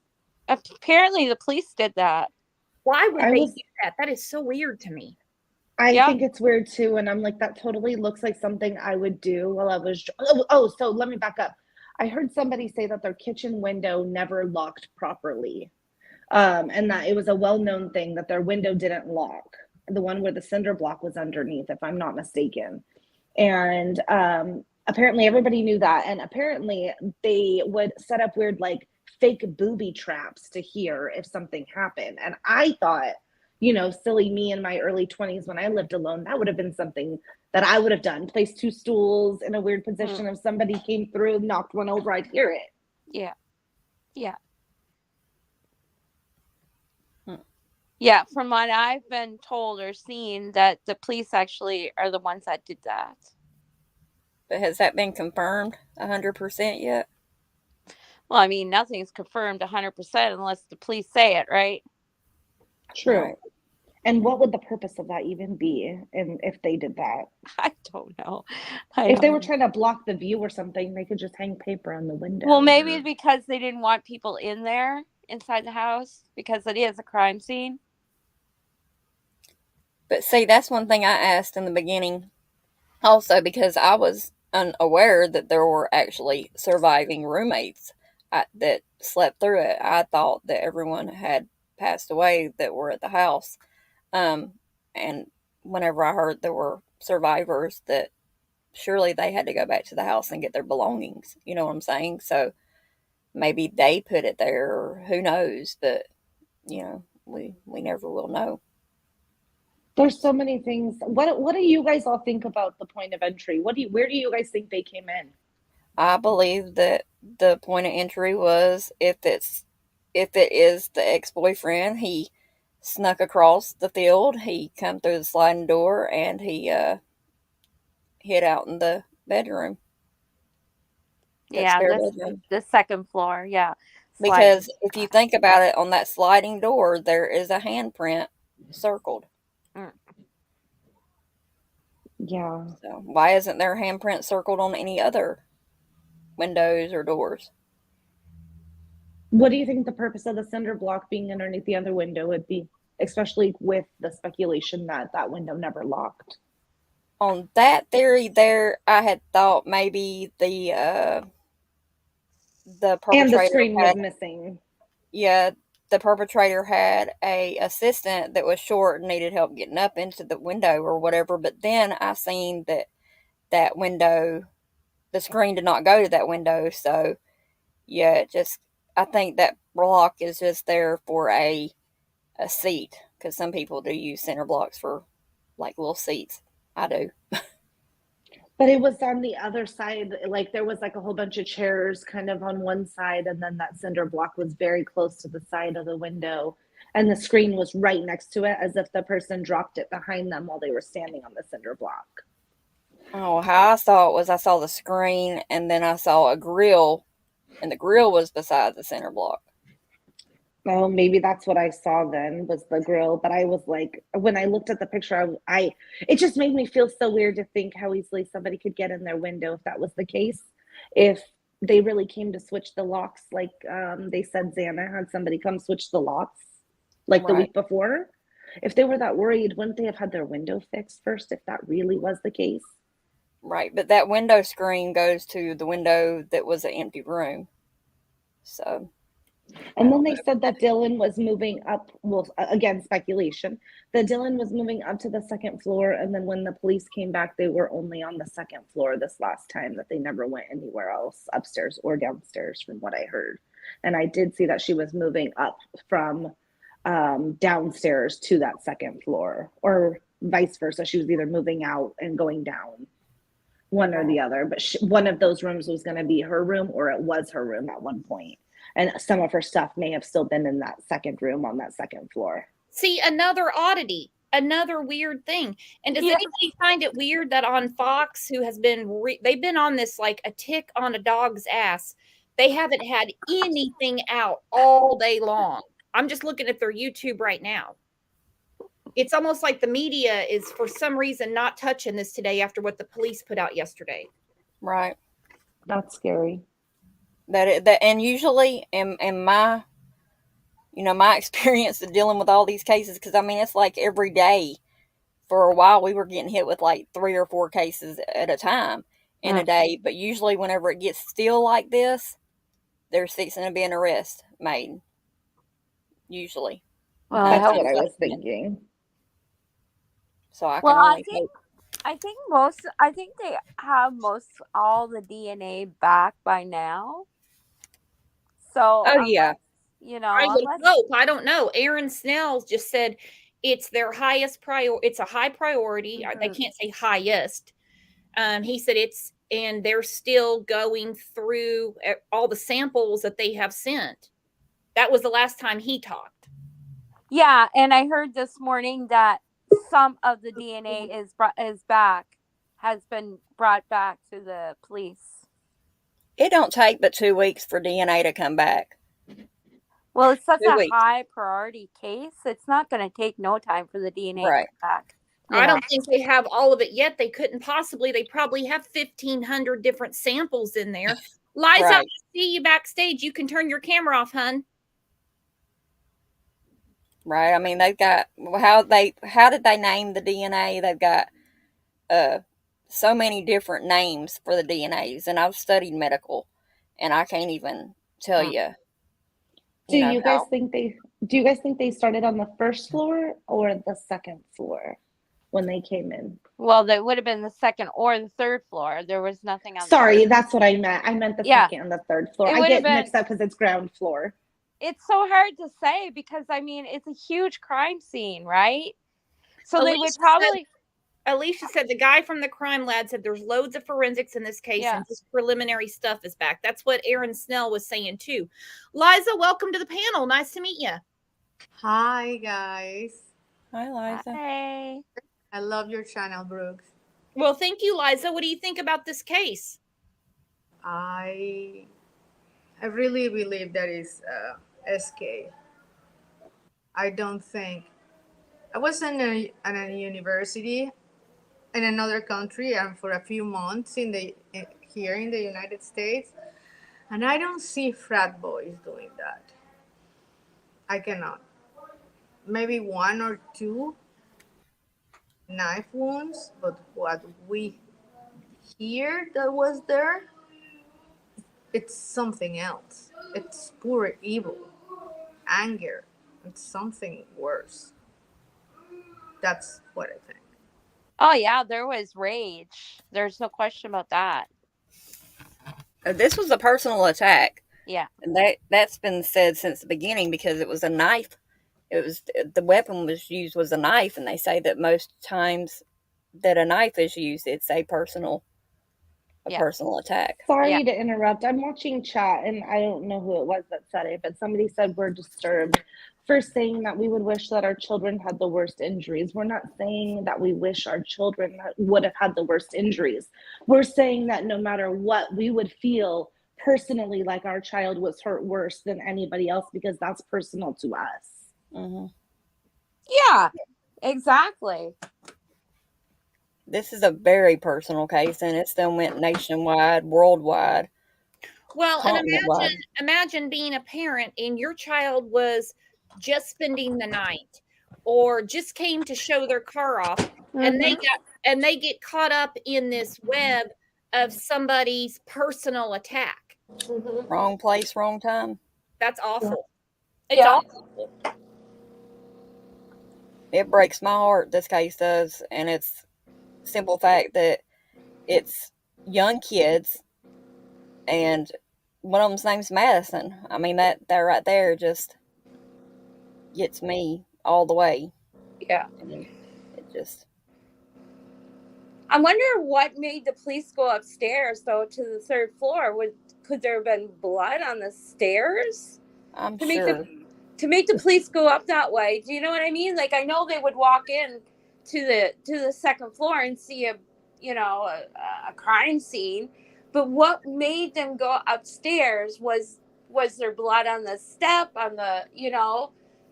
Apparently, the police did that. Why would I they was do that? That is so weird to me. I Yeah. think it's weird too, and I'm like, that totally looks like something I would do while I was. So let me back up. I heard somebody say that their kitchen window never locked properly, and that it was a well-known thing that their window didn't lock, the one where the cinder block was underneath, if I'm not mistaken. And apparently everybody knew that, and apparently they would set up weird like fake booby traps to hear if something happened. And I thought, silly me in my early 20s when I lived alone, that would have been something that I would have done. Placed two stools in a weird position. If somebody came through, knocked one over, I'd hear it. Yeah. Yeah. Yeah, from what I've been told or seen, that the police actually are the ones that did that. But has that been confirmed 100% yet? Well, I mean, nothing's confirmed 100% unless the police say it, right? True. Right. And what would the purpose of that even be? And if they did that, I don't know. if they were trying to block the view or something, they could just hang paper on the window. Well, maybe because they didn't want people in there inside the house because it is a crime scene. But see, that's one thing I asked in the beginning also, because I was unaware that there were actually surviving roommates that slept through it. I thought that everyone had passed away that were at the house. And whenever I heard there were survivors, that surely they had to go back to the house and get their belongings. You know what I'm saying? So maybe they put it there, or who knows? But we never will know. There's so many things. What do you guys all think about the point of entry? Where do you guys think they came in? I believe that the point of entry was, if it is the ex-boyfriend, he snuck across the field, he come through the sliding door, and he hid out in the bedroom. Yeah, the second floor. Yeah. Because if you think about it, on that sliding door, there is a handprint circled. Yeah. So why isn't there a handprint circled on any other windows or doors? What do you think the purpose of the cinder block being underneath the other window would be, especially with the speculation that that window never locked? On that theory there, I had thought maybe the perpetrator And the screen was had, missing. yeah, the perpetrator had a assistant that was short and needed help getting up into the window or whatever. But then I seen that window, the screen did not go to that window. So yeah, I think that block is just there for a seat, because some people do use center blocks for like little seats. I do. But it was on the other side, like there was like a whole bunch of chairs kind of on one side, and then that cinder block was very close to the side of the window. And the screen was right next to it, as if the person dropped it behind them while they were standing on the cinder block. Oh, how I saw it was, I saw the screen, and then I saw a grill, and the grill was beside the center block. Oh, maybe that's what I saw then, was the grill. But I was like, when I looked at the picture, it just made me feel so weird to think how easily somebody could get in their window if that was the case. If they really came to switch the locks, like they said Xana had somebody come switch the locks like the Right. week before. If they were that worried, wouldn't they have had their window fixed first if that really was the case? Right, but that window screen goes to the window that was an empty room. So And then they said that Dylan was moving up. Well, again, speculation. That Dylan was moving up to the second floor, and then when the police came back, they were only on the second floor this last time. That they never went anywhere else, upstairs or downstairs, from what I heard. And I did see that she was moving up from downstairs to that second floor, or vice versa. She was either moving out and going down, one or the other. But one of those rooms was going to be her room, or it was her room at one point. And some of her stuff may have still been in that second room on that second floor. See, another oddity, another weird thing. And does anybody find it weird that on Fox, who has been, they've been on this like a tick on a dog's ass, they haven't had anything out all day long. I'm just looking at their YouTube right now. It's almost like the media is, for some reason, not touching this today after what the police put out yesterday. Right. That's scary. And usually in my, my experience of dealing with all these cases, because I mean, it's like every day for a while we were getting hit with like 3 or 4 cases at a time in a day. But usually whenever it gets still like this, there's fixing to be an arrest made. Usually. Well, that's what I was thinking. So I can only hope. I think they have all the DNA back by now. So yeah. I would hope. I don't know. Aaron Snell just said it's their highest priority. It's a high priority. Mm-hmm. They can't say highest. He said and they're still going through all the samples that they have sent. That was the last time he talked. Yeah, and I heard this morning that some of the DNA has been brought back to the police. It don't take but 2 weeks for DNA to come back. Well, it's such a high priority case. It's not going to take no time for the DNA to come back. I don't think they have all of it yet. They couldn't possibly. They probably have 1,500 different samples in there. Liza, I see you backstage. You can turn your camera off, hun. Right. I mean, they've got how did they name the DNA? They've got so many different names for the DNAs, and I've studied medical, and I can't even tell you. Do you guys think they started on the first floor or the second floor when they came in? Well, they would have been the second or the third floor. There was nothing on. Sorry, that's what I meant. I meant the second and the third floor. I get mixed up because it's ground floor. It's so hard to say because, I mean, it's a huge crime scene, right? So they would probably... Alicia said the guy from the crime lab said there's loads of forensics in this case and just preliminary stuff is back. That's what Aaron Snell was saying, too. Liza, welcome to the panel. Nice to meet you. Hi, guys. Hi, Liza. Hey. I love your channel, Brooks. Well, thank you, Liza. What do you think about this case? I really believe that is SK. I don't think. I was in a university in another country and for a few months here in the United States, and I don't see frat boys doing that. I cannot. Maybe 1 or 2 knife wounds, but what we hear that was there, it's something else. It's pure evil, anger. It's something worse. That's what I think. Oh, yeah, there was rage. There's no question about that. This was a personal attack. Yeah. And that's been said since the beginning because it was a knife. The weapon was used was a knife, and they say that most times that a knife is used, it's a personal attack. Sorry to interrupt. I'm watching chat, and I don't know who it was that said it, but somebody said we're disturbed for saying that we would wish that our children had the worst injuries. We're not saying that we wish our children would have had the worst injuries. We're saying that no matter what, we would feel personally like our child was hurt worse than anybody else because that's personal to us. Mm-hmm. Yeah, exactly. This is a very personal case, and it still went nationwide, worldwide. Well, and imagine being a parent and your child was just spending the night or just came to show their car off, and they get caught up in this web of somebody's personal attack. Wrong place, wrong time. That's awful. It's Yeah. awful. It breaks my heart, this case does, and it's simple fact that it's young kids, and one of them's name's Madison. I mean, that right there just gets me all the way. Yeah. I mean, it just. I wonder what made the police go upstairs though to the third floor. Could there have been blood on the stairs? I'm to sure. Make the police go up that way. Do you know what I mean? Like, I know they would walk in to the second floor and see a crime scene, but what made them go upstairs? Was there blood on the step, on the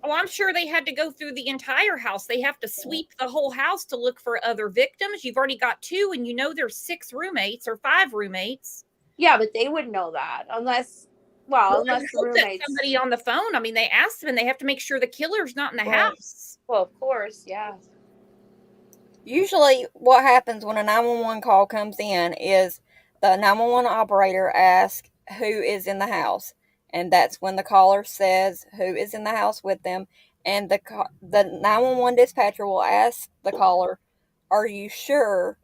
Oh, I'm sure they had to go through the entire house. They have to sweep the whole house to look for other victims. You've already got 2, and you know there's 6 roommates or 5 roommates. Yeah, but they wouldn't know that unless Unless the roommates. somebody on the phone. I mean, they asked them, and they have to make sure the killer's not in the house. Well, of course, yeah. Usually, what happens when a 911 call comes in is the 911 operator asks who is in the house, and that's when the caller says who is in the house with them, and the 911 dispatcher will ask the caller, "Are you sure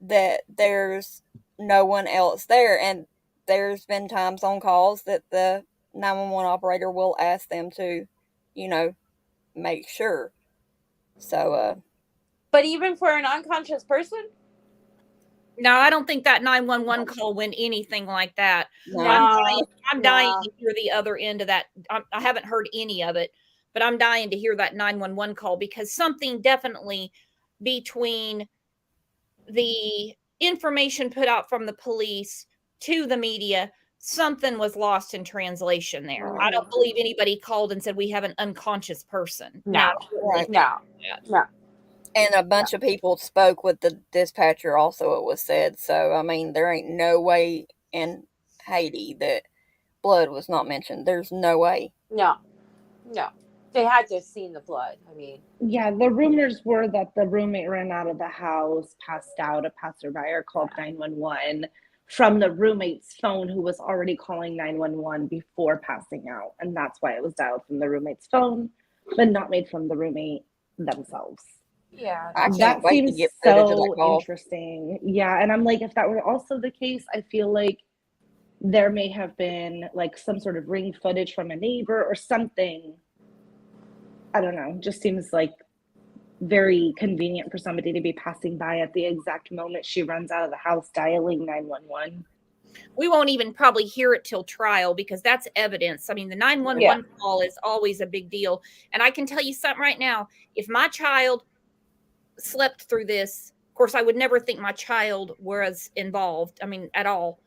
that there's no one else there?" And there's been times on calls that the 911 operator will ask them to, make sure. So, But even for an unconscious person? No, I don't think that 911 call went anything like that. No. I'm dying to hear the other end of that. I haven't heard any of it, but I'm dying to hear that 911 call because something definitely between the information put out from the police to the media, something was lost in translation there. I don't believe anybody called and said we have an unconscious person. No. Right. No. And a bunch of people spoke with the dispatcher also, it was said. So, I mean, there ain't no way in Haiti that blood was not mentioned. There's no way. No. They had to have seen the blood. I mean, Yeah, the rumors were that the roommate ran out of the house, passed out. A passerby called 911 from the roommate's phone, who was already calling 911 before passing out. And that's why it was dialed from the roommate's phone, but not made from the roommate themselves. yeah. I can't That wait to seems get footage of that so call. interesting. Yeah, and I'm like, if that were also the case, I feel like there may have been like some sort of ring footage from a neighbor or something. I don't know. Just seems like very convenient for somebody to be passing by at the exact moment she runs out of the house dialing 911. We won't even probably hear it till trial because that's evidence. I mean, the 911 call is always a big deal. And I can tell you something right now. If my child slept through this, of course, I would never think my child was involved. I mean, at all.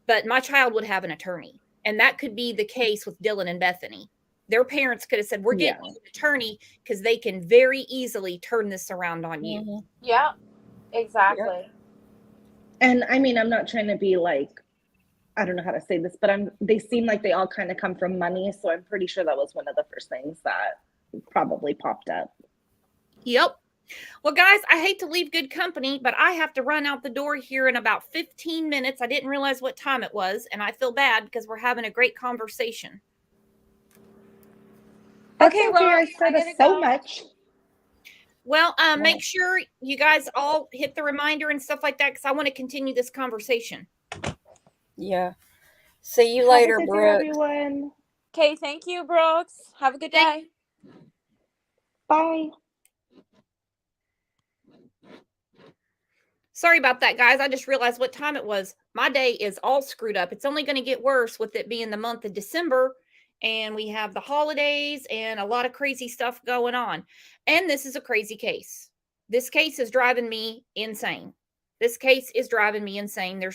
But my child would have an attorney. And that could be the case with Dylan and Bethany. Their parents could have said, we're getting an attorney because they can very easily turn this around on you. Yeah, exactly. And I mean, I'm not trying to be like, I don't know how to say this, but they seem like they all kind of come from money. So I'm pretty sure that was one of the first things that probably popped up. Yep. Well, guys, I hate to leave good company, but I have to run out the door here in about 15 minutes. I didn't realize what time it was, and I feel bad because we're having a great conversation. Okay, well, I said so much. Well, make sure you guys all hit the reminder and stuff like that because I want to continue this conversation. Yeah. See you later, Brooke. Everyone. Okay, thank you, Brooks. Have a good day. Bye. Sorry about that, guys. I just realized what time it was. My day is all screwed up. It's only going to get worse with it being the month of December, and we have the holidays and a lot of crazy stuff going on. And this is a crazy case. This case is driving me insane. There's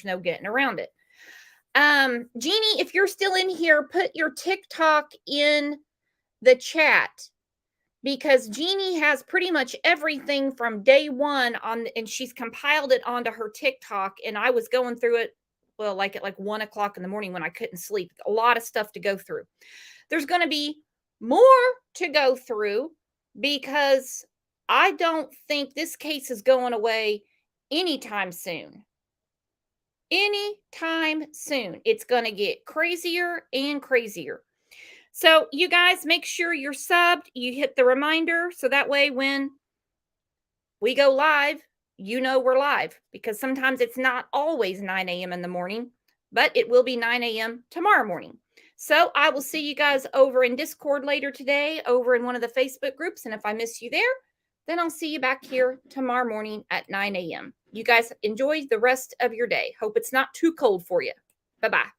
no getting around it. Jeannie, if you're still in here, put your TikTok in the chat. Because Jeannie has pretty much everything from day one on, and she's compiled it onto her TikTok. And I was going through it, well, at 1 o'clock in the morning when I couldn't sleep. A lot of stuff to go through. There's going to be more to go through because I don't think this case is going away anytime soon. Anytime soon. It's going to get crazier and crazier. So you guys make sure you're subbed. You hit the reminder so that way when we go live, you know we're live, because sometimes it's not always 9 a.m. in the morning, but it will be 9 a.m. tomorrow morning. So I will see you guys over in Discord later today, over in one of the Facebook groups. And if I miss you there, then I'll see you back here tomorrow morning at 9 a.m. You guys enjoy the rest of your day. Hope it's not too cold for you. Bye-bye.